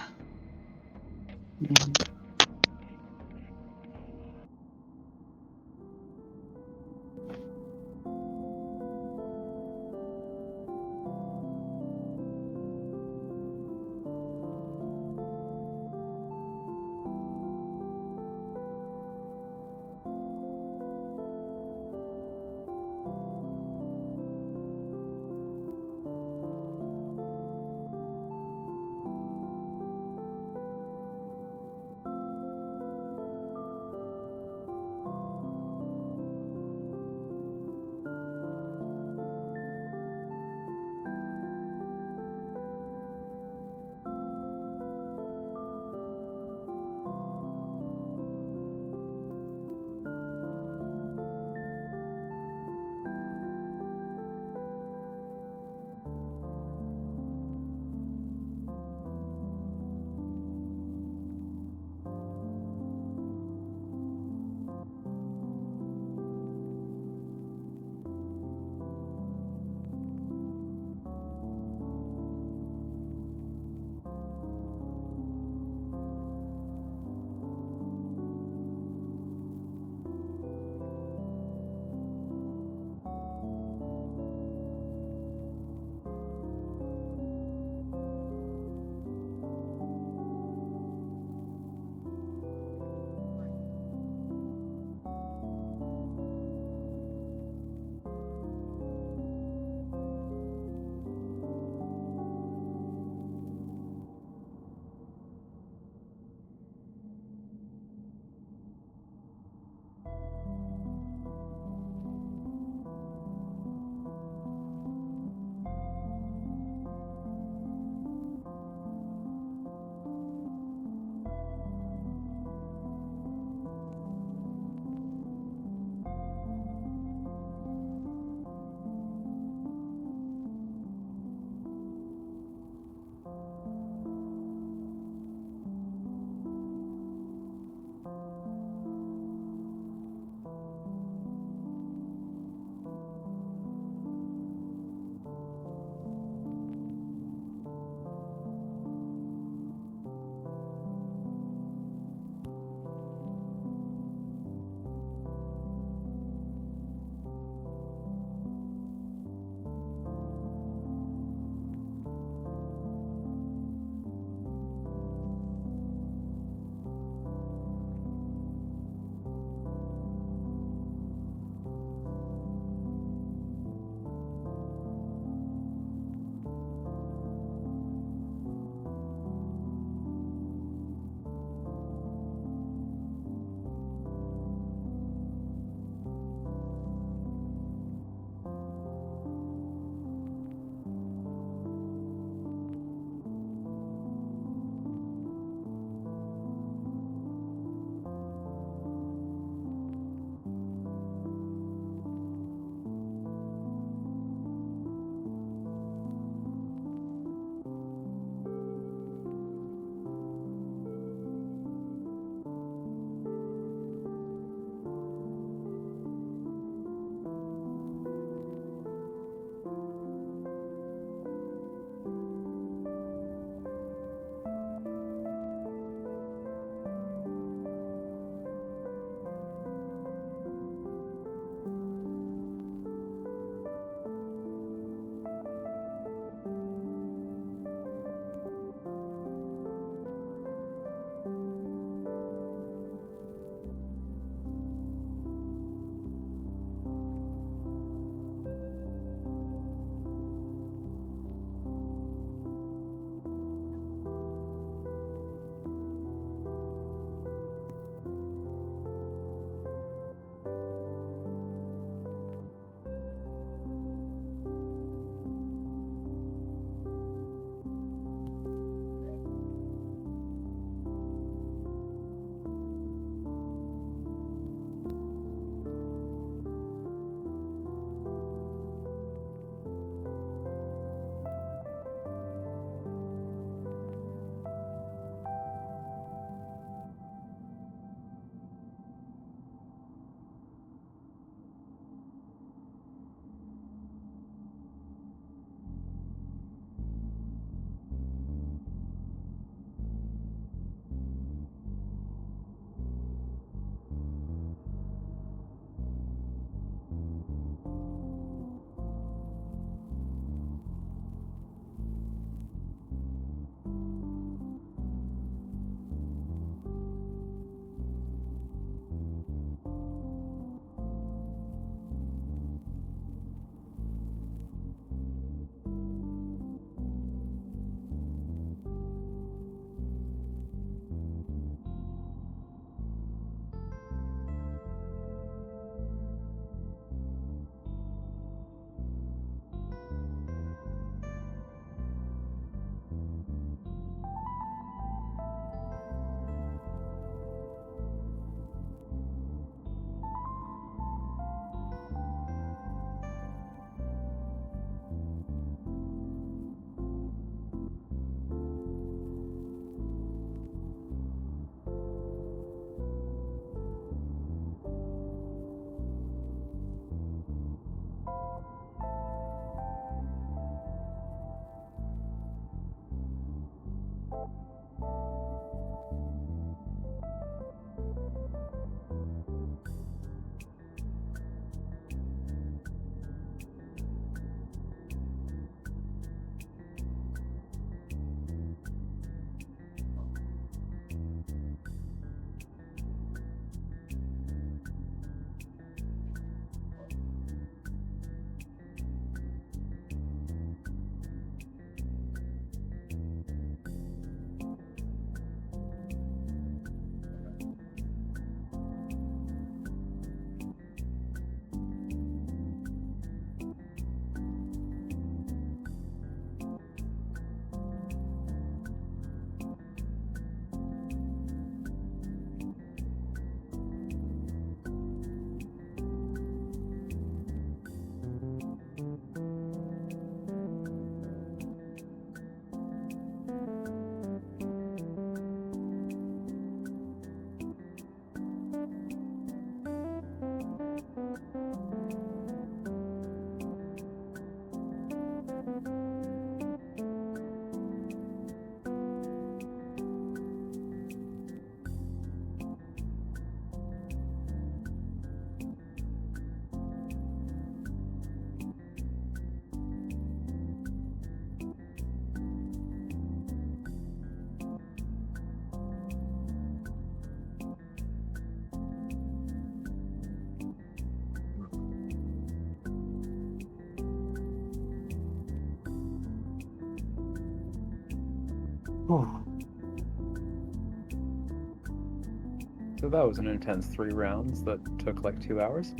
So that was an intense 3 rounds that took like 2 hours.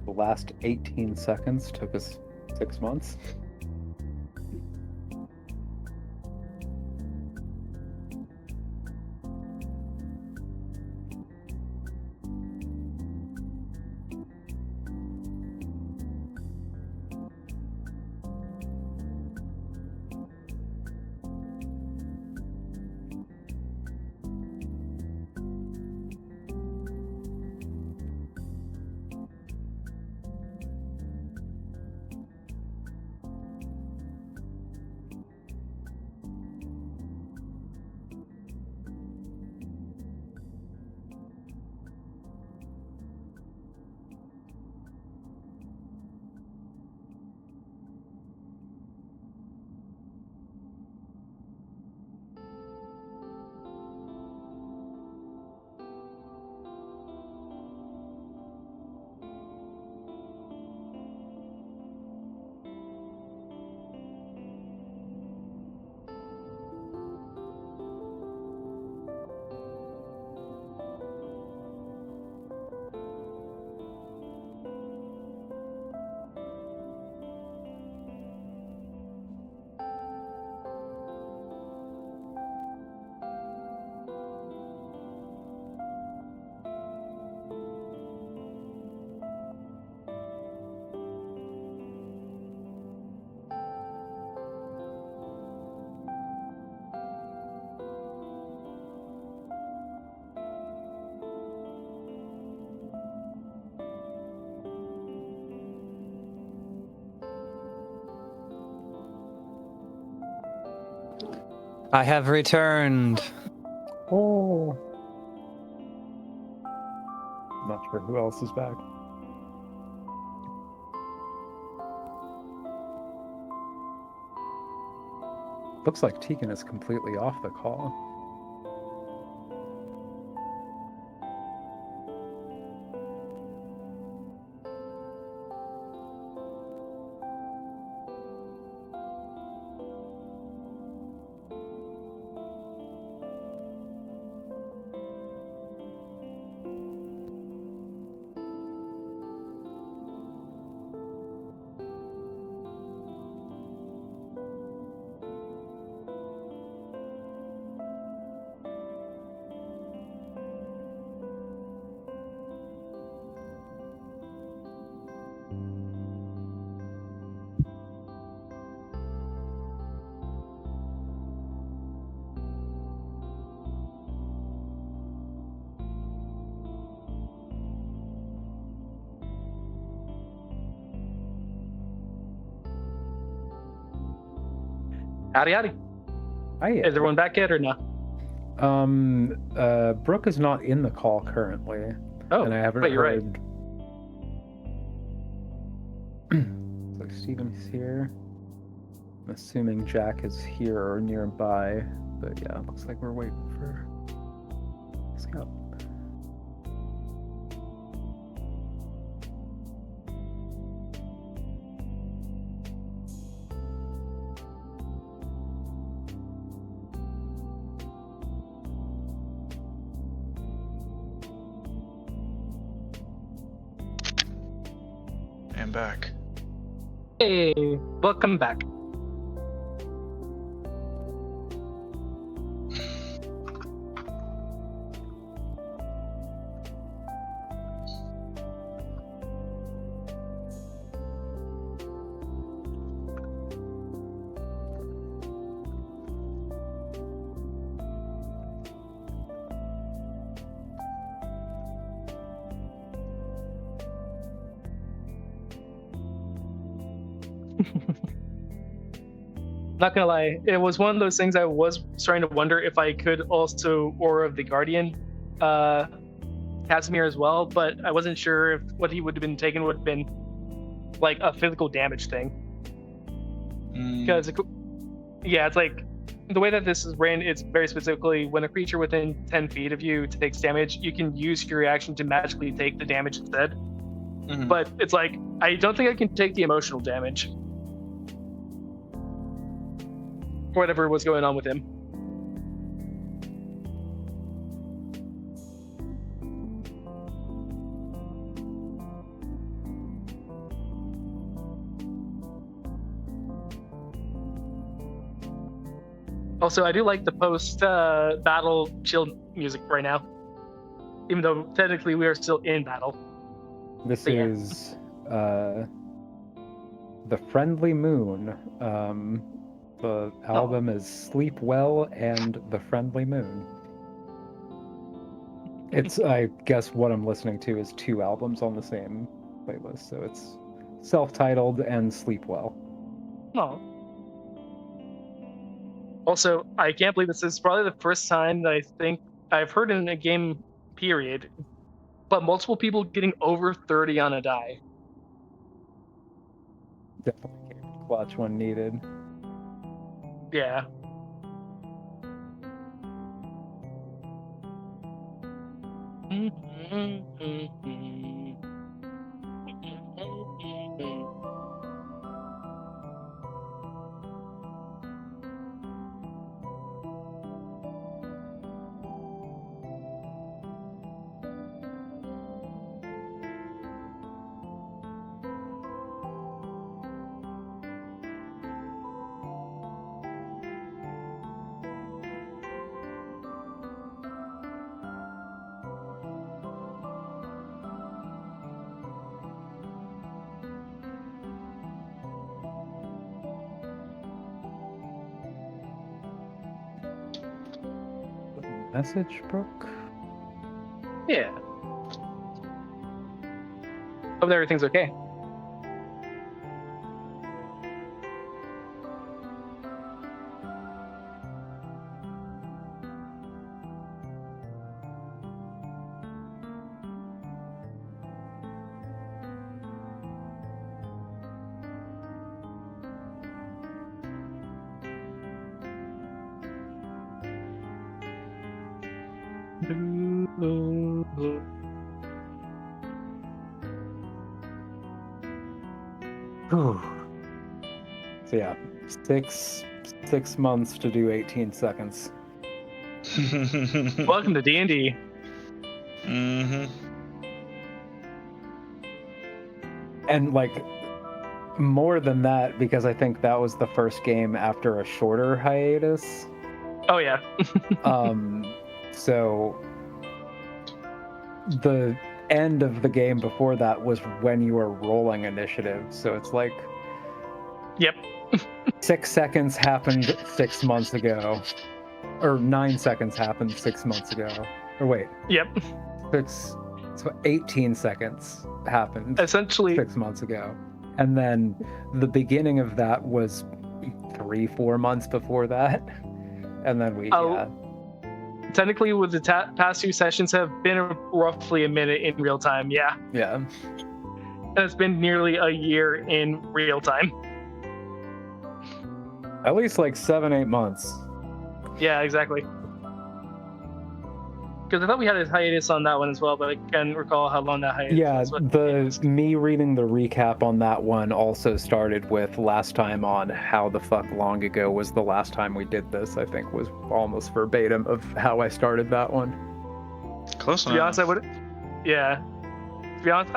The last 18 seconds took us 6 months. I have returned. Oh. Not sure who else is back. Looks like Tegan is completely off the call. Howdy, howdy. Hi. Is everyone back yet or no? Brooke is not in the call currently. Oh, and I haven't wait, you're right. heard. So Steven's here. I'm assuming Jack is here or nearby, but yeah, looks like we're waiting for Scout. I'm back. Hey, welcome back. Not gonna lie, it was one of those things I was starting to wonder if I could also Aura of the Guardian Casimir as well, but I wasn't sure if what he would have been taken would have been like a physical damage thing. Because, yeah, it's like the way that this is ran, it's very specifically when a creature within 10 feet of you takes damage, you can use your reaction to magically take the damage instead. Mhm. But it's like, I don't think I can take the emotional damage. Whatever was going on with him. Also, I do like the post-battle chill music right now. Even though technically we are still in battle. This But yeah. is The Friendly Moon. The album is Sleep Well and The Friendly Moon. It's, I guess what I'm listening to is 2 albums on the same playlist, so it's self-titled and Sleep Well. Oh. Also, I can't believe this is probably the first time that I think I've heard in a game period, but multiple people getting over 30 on a die. Definitely came clutch when needed. Yeah. Message, Brooke? Yeah. Hope everything's okay. Whew. So yeah, six months to do 18 seconds. Welcome to D&D. Mm-hmm. And like more than that, because I think that was the first game after a shorter hiatus. Oh yeah. So the end of the game before that was when you were rolling initiative. So it's like, Yep. 6 seconds happened 6 months ago, or 9 seconds happened 6 months ago. Or wait, Yep. so 18 seconds happened Essentially, 6 months ago, and then the beginning of that was 3-4 months before that, and then we technically, with the past 2 sessions have been roughly a minute in real time. Yeah. yeah. And it's been nearly a year in real time. At least like 7-8 months. Yeah, exactly. Because I thought we had a hiatus on that one as well, but I can't recall how long that hiatus Yeah, was. me reading the recap on that one also started with last time on how the fuck long ago was the last time we did this. I think was almost verbatim of how I started that one. Close To be enough. honest, I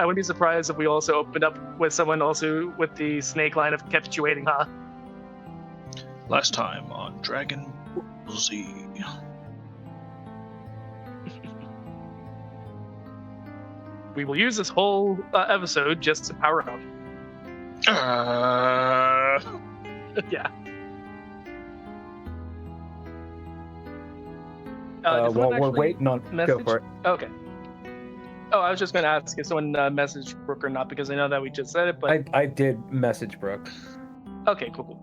wouldn't be surprised if we also opened up with someone also with the snake line of kept you waiting, huh? Last time on Dragon Ball Z. We will use this whole episode just to power up. Yeah. Did While someone we're actually waiting on, go message? for it. Okay. Oh, I was just going to ask if someone messaged Brooke or not, because I know that we just said it, but... I did message Brooke. Okay, cool.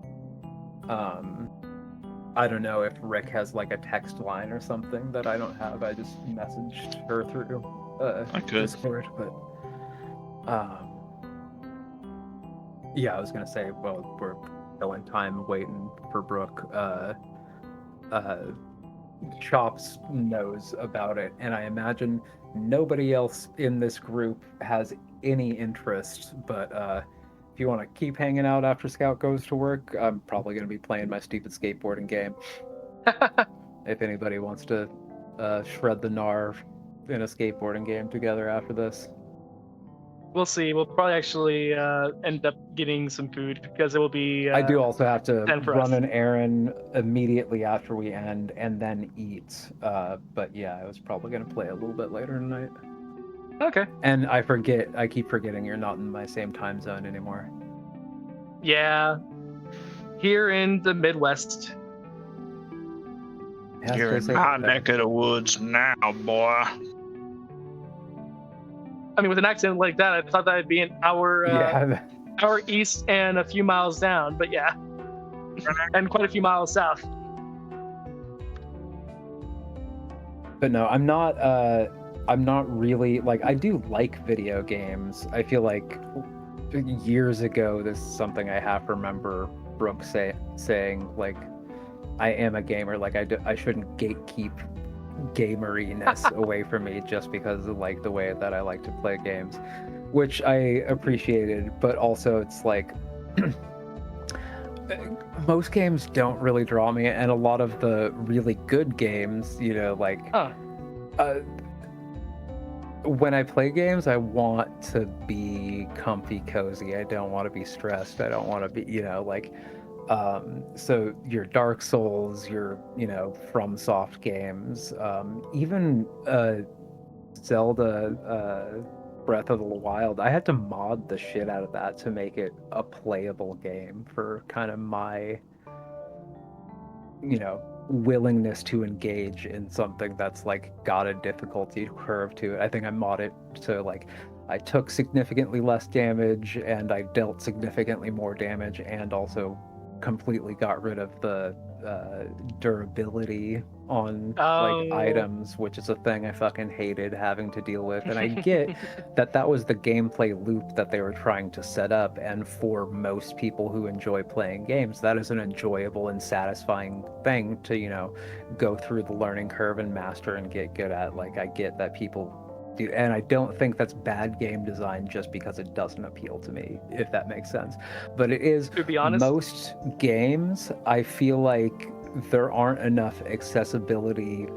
I don't know if Rick has like a text line or something that I don't have. I just messaged her through I could. Discord, but yeah, I was gonna say, well, we're killing time waiting for Brooke. Chops knows about it, and I imagine nobody else in this group has any interest. But if you want to keep hanging out after Scout goes to work, I'm probably going to be playing my stupid skateboarding game. If anybody wants to shred the gnar in a skateboarding game together after this. We'll see. We'll probably actually end up getting some food because it will be. I do also have to 10 for run us. an errand immediately after we end and then eat. But yeah, I was probably going to play a little bit later tonight. Okay. And I keep forgetting you're not in my same time zone anymore. Yeah. Here in the Midwest. Yeah, You're in my neck of the woods now, boy. I mean, with an accent like that, I thought that'd be an hour, hour east and a few miles down. But yeah, and quite a few miles south. But no, I'm not really like, I do like video games. I feel like years ago, this is something I half remember Brooke saying, like, I am a gamer, like I shouldn't gatekeep gameriness away from me just because of like the way that I like to play games, which I appreciated. But also it's like most games don't really draw me, and a lot of the really good games, you know, like when I play games, I want to be comfy, cozy. I don't want to be stressed. I don't want to be, you know, like so your Dark Souls, your, you know, FromSoft games, even Zelda Breath of the Wild, I had to mod the shit out of that to make it a playable game for kind of my, you know, willingness to engage in something that's like got a difficulty curve to it. I think I mod it to like I took significantly less damage and I dealt significantly more damage, and also completely got rid of the durability on like items, which is a thing I fucking hated having to deal with. And I get that was the gameplay loop that they were trying to set up, and for most people who enjoy playing games, that is an enjoyable and satisfying thing to, you know, go through the learning curve and master and get good at. Like, I get that people do, and I don't think that's bad game design just because it doesn't appeal to me, if that makes sense. But it is, To be honest, most games, I feel like there aren't enough accessibility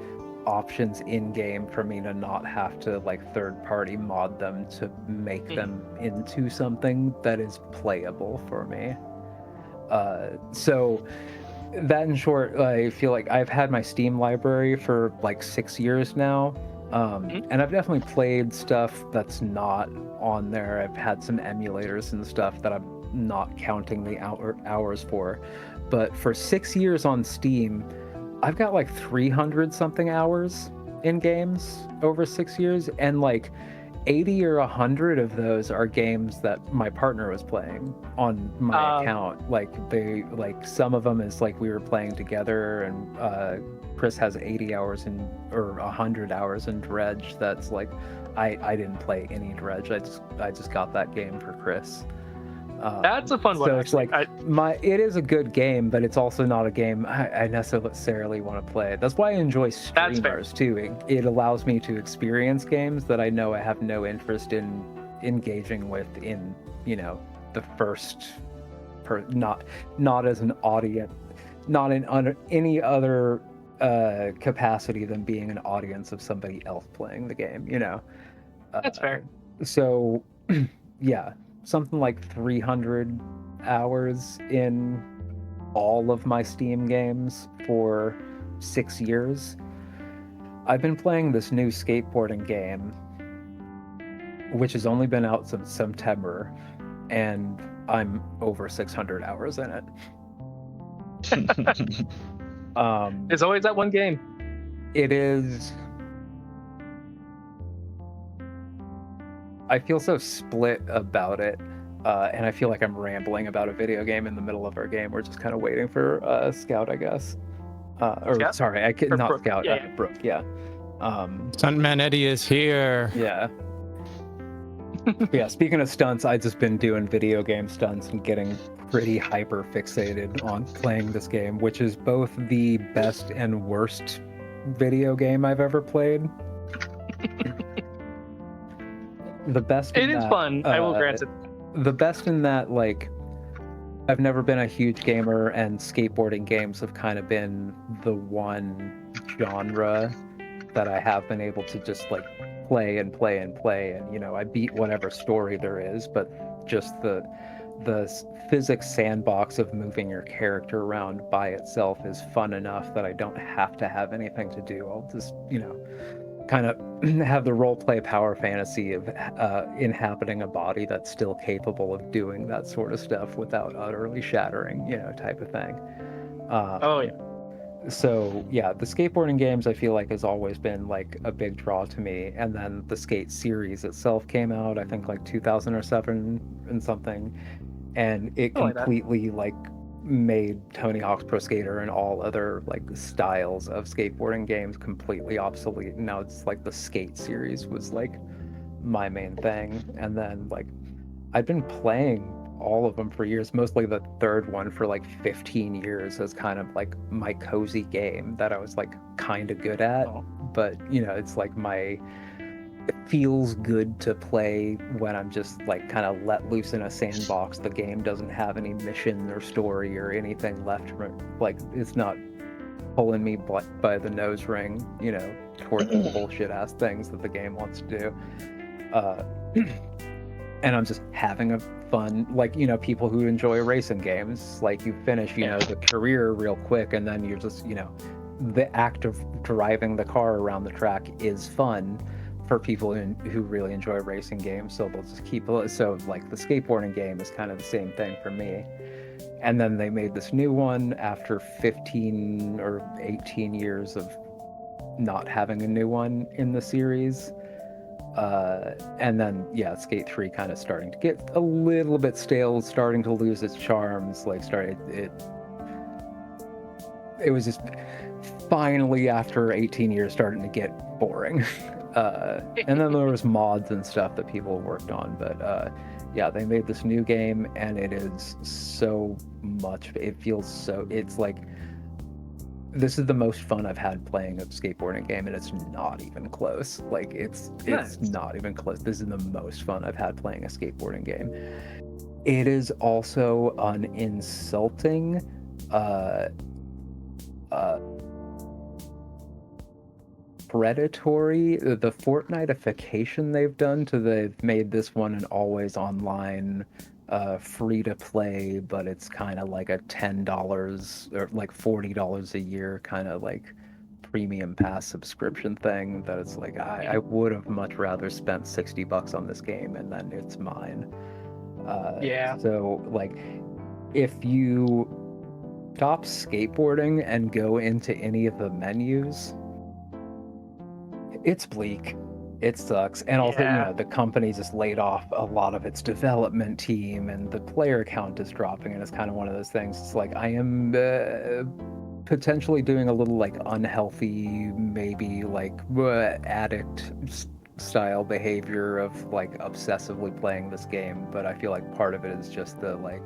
options in game for me to not have to like third party mod them to make them into something that is playable for me. So that in short, I feel like I've had my Steam library for like 6 years now. And I've definitely played stuff that's not on there. I've had some emulators and stuff that I'm not counting the hours for. But for 6 years on Steam, I've got like 300 something hours in games over 6 years. And like 80 or 100 of those are games that my partner was playing on my account. Like some of them is like we were playing together, and Chris has 80 hours or 100 hours in Dredge. That's like, I didn't play any Dredge. I just got that game for Chris. That's a fun one. So it's like it is a good game, but it's also not a game I necessarily want to play. That's why I enjoy streamers too. It allows me to experience games that I know I have no interest in engaging with in, you know, the first not as an audience, not in any other capacity than being an audience of somebody else playing the game, you know. That's fair. So yeah, something like 300 hours in all of my Steam games for 6 years. I've been playing this new skateboarding game, which has only been out since September, and I'm over 600 hours in it. There's always that one game. It is. I feel so split about it, and I feel like I'm rambling about a video game in the middle of our game. We're just kind of waiting for Scout, I guess. Scout? Sorry, not Brooke. Scout, Yeah. Brooke. Yeah. Stuntman Eddie is here. Yeah. Yeah, speaking of stunts, I've just been doing video game stunts and getting pretty hyper fixated on playing this game, which is both the best and worst video game I've ever played. The best It is fun. I will grant it. The best in that, like, I've never been a huge gamer, and skateboarding games have kind of been the one genre that I have been able to just like play and play and play, and you know, I beat whatever story there is, but just the physics sandbox of moving your character around by itself is fun enough that I don't have to have anything to do. I'll just, you know, kind of have the role play power fantasy of inhabiting a body that's still capable of doing that sort of stuff without utterly shattering, you know, type of thing. Oh yeah. So yeah, the skateboarding games I feel like has always been like a big draw to me. And then the Skate series itself came out, I think like 2007 and something, and it completely like made Tony Hawk's Pro Skater and all other like styles of skateboarding games completely obsolete. Now it's like the Skate series was like my main thing, and then like I'd been playing all of them for years, mostly the third one for like 15 years as kind of like my cozy game that I was like kind of good at. But you know, it's like it feels good to play when I'm just like kind of let loose in a sandbox. The game doesn't have any mission or story or anything left from it. Like, it's not pulling me by the nose ring, you know, toward the bullshit ass things that the game wants to do. And I'm just having a fun, like, you know, people who enjoy racing games, like you finish, you know, the career real quick, and then you're just, you know, the act of driving the car around the track is fun for people who really enjoy racing games, so they'll just keep. So like the skateboarding game is kind of the same thing for me. And then they made this new one after 15 or 18 years of not having a new one in the series. And then yeah, Skate 3 kind of starting to get a little bit stale, starting to lose its charms. Like it was just finally after 18 years starting to get boring. And then there was mods and stuff that people worked on, but yeah, they made this new game, and it is so much. It feels so. It's like this is the most fun I've had playing a skateboarding game, and it's not even close. Like it's not even close. This is the most fun I've had playing a skateboarding game. It is also an insulting predatory, the Fortnite-ification they've done to they've made this one an always online free to play, but it's kind of like a $10 or like $40 a year kind of like premium pass subscription thing that it's like I would have much rather spent $60 on this game and then it's mine. So like if you stop skateboarding and go into any of the menus, it's bleak. It sucks. And also, you know, the company just laid off a lot of its development team, and the player count is dropping, and it's kind of one of those things. It's like I am potentially doing a little like unhealthy, maybe like addict style behavior of like obsessively playing this game, but I feel like part of it is just the like,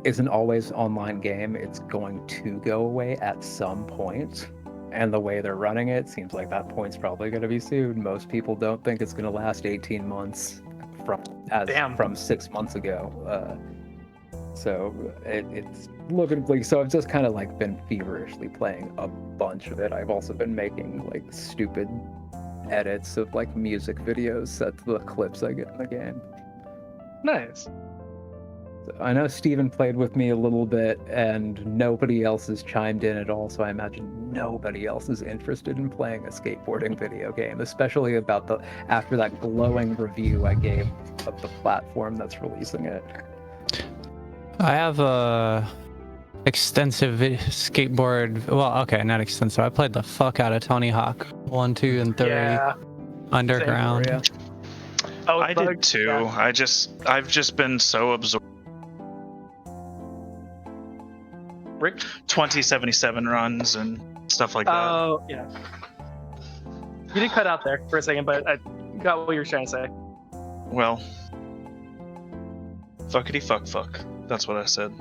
it's an always online game. It's going to go away at some point. And the way they're running it seems like that point's probably going to be soon. Most people don't think it's going to last 18 months from 6 months ago. So it's looking bleak. So I've just kind of like been feverishly playing a bunch of it. I've also been making like stupid edits of like music videos set to the clips I get in the game. Nice. I know Steven played with me a little bit, and nobody else has chimed in at all, so I imagine nobody else is interested in playing a skateboarding video game, especially after that glowing review I gave of the platform that's releasing it. I have a extensive skateboard. Well, okay, not extensive. I played the fuck out of Tony Hawk 1, 2, and 3 Underground. Oh, I did too. Yeah. I've just been so absorbed. Rick? 2077 runs and stuff like that. Oh, yeah. You did cut out there for a second, but I got what you were trying to say. Well, fuckity fuck. That's what I said.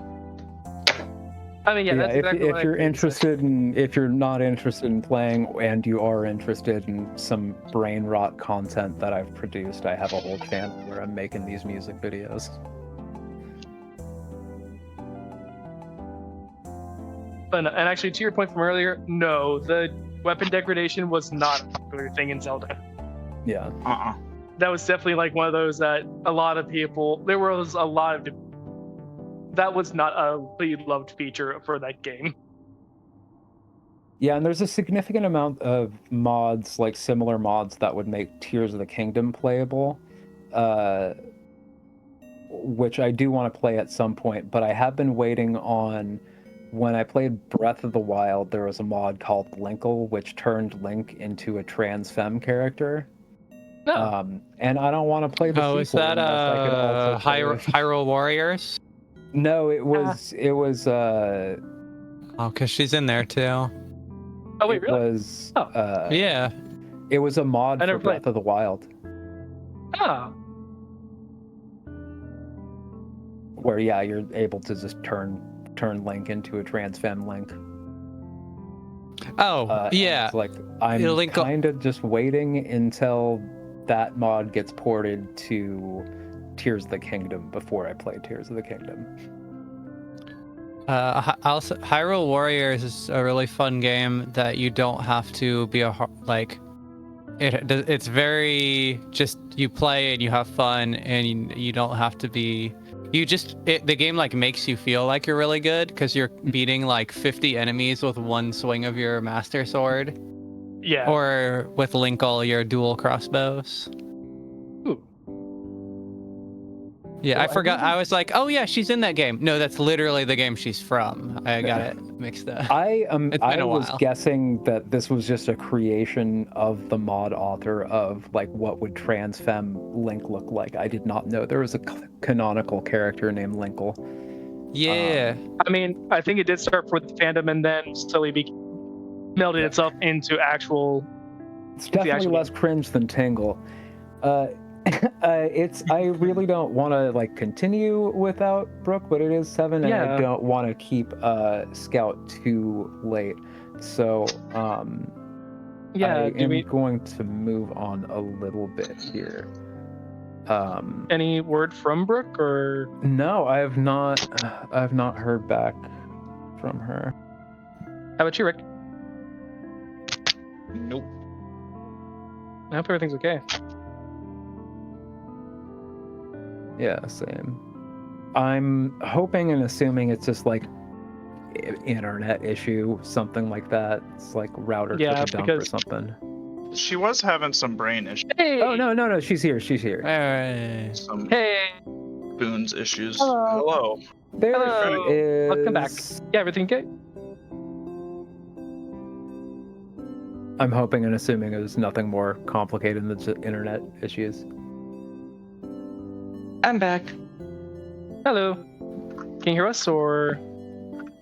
I mean, yeah, that's exactly what if you're I interested in, if you're not interested in playing and you are interested in some brain rot content that I've produced, I have a whole channel where I'm making these music videos. And actually, to your point from earlier, no, the weapon degradation was not a popular thing in Zelda. Yeah. That was definitely like one of those that a lot of people, there was a lot of, that was not a beloved feature for that game. Yeah, and there's a significant amount of mods, like similar mods, that would make Tears of the Kingdom playable, which I do want to play at some point, but I have been waiting on... When I played Breath of the Wild, there was a mod called Linkle, which turned Link into a trans femme character. No. And I don't want to play the sequel. Is that unless I could also play it. Hyrule Warriors? No, it was Oh, because she's in there too. Oh, wait, it really? was Yeah. it was a mod I for never played. Breath of the Wild, Oh. where you're able to just turn Link into a trans femme Link. Oh, yeah. It's like I'm Link- kind of just waiting until that mod gets ported to Tears of the Kingdom before I play Tears of the Kingdom. Also, Hyrule Warriors is a really fun game that you don't have to be it's very just you play and you have fun and you don't have to be. The game like makes you feel like you're really good because you're beating like 50 enemies with one swing of your master sword. Yeah. Or with Linkle, your dual crossbows. Ooh. Yeah, So I forgot. I was like, oh yeah, she's in that game. No, that's literally the game she's from. I got it mixed up. I It's been a was while. guessing that this was just a creation of the mod author of like what would trans femme Link look like. I did not know there was a canonical character named Linkle. Yeah. I mean, I think it did start with fandom and then slowly melded itself into actual. It's definitely actual less cringe than Tingle. I really don't want to like continue without Brooke, but it is 7, and I Yeah. don't want to keep Scout too late. So Yeah. I Do am we going to move on a little bit here. any word from Brooke or? No, I have not. I've not heard back from her. How about you, Rick? Nope. I hope everything's okay. Yeah, same. I'm hoping and assuming it's just like internet issue, something like that. It's like router Yeah, took a dump or because- something. She was having some brain issues, Hey. Oh no, she's here. Alright. some Hey. Boons issues. Hello. Hello. There Hello. she is. Welcome back. Yeah, everything good? I'm hoping and assuming it was nothing more complicated than just internet issues. I'm back. Hello. Can you hear us or?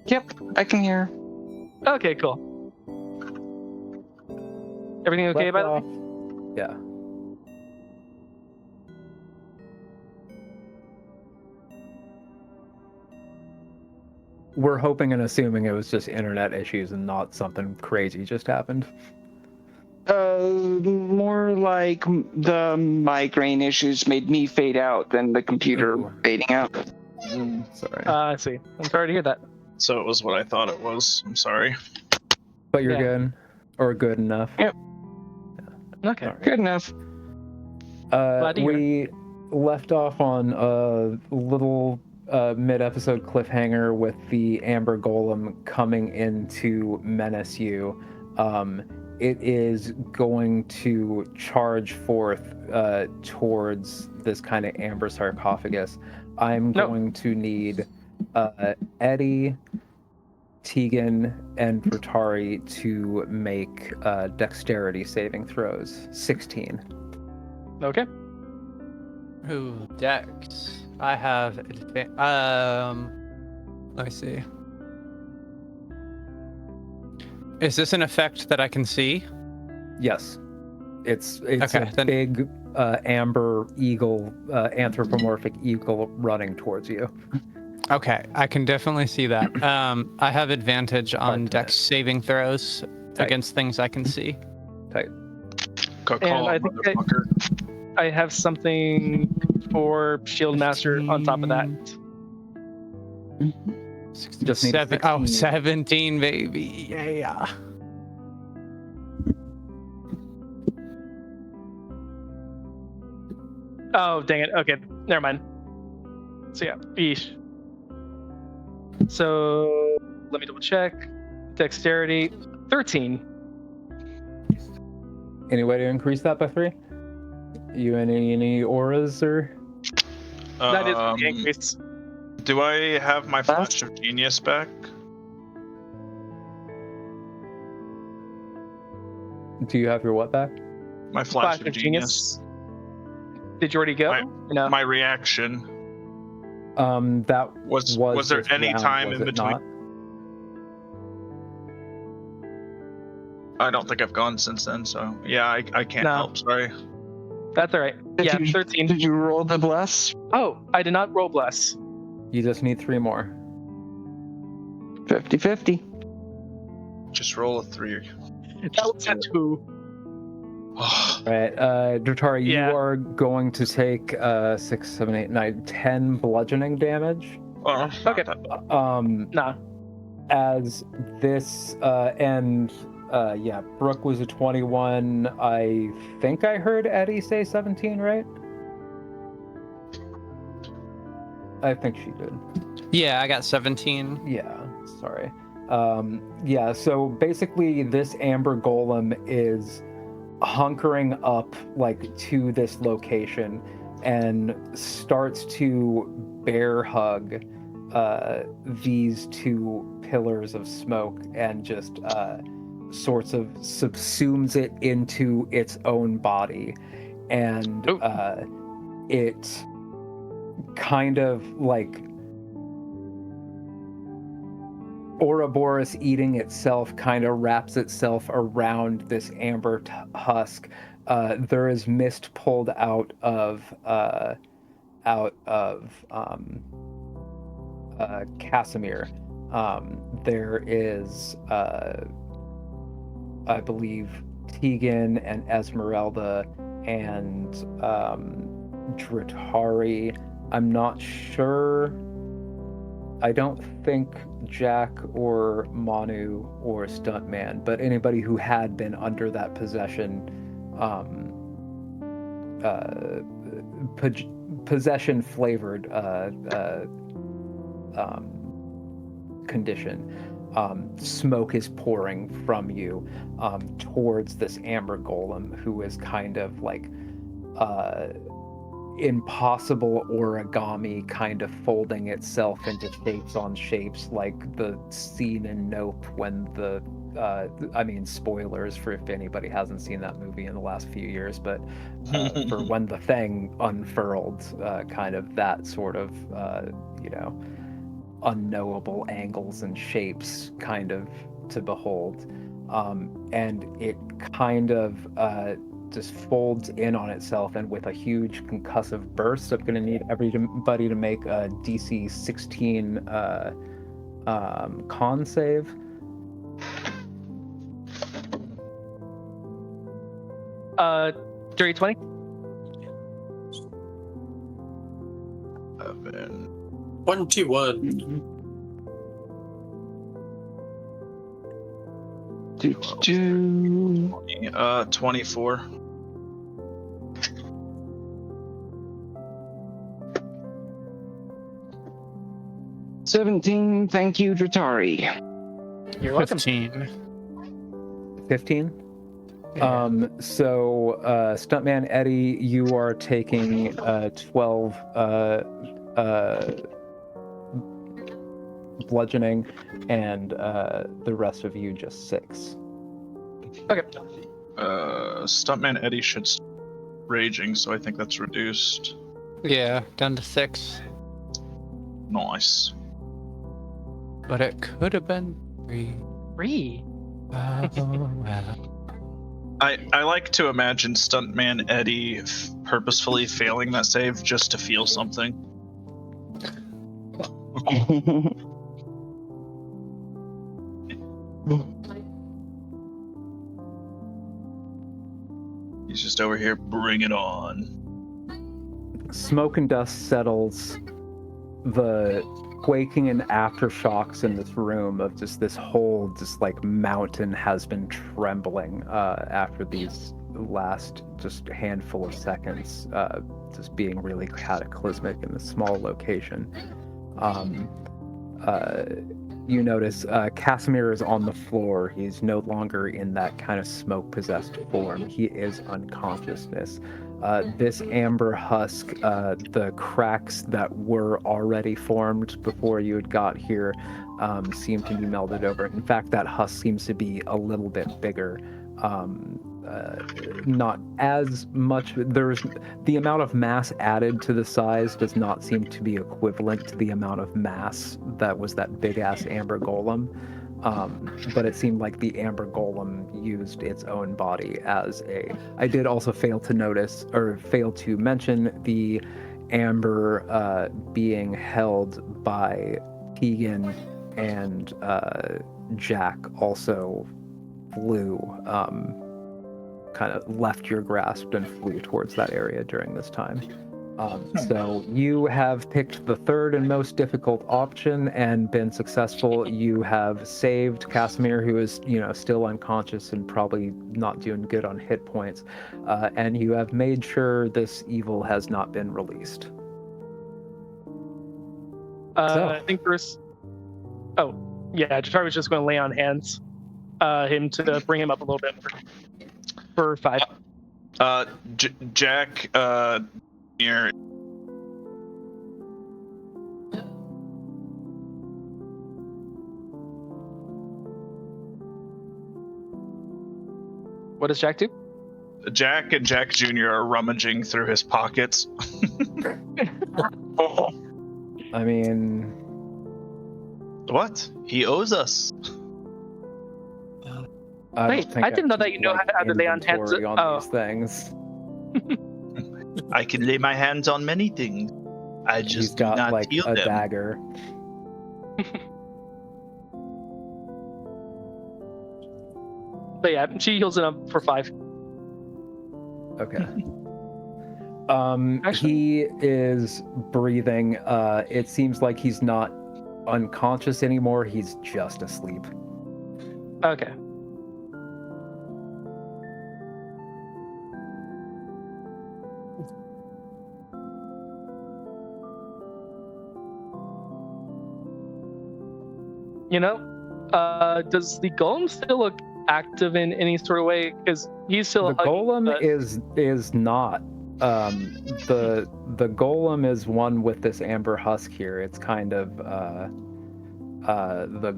Yep, I can hear. Okay, cool. Everything okay, by the way? Yeah. We're hoping and assuming it was just internet issues and not something crazy just happened. More like the migraine issues made me fade out than the computer Ooh. fading out. Sorry. I see. I'm sorry to hear that. So it was what I thought it was. I'm sorry. But you're yeah. good. Or good enough. Yep. Okay. Alright. Good enough. Glad to hear We left off on a little mid-episode cliffhanger with the Amber Golem coming in to menace you. It is going to charge forth towards this kind of amber sarcophagus. I'm No. going to need Eddie, Tegan, and Bertari to make dexterity saving throws. 16. Okay. Ooh, Dex. I have let me see. Is this an effect that I can see? Yes. It's Okay, a then- big amber eagle, anthropomorphic eagle running towards you. Okay, I can definitely see that. I have advantage on to dex miss. saving throws Tight. against things I can see. Tight. Call I it, think motherfucker. I have something for Shield Master on top of that. Just need 16. 16. 17, baby. Yeah. Oh, dang it. Okay, never mind. So yeah, yeesh. So let me double check. Dexterity, 13. Any way to increase that by 3? You any auras or? That is the increase. Do I have my Flash of Genius back? Do you have your what back? My Flash of Genius. Did you already go? My- Or no. My reaction. That Was there this any round, time was in it between? not? I don't think I've gone since then, so yeah, I can't No. help. Sorry. That's all right. Yeah, 13. Did you roll the bless? Oh, I did not roll bless. You just need 3 more. 50-50. Just roll a 3. That was a 2. Right, Dratari, Yeah. you are going to take 6, 7, 8, 9, 10 bludgeoning damage. Okay. Nah. As this yeah, Brooke was a 21. I think I heard Eddie say 17, right? I think she did. Yeah, I got 17. Yeah, sorry. Yeah, so basically this amber golem is hunkering up like to this location and starts to bear hug these 2 pillars of smoke and just sorts of subsumes it into its own body, and it kind of like Ouroboros eating itself kind of wraps itself around this amber husk. There is mist pulled out of Casimir. There is I believe Tegan and Esmeralda and Dratari. I'm not sure. I don't think Jack or Manu or Stuntman, but anybody who had been under that possession possession flavored condition. Smoke is pouring from you towards this amber golem, who is kind of like impossible origami, kind of folding itself into shapes on shapes, like the scene in Nope when the spoilers for if anybody hasn't seen that movie in the last few years, but for when the thing unfurled, kind of that sort of unknowable angles and shapes kind of to behold, and it kind of just folds in on itself, and with a huge concussive burst, I'm going to need everybody to make a DC 16 con save. Dirty 20. 21. 24. $17. Thank you, Dratari. You're welcome. 15. 15. So Stuntman Eddie, you are taking 12 bludgeoning, and the rest of you just 6. Okay. Stuntman Eddie should raging, so I think that's reduced. Yeah, down to 6. Nice. But it could have been 3. 3. Oh, well. I like to imagine Stuntman Eddie purposefully failing that save just to feel something. He's just over here, bring it on. Smoke and dust settles. The quaking and aftershocks in this room of just this whole just like mountain has been trembling after these last just handful of seconds, just being really cataclysmic in this small location. You notice Casimir is on the floor. He's no longer in that kind of smoke-possessed form. He is unconsciousness. This amber husk, the cracks that were already formed before you had got here, seem to be melted over. In fact, that husk seems to be a little bit bigger. Not as much. There's the amount of mass added to the size does not seem to be equivalent to the amount of mass that was that big ass amber golem. But it seemed like the amber golem used its own body as a. I did also fail to mention the amber being held by Keegan and Jack also flew. Kind of left your grasp and flew towards that area during this time. So you have picked the third and most difficult option and been successful. You have saved Casimir, who is, still unconscious and probably not doing good on hit points. And you have made sure this evil has not been released. I think Bruce. Oh, yeah. Jatar was just going to lay on hands, him to bring him up a little bit more. For 5. Jack, near. What does Jack do? Jack and Jack Jr. are rummaging through his pockets. I mean, what? He owes us. I didn't know that you know how to lay on hands on these things. I can lay my hands on many things. I just He's got do not like feel a them. dagger. But yeah, she heals him up for 5. Okay. Actually- He is breathing. It seems like he's not unconscious anymore. He's just asleep. Okay. Does the golem still look active in any sort of way? Because he's still The golem is not. The golem is one with this amber husk here. It's kind of the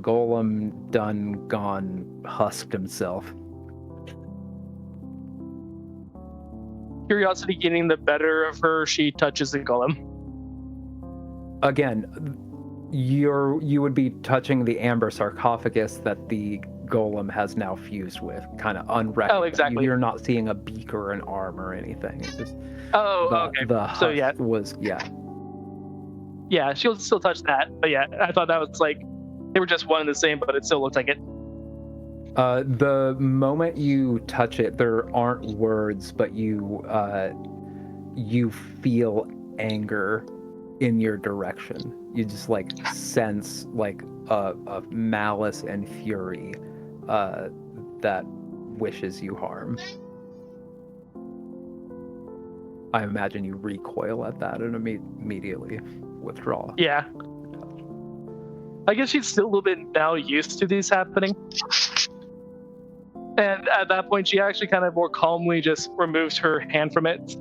golem done gone husked himself. Curiosity getting the better of her, she touches the golem. Again, you would be touching the amber sarcophagus that the golem has now fused with, kind of unrecognizable. Oh, exactly. You're not seeing a beak or an arm or anything. It's just Okay. the husk So yeah, yeah. she'll still touch that. But yeah, I thought that was like they were just one and the same, but it still looked like it. The moment you touch it, there aren't words, but you feel anger in your direction. You just like sense like a malice and fury that wishes you harm. I imagine you recoil at that and immediately withdraw. Yeah. I guess she's still a little bit now used to these happening. And at that point, she actually kind of more calmly just removes her hand from it.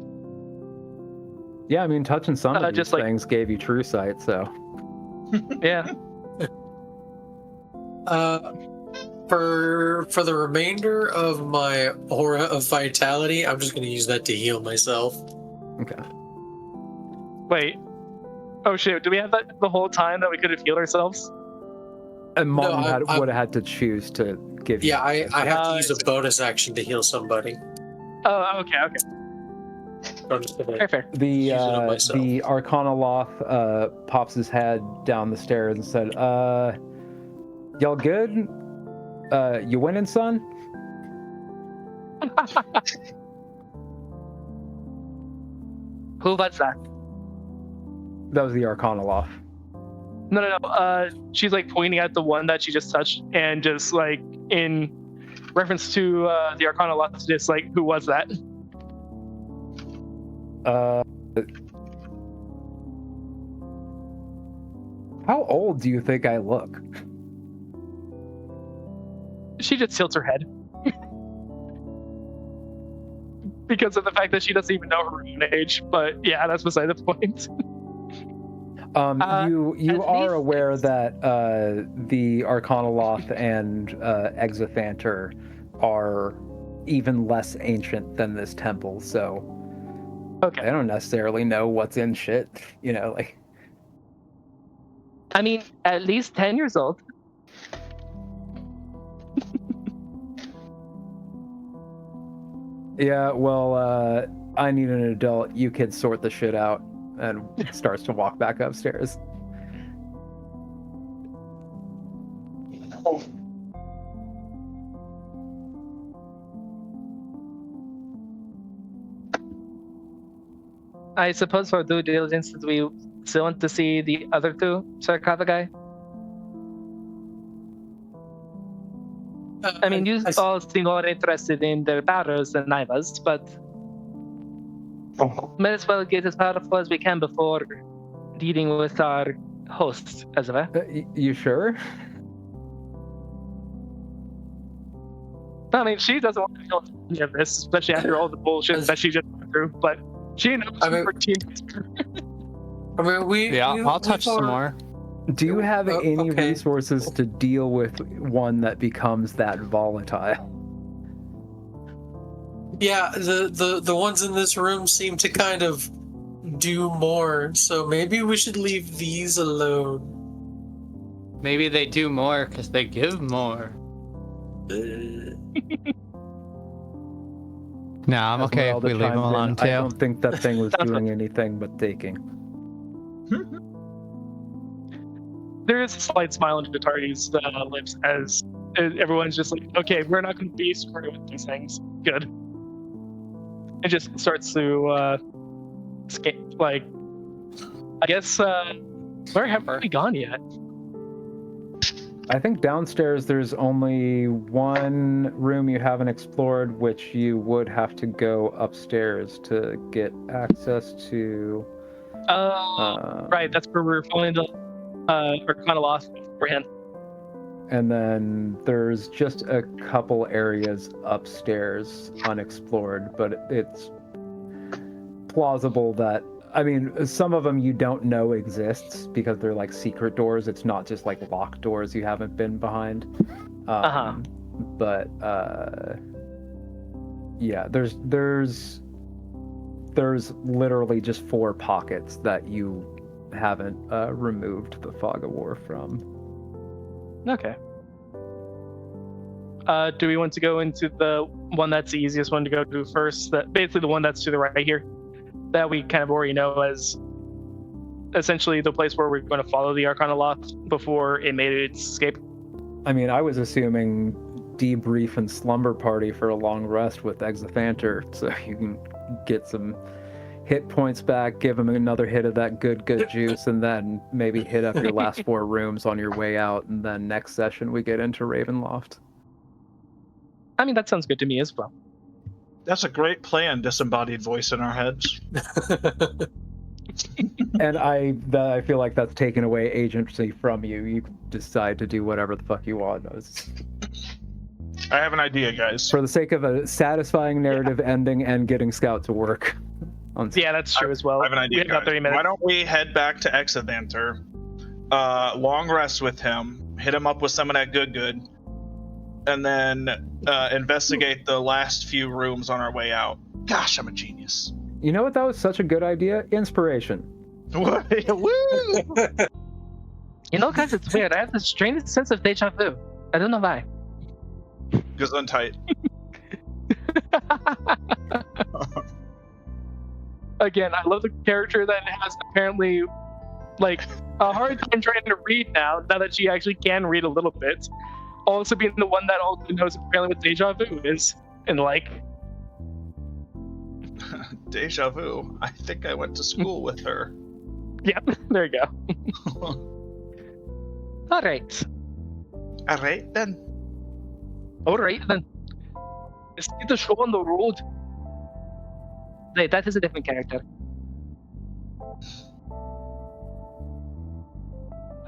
Yeah, I mean, touching some of these just like- things gave you true sight, so. Yeah. For the remainder of my aura of vitality, I'm just going to use that to heal myself. Okay. Wait. Oh shoot! Do we have that the whole time that we could have healed ourselves? And Mom No, would have had to choose to give you. Yeah, I have to use a bonus action to heal somebody. Oh, okay. I'm just gonna Fair, fair. The use it on myself. the Arcanoloth pops his head down the stairs and said, y'all good? You winning, son? Who was that? That was the Arcanoloth. No. She's like pointing at the one that she just touched, and just like in reference to the Arcana lot, just like, who was that? How old do you think I look? She just tilts her head. Because of the fact that she doesn't even know her own age, but yeah, that's beside the point. You are aware that the Arcanoloth and Exothanter are even less ancient than this temple, so Okay. I don't necessarily know what's in shit, you know, like. I mean, at least 10 years old. Yeah, well, I need an adult. You kids sort the shit out, and starts to walk back upstairs. I suppose for due diligence, that we still want to see the other two sarcophagi. I mean, you all seem more interested in their powers than I was, but might as well get as powerful as we can before dealing with our hosts, as well. You sure? I mean, she doesn't want to deal with any of this, especially after all the bullshit that she just went through, but she knows her team. I mean, I'll touch some more. Do you have any okay. resources to deal with one that becomes that volatile? Yeah, the ones in this room seem to kind of do more, so maybe we should leave these alone. Maybe they do more because they give more. No, I'm As okay if Merelda we leave them chimes in, alone I too. don't think that thing was doing anything but taking. There is a slight smile on Guitardi's lips as everyone's just like, okay, we're not going to be screwed with these things. Good. It just starts to like, I guess, where have we gone yet? I think downstairs there's only one room you haven't explored, which you would have to go upstairs to get access to. Right, that's where we're falling into, we're kind of lost beforehand. And then there's just a couple areas upstairs unexplored, but it's plausible that, I mean, some of them you don't know exists because they're like secret doors. It's not just like locked doors you haven't been behind. But yeah, there's literally just 4 pockets that you haven't removed the fog of war from. Okay. Do we want to go into the one that's the easiest one to go to first? That basically the one that's to the right here, that we kind of already know as essentially the place where we're going to follow the Arcana Loft before it made its escape. I mean, I was assuming debrief and slumber party for a long rest with Exothanter, so you can get some hit points back, give him another hit of that good juice, and then maybe hit up your last 4 rooms on your way out, and then next session we get into Ravenloft. I mean, that sounds good to me as well. That's a great plan, disembodied voice in our heads. And I feel like that's taken away agency from you. You decide to do whatever the fuck you want. I have an idea, guys. For the sake of a satisfying narrative ending and getting Scout to work. Yeah, that's true as well. I have an idea, We have about 30 minutes. Why don't we head back to Exothanter, long rest with him, hit him up with some of that good, and then investigate the last few rooms on our way out. Gosh, I'm a genius. You know what? That was such a good idea. Inspiration. Woo! You know, guys, it's weird. I have this strange sense of deja vu. I don't know why. Gesundheit. Again, I love the character that has apparently like a hard time trying to read now that she actually can read a little bit. Also being the one that also knows apparently what deja vu is. And like Deja vu. I think I went to school with her. yeah, there you go. Alright. Alright then. Alright then. Let's get the show on the road. Wait, that is a different character.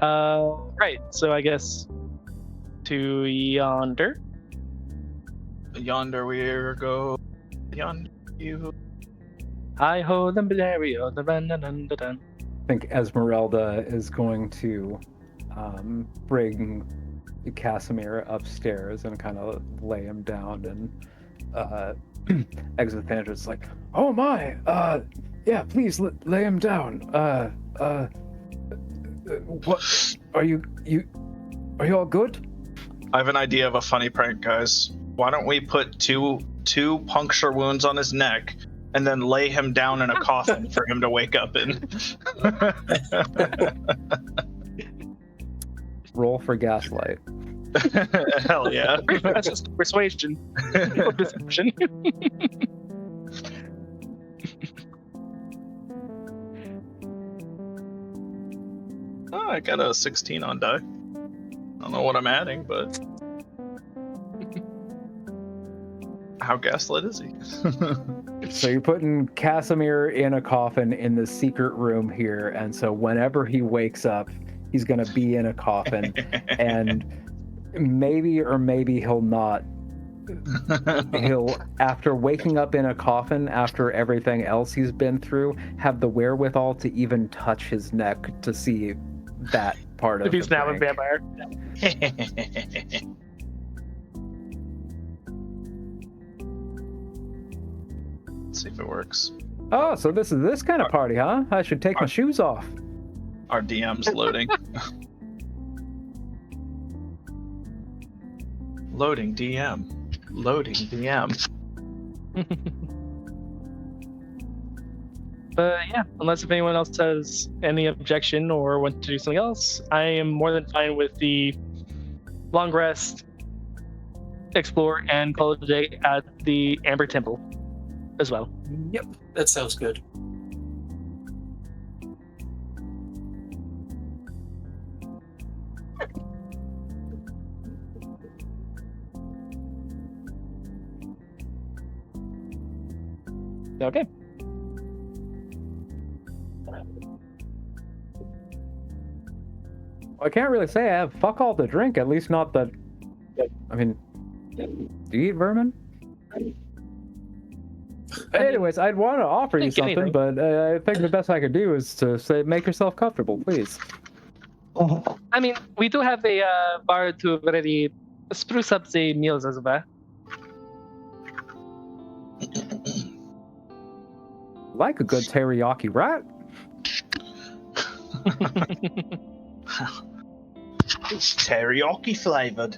Right, so I guess to yonder. Yonder we go. Yonder you. I hold the Bavaria, the dun dun dun dun. I think Esmeralda is going to bring Casimir upstairs and kind of lay him down, and Exothandra's like, "Oh my, yeah, please lay him down. What are you all good?" I have an idea of a funny prank, guys. Why don't we put two puncture wounds on his neck and then lay him down in a coffin for him to wake up in? Roll for gaslight. Hell yeah. That's just persuasion or deception. Oh, I got a 16 on die. I don't know what I'm adding, but how gaslit is he? So you're putting Casimir in a coffin in the secret room here, and so whenever he wakes up, he's gonna be in a coffin, and maybe or maybe he'll not. He'll, after waking up in a coffin, after everything else he's been through, have the wherewithal to even touch his neck to see that part of If he's the now a prank. vampire. Let's see if it works. Oh, so this is this kind of party, huh? I should take my shoes off. Our DM's loading. Loading DM. Loading DM. But yeah, unless if anyone else has any objection or wants to do something else, I am more than fine with the long rest, explore, and call it a day at the Amber Temple as well. Yep, that sounds good. Okay. I can't really say I have fuck all to drink, at least not that. I mean, do you eat vermin? Anyways, I'd want to offer you Think something, anything. but I think the best I could do is to say, make yourself comfortable, please. I mean, we do have a bar to already spruce up the meals as well. Like a good teriyaki, right? It's teriyaki flavored.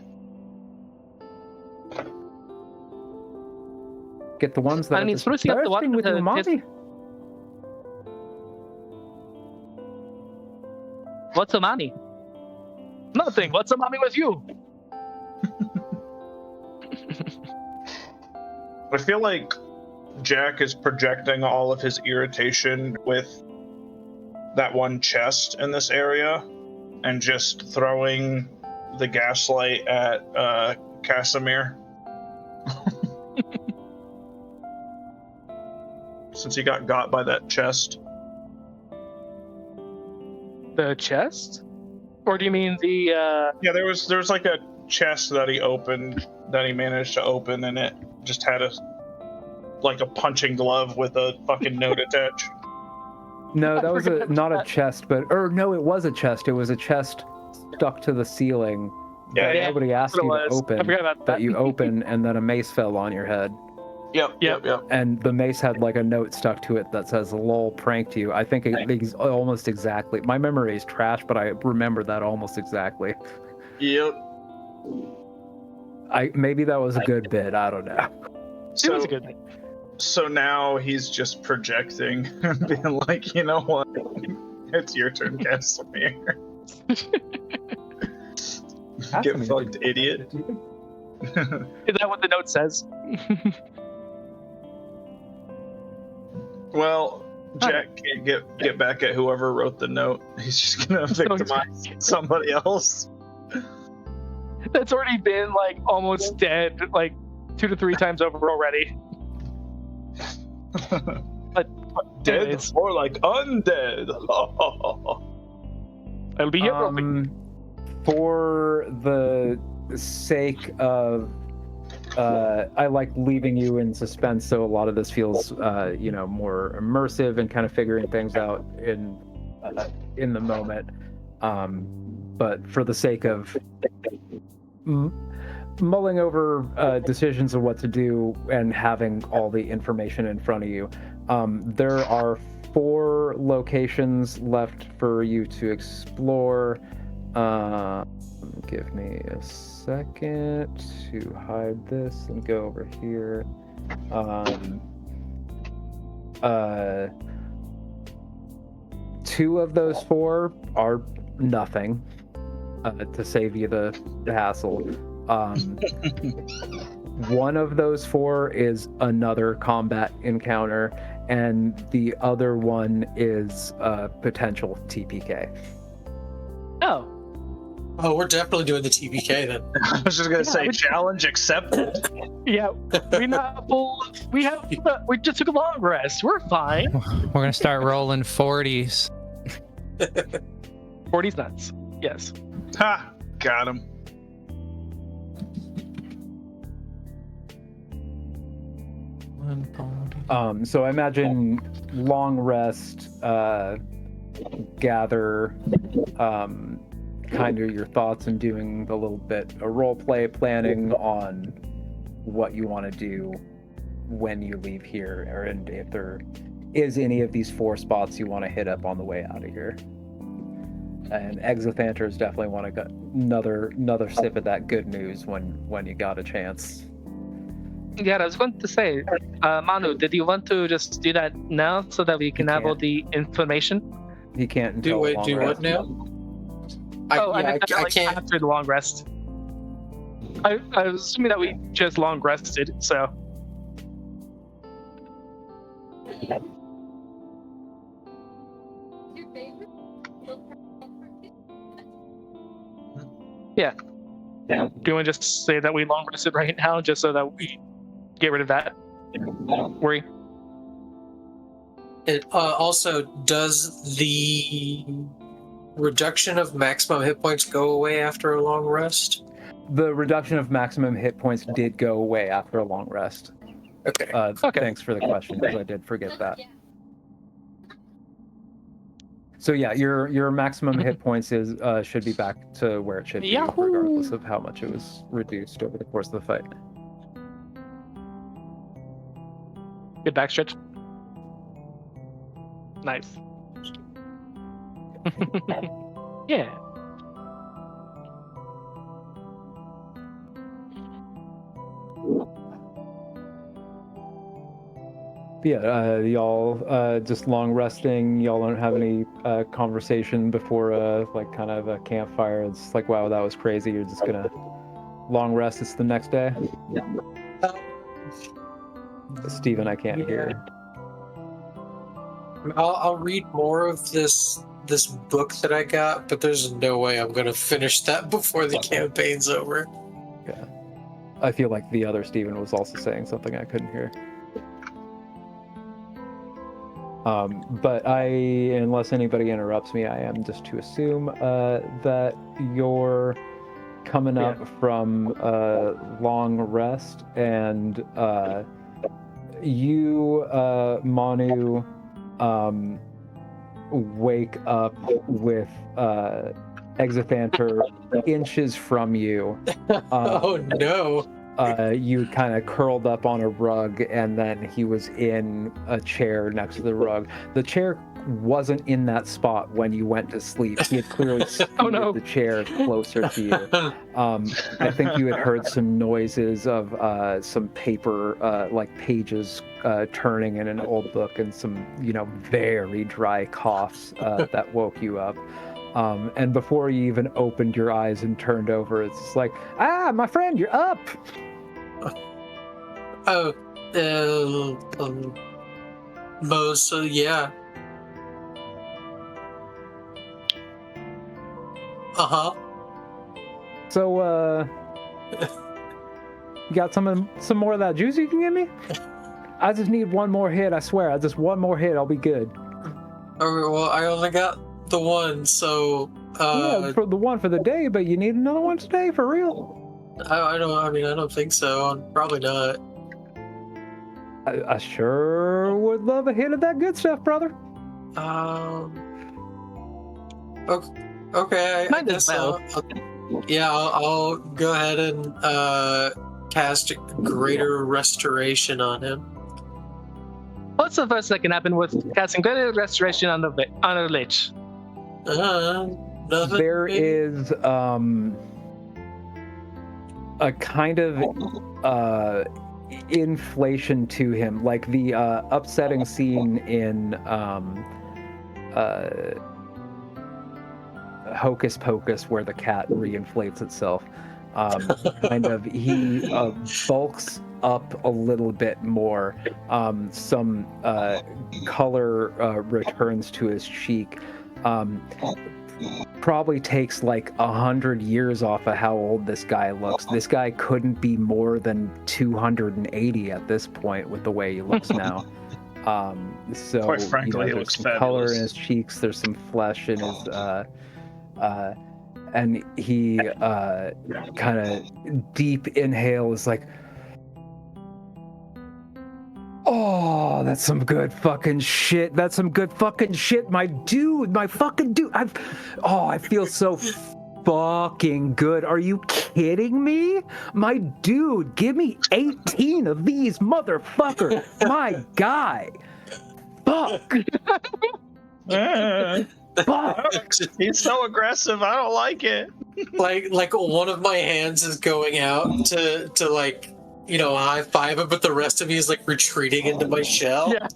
Get the ones that I are mean, just sprucing up the bursting one with with the umami. What's umami? Nothing. What's umami with you? I feel like Jack is projecting all of his irritation with that one chest in this area and just throwing the gaslight at Casimir. Since he got by that chest. The chest? Or do you mean the Yeah, there was like a chest that he opened, that he managed to open, and it just had a punching glove with a fucking note attached. No, that was not a that. chest, no, it was a chest. It was a chest stuck to the ceiling that Yeah, nobody asked that's you what it to was. open. I forgot about that you open, and then a mace fell on your head. Yep. And the mace had like a note stuck to it that says "lol, pranked you." I think it's almost exactly. My memory is trash, but I remember that almost exactly. Yep. Maybe that was a good bit. I don't know. It was a good thing. So now he's just projecting, being like, you know what? It's your turn, Casimir. Get fucked, idiot. Is that what the note says? Well, Jack can't get back at whoever wrote the note. He's just gonna victimize somebody else. That's already been like almost dead, like 2 to 3 times over already. But dead, anyways. or like undead. It'll be hit For the sake of, I like leaving you in suspense, so a lot of this feels, more immersive and kind of figuring things out in the moment. But for the sake of mulling over decisions of what to do and having all the information in front of you, there are 4 locations left for you to explore. Give me a second to hide this and go over here. 2 of those 4 are nothing, to save you the hassle. 1 of those 4 is another combat encounter, and the other one is a potential TPK. Oh, we're definitely doing the TPK then. I was just gonna say, challenge accepted. Yeah, we just took a long rest. We're fine. We're gonna start rolling 40s. 40's nuts. Yes. Ha! Got him. So I imagine long rest, gather kind of your thoughts and doing a little bit of role play planning on what you want to do when you leave here, and if there is any of these 4 spots you want to hit up on the way out of here. And Exothanters definitely want to get another sip of that good news when you got a chance. Yeah, I was going to say, Manu, did you want to just do that now so that we can have all the information? He can't Do until long what rest. now? I can't. after the long rest. I was assuming that we just long rested, so. Yeah. Do you want to just say that we long rested right now, just so that we get rid of that worry? It also, does the reduction of maximum hit points go away after a long rest? The reduction of maximum hit points did go away after a long rest. Okay. Okay. Thanks for the question, because I did forget that. So yeah, your maximum hit points is should be back to where it should be, Yahoo! regardless of how much it was reduced over the course of the fight. Good backstretch. Nice. Yeah. Yeah, y'all just long resting. Y'all don't have any conversation before kind of a campfire. It's like, wow, that was crazy. You're just gonna long rest. It's the next day. Steven, I can't hear. I'll read more of this book that I got, but there's no way I'm gonna finish that before the campaign's over. Yeah. I feel like the other Steven was also saying something I couldn't hear. But unless anybody interrupts me, I am just to assume that you're coming up from long rest, and you, Manu, wake up with Exothanter inches from you. Oh no! you kind of curled up on a rug, and then he was in a chair next to the rug. The chair wasn't in that spot when you went to sleep. He had clearly seated the chair closer to you. I think you had heard some noises of some paper, like pages turning in an old book, and some, very dry coughs that woke you up. And before you even opened your eyes and turned over, it's just like, my friend, you're up. Most, yeah. Uh-huh. So, you got some more of that juice you can give me? I just need one more hit, I swear. Just one more hit, I'll be good. Alright, well, I only got the one, so... yeah, for the one for the day, but you need another one today, for real? I don't think so. Probably not. I sure would love a hit of that good stuff, brother. Okay, I guess so. I'll go ahead and cast Greater Restoration on him. What's the first that can happen with casting Greater Restoration on a lich? Nothing. There is a kind of inflation to him, like the upsetting scene in Hocus Pocus where the cat reinflates itself. Kind of, he bulks up a little bit more. Some color returns to his cheek. Probably takes like 100 years off of how old this guy looks. This guy couldn't be more than 280 at this point with the way he looks now. So quite frankly, he there's looks some fabulous. color in his cheeks, there's some flesh in his and he kind of deep inhale is like, oh, that's some good fucking shit. That's some good fucking shit, my dude, my fucking dude. I feel so fucking good. Are you kidding me? My dude, give me 18 of these, motherfucker. My guy. Fuck. Fuck. He's so aggressive. I don't like it. like one of my hands is going out to like, high five him, but the rest of me is like retreating into my shell. Yeah.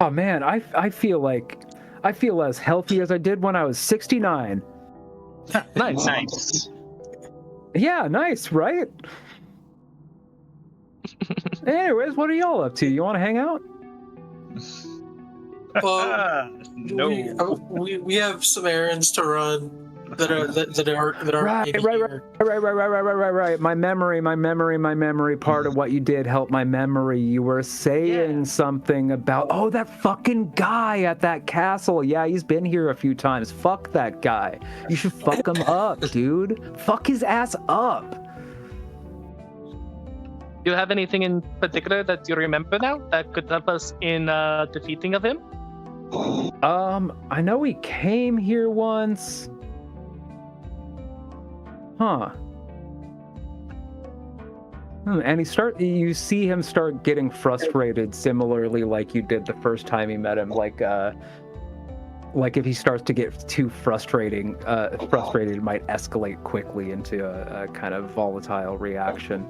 Oh man, I feel as healthy as I did when I was 69. Nice. Yeah, nice, right? Anyways, what are y'all up to? You want to hang out? Well, No. we have some errands to run that are Right. My memory. Part of what you did helped my memory. You were saying something about, that fucking guy at that castle. Yeah, he's been here a few times. Fuck that guy. You should fuck him up, dude. Fuck his ass up. Do you have anything in particular that you remember now that could help us in defeating of him? I know he came here once. Huh. And you see him start getting frustrated, similarly like you did the first time you met him. Like if he starts to get too frustrated, it might escalate quickly into a kind of volatile reaction.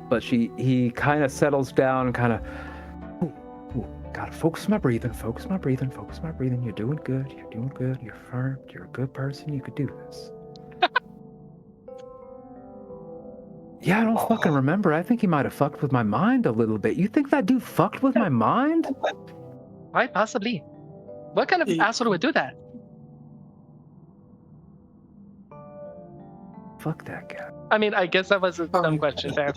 But he kind of settles down, kind of, gotta focus my breathing. You're doing good. You're firm. You're a good person. You could do this. Yeah, I don't fucking remember. I think he might have fucked with my mind a little bit. You think that dude fucked with my mind? Right, possibly. What kind of asshole would do that? Fuck that guy. I mean, I guess that was a dumb question. Fair.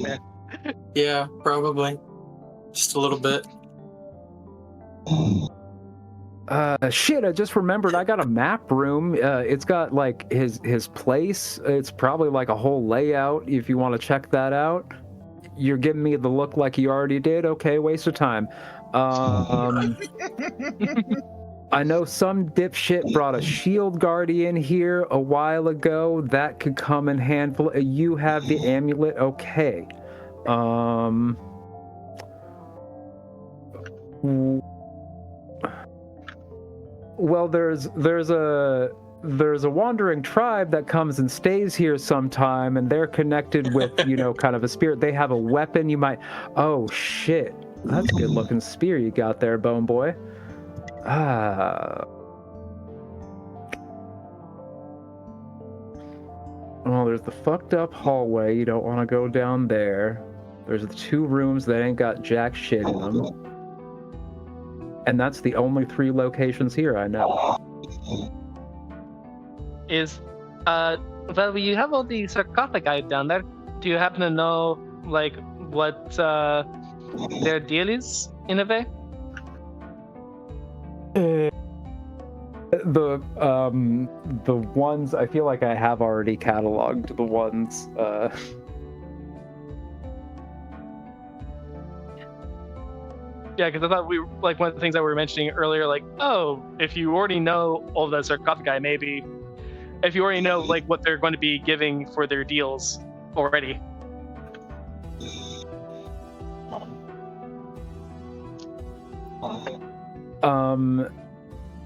Yeah, probably. Just a little bit. Shit, I just remembered I got a map room. It's got like his place. It's probably like a whole layout if you want to check that out. You're giving me the look like you already did? Okay, waste of time. I know some dipshit brought a shield guardian here a while ago. That could come in handful. You have the amulet, okay. Well, there's a wandering tribe that comes and stays here sometime, and they're connected with, kind of a spirit. They have a weapon. You might. Oh shit, that's a good-looking spear you got there, Bone Boy. Well, there's the fucked up hallway. You don't want to go down there. There's the 2 rooms that ain't got jack shit in them. And that's the only 3 locations here I know. Well, you have all the sarcophagi down there. Do you happen to know, like, what their deal is, in a way? The ones, I feel like I have already cataloged the ones. Yeah, because I thought one of the things that we were mentioning earlier, like, oh, if you already know all the sarcophagi, maybe, if you already know, like, what they're going to be giving for their deals already.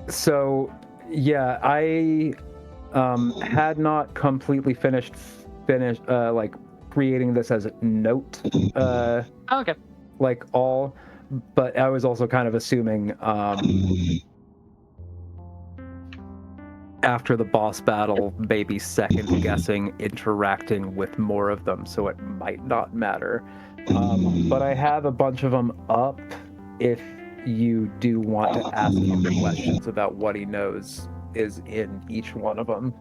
So, yeah, I had not completely finished like creating this as a note. Okay. Like all, but I was also kind of assuming after the boss battle, maybe second guessing interacting with more of them, so it might not matter. But I have a bunch of them up if you do want to ask him questions about what he knows is in each one of them.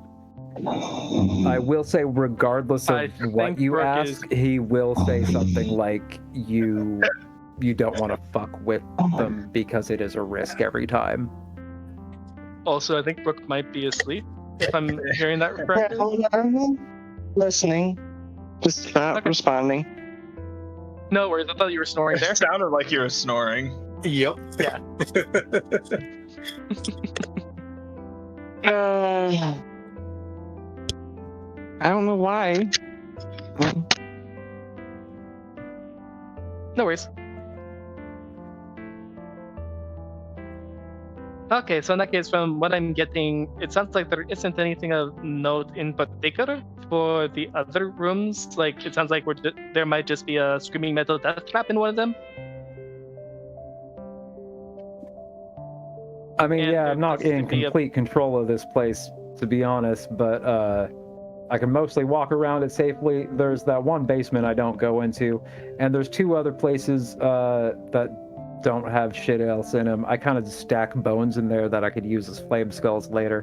I will say, regardless of what you ask, he will say something like, you don't want to fuck with them because it is a risk every time. Also, I think Brooke might be asleep, if I'm hearing that Yeah, correctly. hold on. Listening. Just not responding. No worries, I thought you were snoring there. It sounded like you were snoring. Yep. Yeah. I don't know why. No worries. Okay, so in that case, from what I'm getting, it sounds like there isn't anything of note in particular for the other rooms. Like, it sounds like there might just be a screaming metal death trap in one of them. I mean, And yeah, there I'm not doesn't in be a- complete control of this place, to be honest, but I can mostly walk around it safely. There's that one basement I don't go into, and there's 2 other places that don't have shit else in them. I kind of just stack bones in there that I could use as flame skulls later.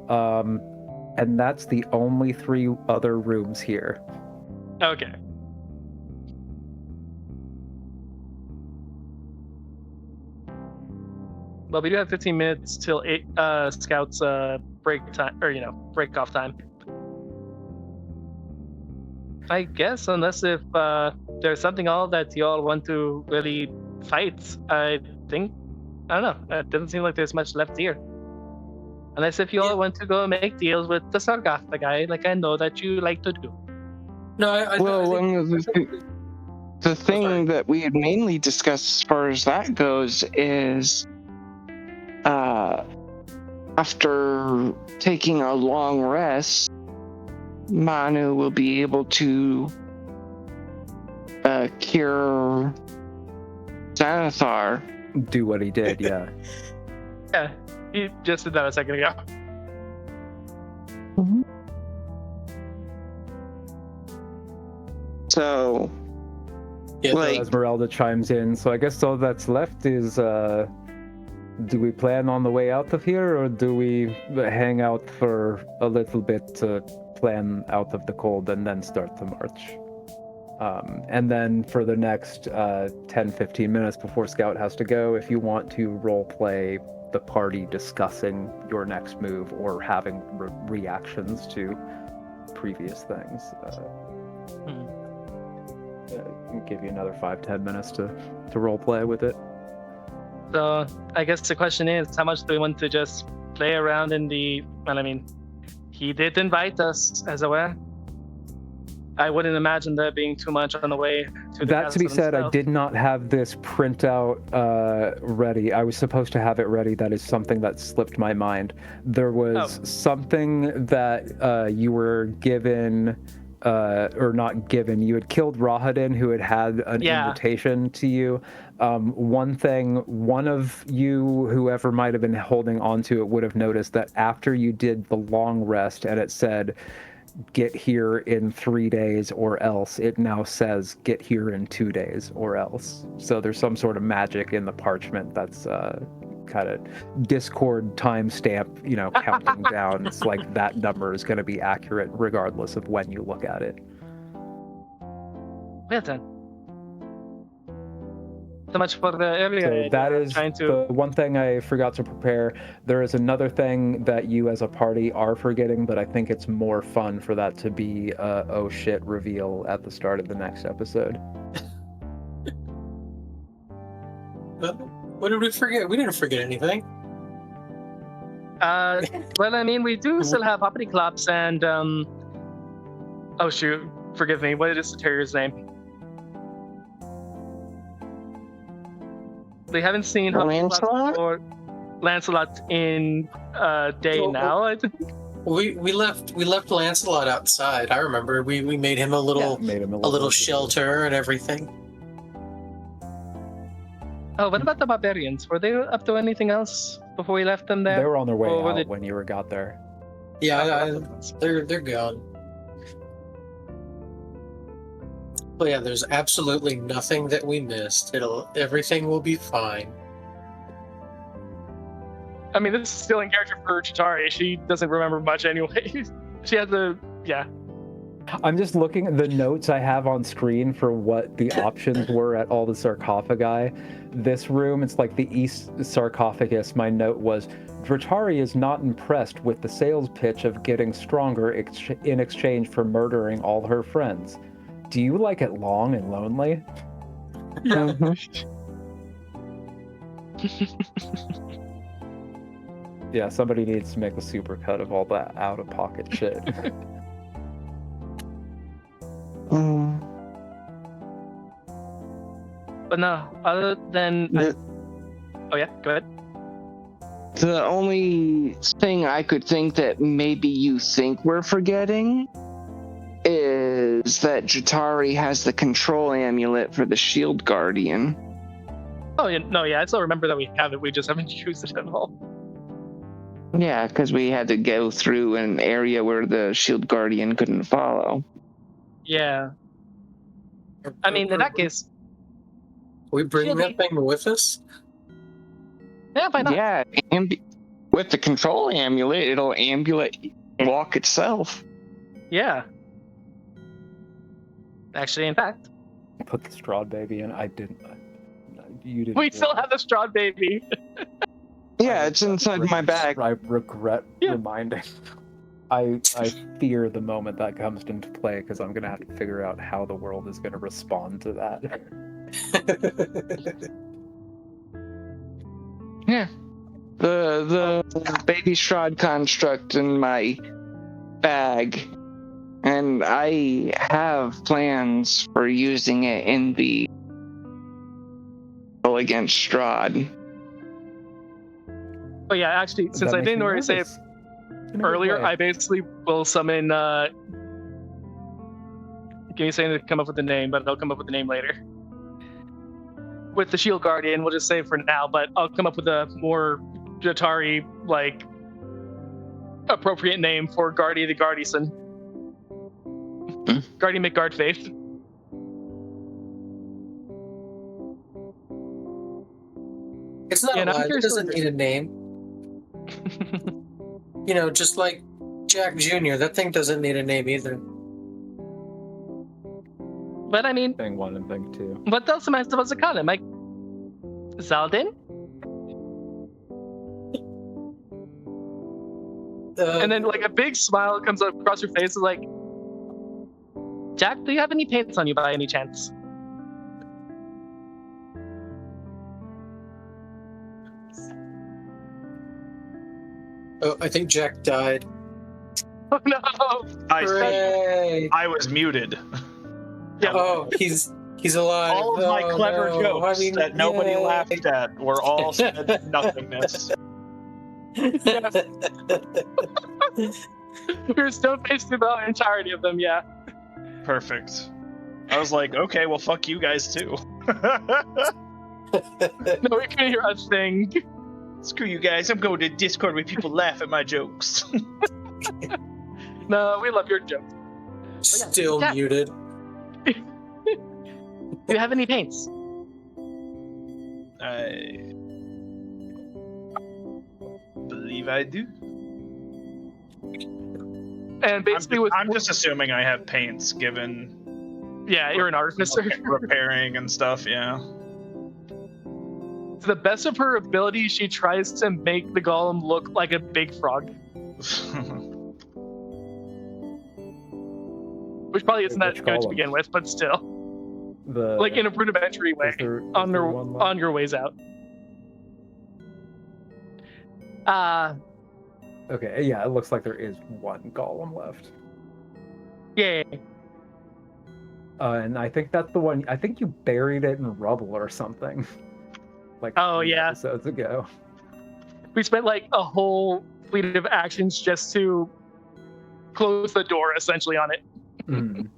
And that's the only 3 other rooms here. Okay. Well, we do have 15 minutes till scouts break time, or break off time. I guess, unless if there's something all that y'all want to really fight, I don't know. It doesn't seem like there's much left here. Unless if y'all want to go make deals with the sarcophagi, like I know that you like to do. No, I think... The thing that we had mainly discussed as far as that goes is after taking a long rest, Manu will be able to cure Xanathar. Do what he did, yeah. Yeah, he just did that a second ago. Mm-hmm. So, Yeah, like, Esmeralda chimes in. So I guess all that's left is, do we plan on the way out of here, or do we hang out for a little bit to plan out of the cold and then start the march? And then for the next 10-15 minutes before Scout has to go, if you want to role play the party discussing your next move or having reactions to previous things, I'll give you another 5-10 minutes to role play with it. So I guess the question is, how much do we want to just play around in the? Well, I mean, he did invite us, as it were. I wouldn't imagine there being too much on the way to the That to be castle said, I itself. did not have this printout ready. I was supposed to have it ready. That is something that slipped my mind. There was something that you were given, or not given. You had killed Rahadin, who had an invitation to you. One thing, one of you, whoever might have been holding on to it, would have noticed that after you did the long rest and it said, get here in 3 days or else, it now says get here in 2 days or else. So there's some sort of magic in the parchment that's kind of Discord timestamp, counting down. It's like that number is going to be accurate regardless of when you look at it. Well then. So much for the earlier. So that is trying to... the one thing I forgot to prepare. There is another thing that you as a party are forgetting, but I think it's more fun for that to be a oh shit reveal at the start of the next episode. What did we forget? We didn't forget anything. Well, I mean, we do still have Hoppity Clops and oh shoot, forgive me. What is the terrier's name? We haven't seen Lancelot? or Lancelot in day now, I think. We left Lancelot outside. I remember we made him a little shelter and everything. Oh, what about the barbarians? Were they up to anything else before we left them there? They were on their way Or were out they- when you got there. Yeah, they're gone. But yeah, there's absolutely nothing that we missed. Everything will be fine. I mean, this is still in character for Chitari. She doesn't remember much anyway. She has I'm just looking at the notes I have on screen for what the options were at all the sarcophagi. This room, it's like the east sarcophagus. My note was, Dratari is not impressed with the sales pitch of getting stronger in exchange for murdering all her friends. Do you like it long and lonely? Yeah, somebody needs to make a supercut of all that out-of-pocket shit. But no, other than... Oh yeah, go ahead. The only thing I could think that maybe you think we're forgetting is that Jatari has the control amulet for the Shield Guardian. Oh, yeah, no, yeah, I still remember that we have it. We just haven't used it at all. Yeah, because we had to go through an area where the Shield Guardian couldn't follow. Yeah. I mean, in that case... We bring that thing with us? Yeah, why not? Yeah, with the control amulet, it'll ambulate walk itself. Yeah. Actually, in fact... Put the Strahd baby in. I didn't. You didn't. We still have the Strahd baby. Yeah, it's inside my bag. I regret reminding. I fear the moment that comes into play because I'm gonna have to figure out how the world is gonna respond to that. Yeah. The baby Strahd construct in my bag. And I have plans for using it in the against Strahd. Oh yeah, actually, since I didn't already say it earlier, I basically will summon... Give me a second to come up with the name, but I'll come up with the name later. With the Shield Guardian, we'll just say for now, but I'll come up with a more Jatari, appropriate name for Guardy the Guardison. Guardy McGuardfaith. It's not alive. It doesn't need a name. Just like Jack Jr., that thing doesn't need a name either. But I mean... Thing 1 and thing 2. What else am I supposed to call him? Zaldin? And then a big smile comes up across your face, like, Jack, do you have any paints on you by any chance? Oh, I think Jack died. Oh no! I said Hooray! I was muted. Yeah. Oh, he's alive. All of my Oh, clever no. jokes I mean, that nobody yay. laughed at were all said nothingness. We're still faced through the entirety of them, yeah. Perfect. I was like, okay, well, fuck you guys too. No, we can hear us sing. Screw you guys. I'm going to Discord where people laugh at my jokes. No, we love your jokes. Still Yeah. muted. Do you have any paints? I believe I do. And basically, I'm just assuming I have paints, given yeah, you're an artificer. repairing and stuff. Yeah. To the best of her ability, she tries to make the golem look like a big frog, which probably isn't that Which good to golem? begin with, but still, The like in a rudimentary way, is there on one left? on your ways out. Okay, yeah, it looks like there is one golem left. Yeah. And I think that's the one. I think you buried it in rubble or something. Like Oh, 3 yeah. episodes ago. We spent like a whole fleet of actions just to close the door essentially on it. Mm.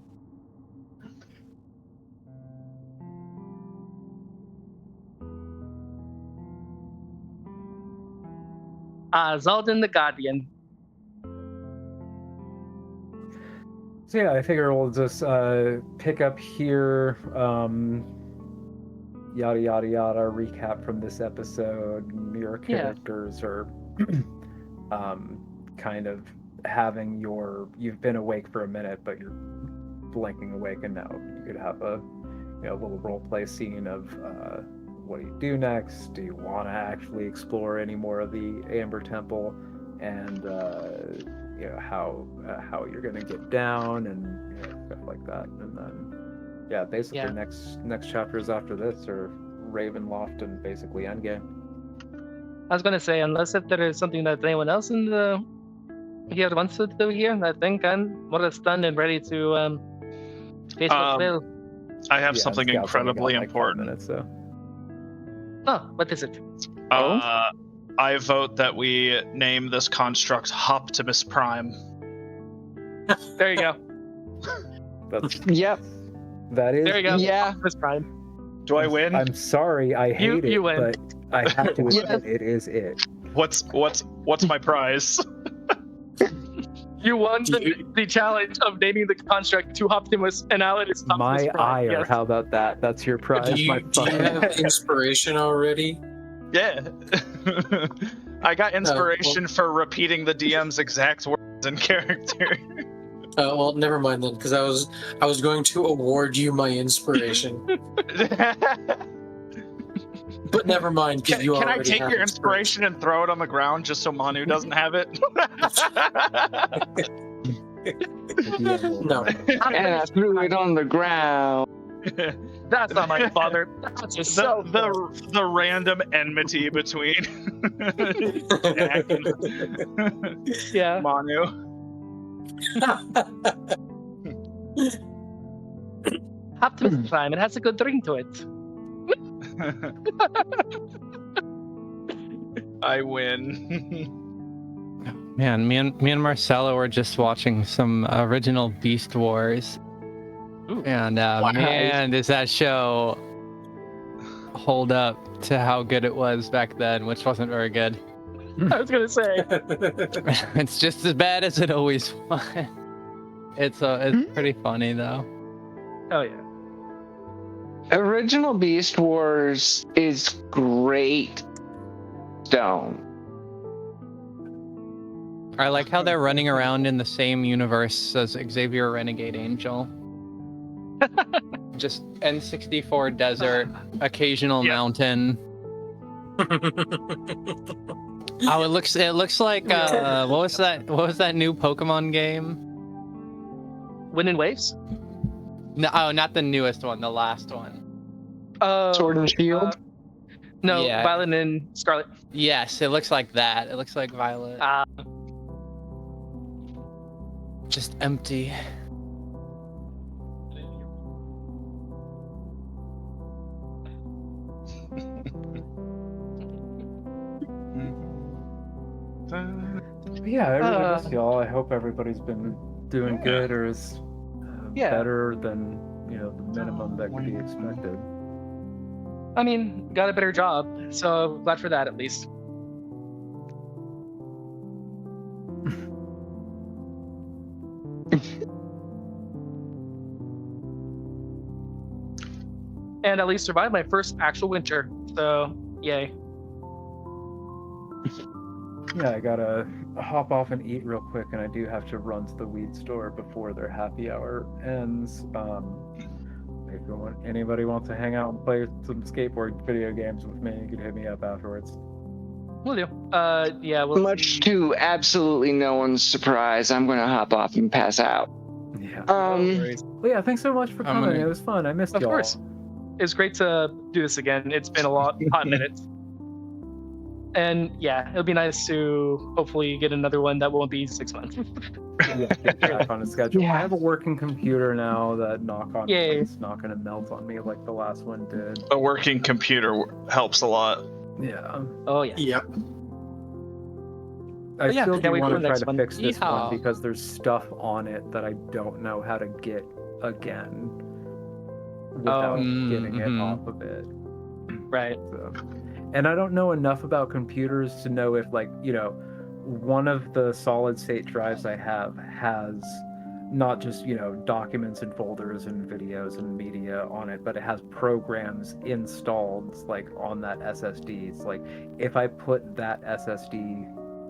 Zaldin the Guardian. So yeah, I figure we'll just pick up here. Yada yada yada. Recap from this episode. Your Yeah. characters are kind of having you've been awake for a minute, but you're blinking awake, and now you could have a little role play scene of what do you do next? Do you want to actually explore any more of the Amber Temple, and how you're gonna get down and stuff like that, and then basically Yeah. next chapters after this are Ravenloft and basically Endgame. I was gonna say, unless if there is something that anyone else in the here wants to do here, I think I'm more than stunned and ready to face what will. I have Yeah, something Scout's only got, incredibly like, 5 important. minutes, so. Oh, what is it? I vote that we name this construct Optimus Prime. There you go. That's Yep. that is. There you go. Yeah. Optimus Prime. Do I win? I'm sorry, I hate You it, win. but I have to Yeah. admit it is it. What's my prize? You won the challenge of naming the construct to Optimus, and now it is Optimus My Prime. ire. Yes. How about that? That's your prize. Do you have inspiration already? Yeah. I got inspiration for repeating the DM's exact words and character. Well, never mind then, because I was going to award you my inspiration, but never mind. Can, You can I already take have your inspiration and throw it on the ground just so Manu doesn't have it? No. And I threw it on the ground. That's not my father. That's just so the random enmity between Jack and yeah. Manu. Optimus Prime. It has a good ring to it. I win. Man, me and Marcelo were just watching some original Beast Wars. Ooh. And man, does that show hold up to how good it was back then, which wasn't very good. I was gonna say. It's just as bad as it always was. It's pretty funny though. Oh yeah. Original Beast Wars is great. Stone. I like how they're running around in the same universe as Xavier Renegade Angel. Just N64 desert, occasional Yeah. mountain. Oh, it looks like what was that new Pokemon game? Wind and Waves? No, oh, not the newest one, the last one. Sword and Shield? No, Yeah. Violet and Scarlet. Yes, it looks like that. It looks like Violet. Just empty. Yeah, I really miss y'all. I hope everybody's been doing Yeah. good or is Yeah. better than the minimum that could be expected. I mean, got a better job, so glad for that at least. And at least survived my first actual winter, so yay. Yeah, I gotta hop off and eat real quick, and I do have to run to the weed store before their happy hour ends. If anybody wants to hang out and play some skateboard video games with me, you can hit me up afterwards. Will do. Yeah, we'll Much see. to absolutely no one's surprise, I'm gonna hop off and pass out. Yeah. No worries. Well, yeah, thanks so much for I'm coming. gonna- It was fun. I missed Of y'all. course. It's great to do this again. It's been a hot minutes. And yeah, it'll be nice to hopefully get another one that won't be 6 months. Yeah, get back on a schedule. Yeah. I have a working computer now that knock on Yay. wood, it's not gonna melt on me like the last one did. A working computer helps a lot. Yeah. Oh yeah. Yep. I But yeah, still can't do wait want for to the try next to one. fix this Yeehaw. one because there's stuff on it that I don't know how to get again without getting it mhm. off of it. Right. So. And I don't know enough about computers to know if, one of the solid state drives I have has not just, documents and folders and videos and media on it, but it has programs installed, on that SSD. It's like, if I put that SSD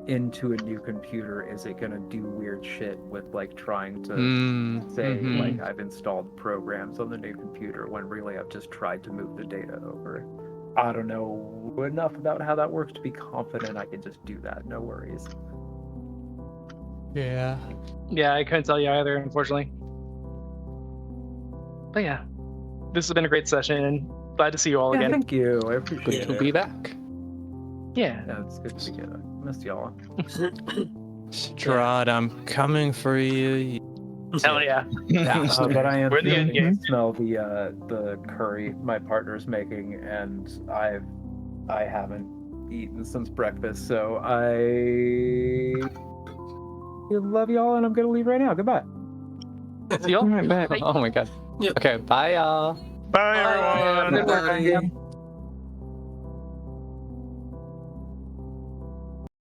into a new computer, is it going to do weird shit with, trying to say, I've installed programs on the new computer when really I've just tried to move the data over. I don't know enough about how that works to be confident I can just do that. No worries. Yeah. Yeah, I couldn't tell you either, unfortunately. But yeah, this has been a great session, and glad to see you all Yeah, again. thank you. I Good appreciate to it. be back. Yeah. Yeah, it's good to be here. I missed y'all. Strahd, I'm coming for you. Hell yeah. But I am We're in the feeling end to smell the curry my partner's making, and I haven't eaten since breakfast, so I love y'all, and I'm gonna leave right now. Goodbye. See y'all. Right back. Bye. Oh my god. Yep. Okay, bye y'all. Bye, everyone. Good work. Bye.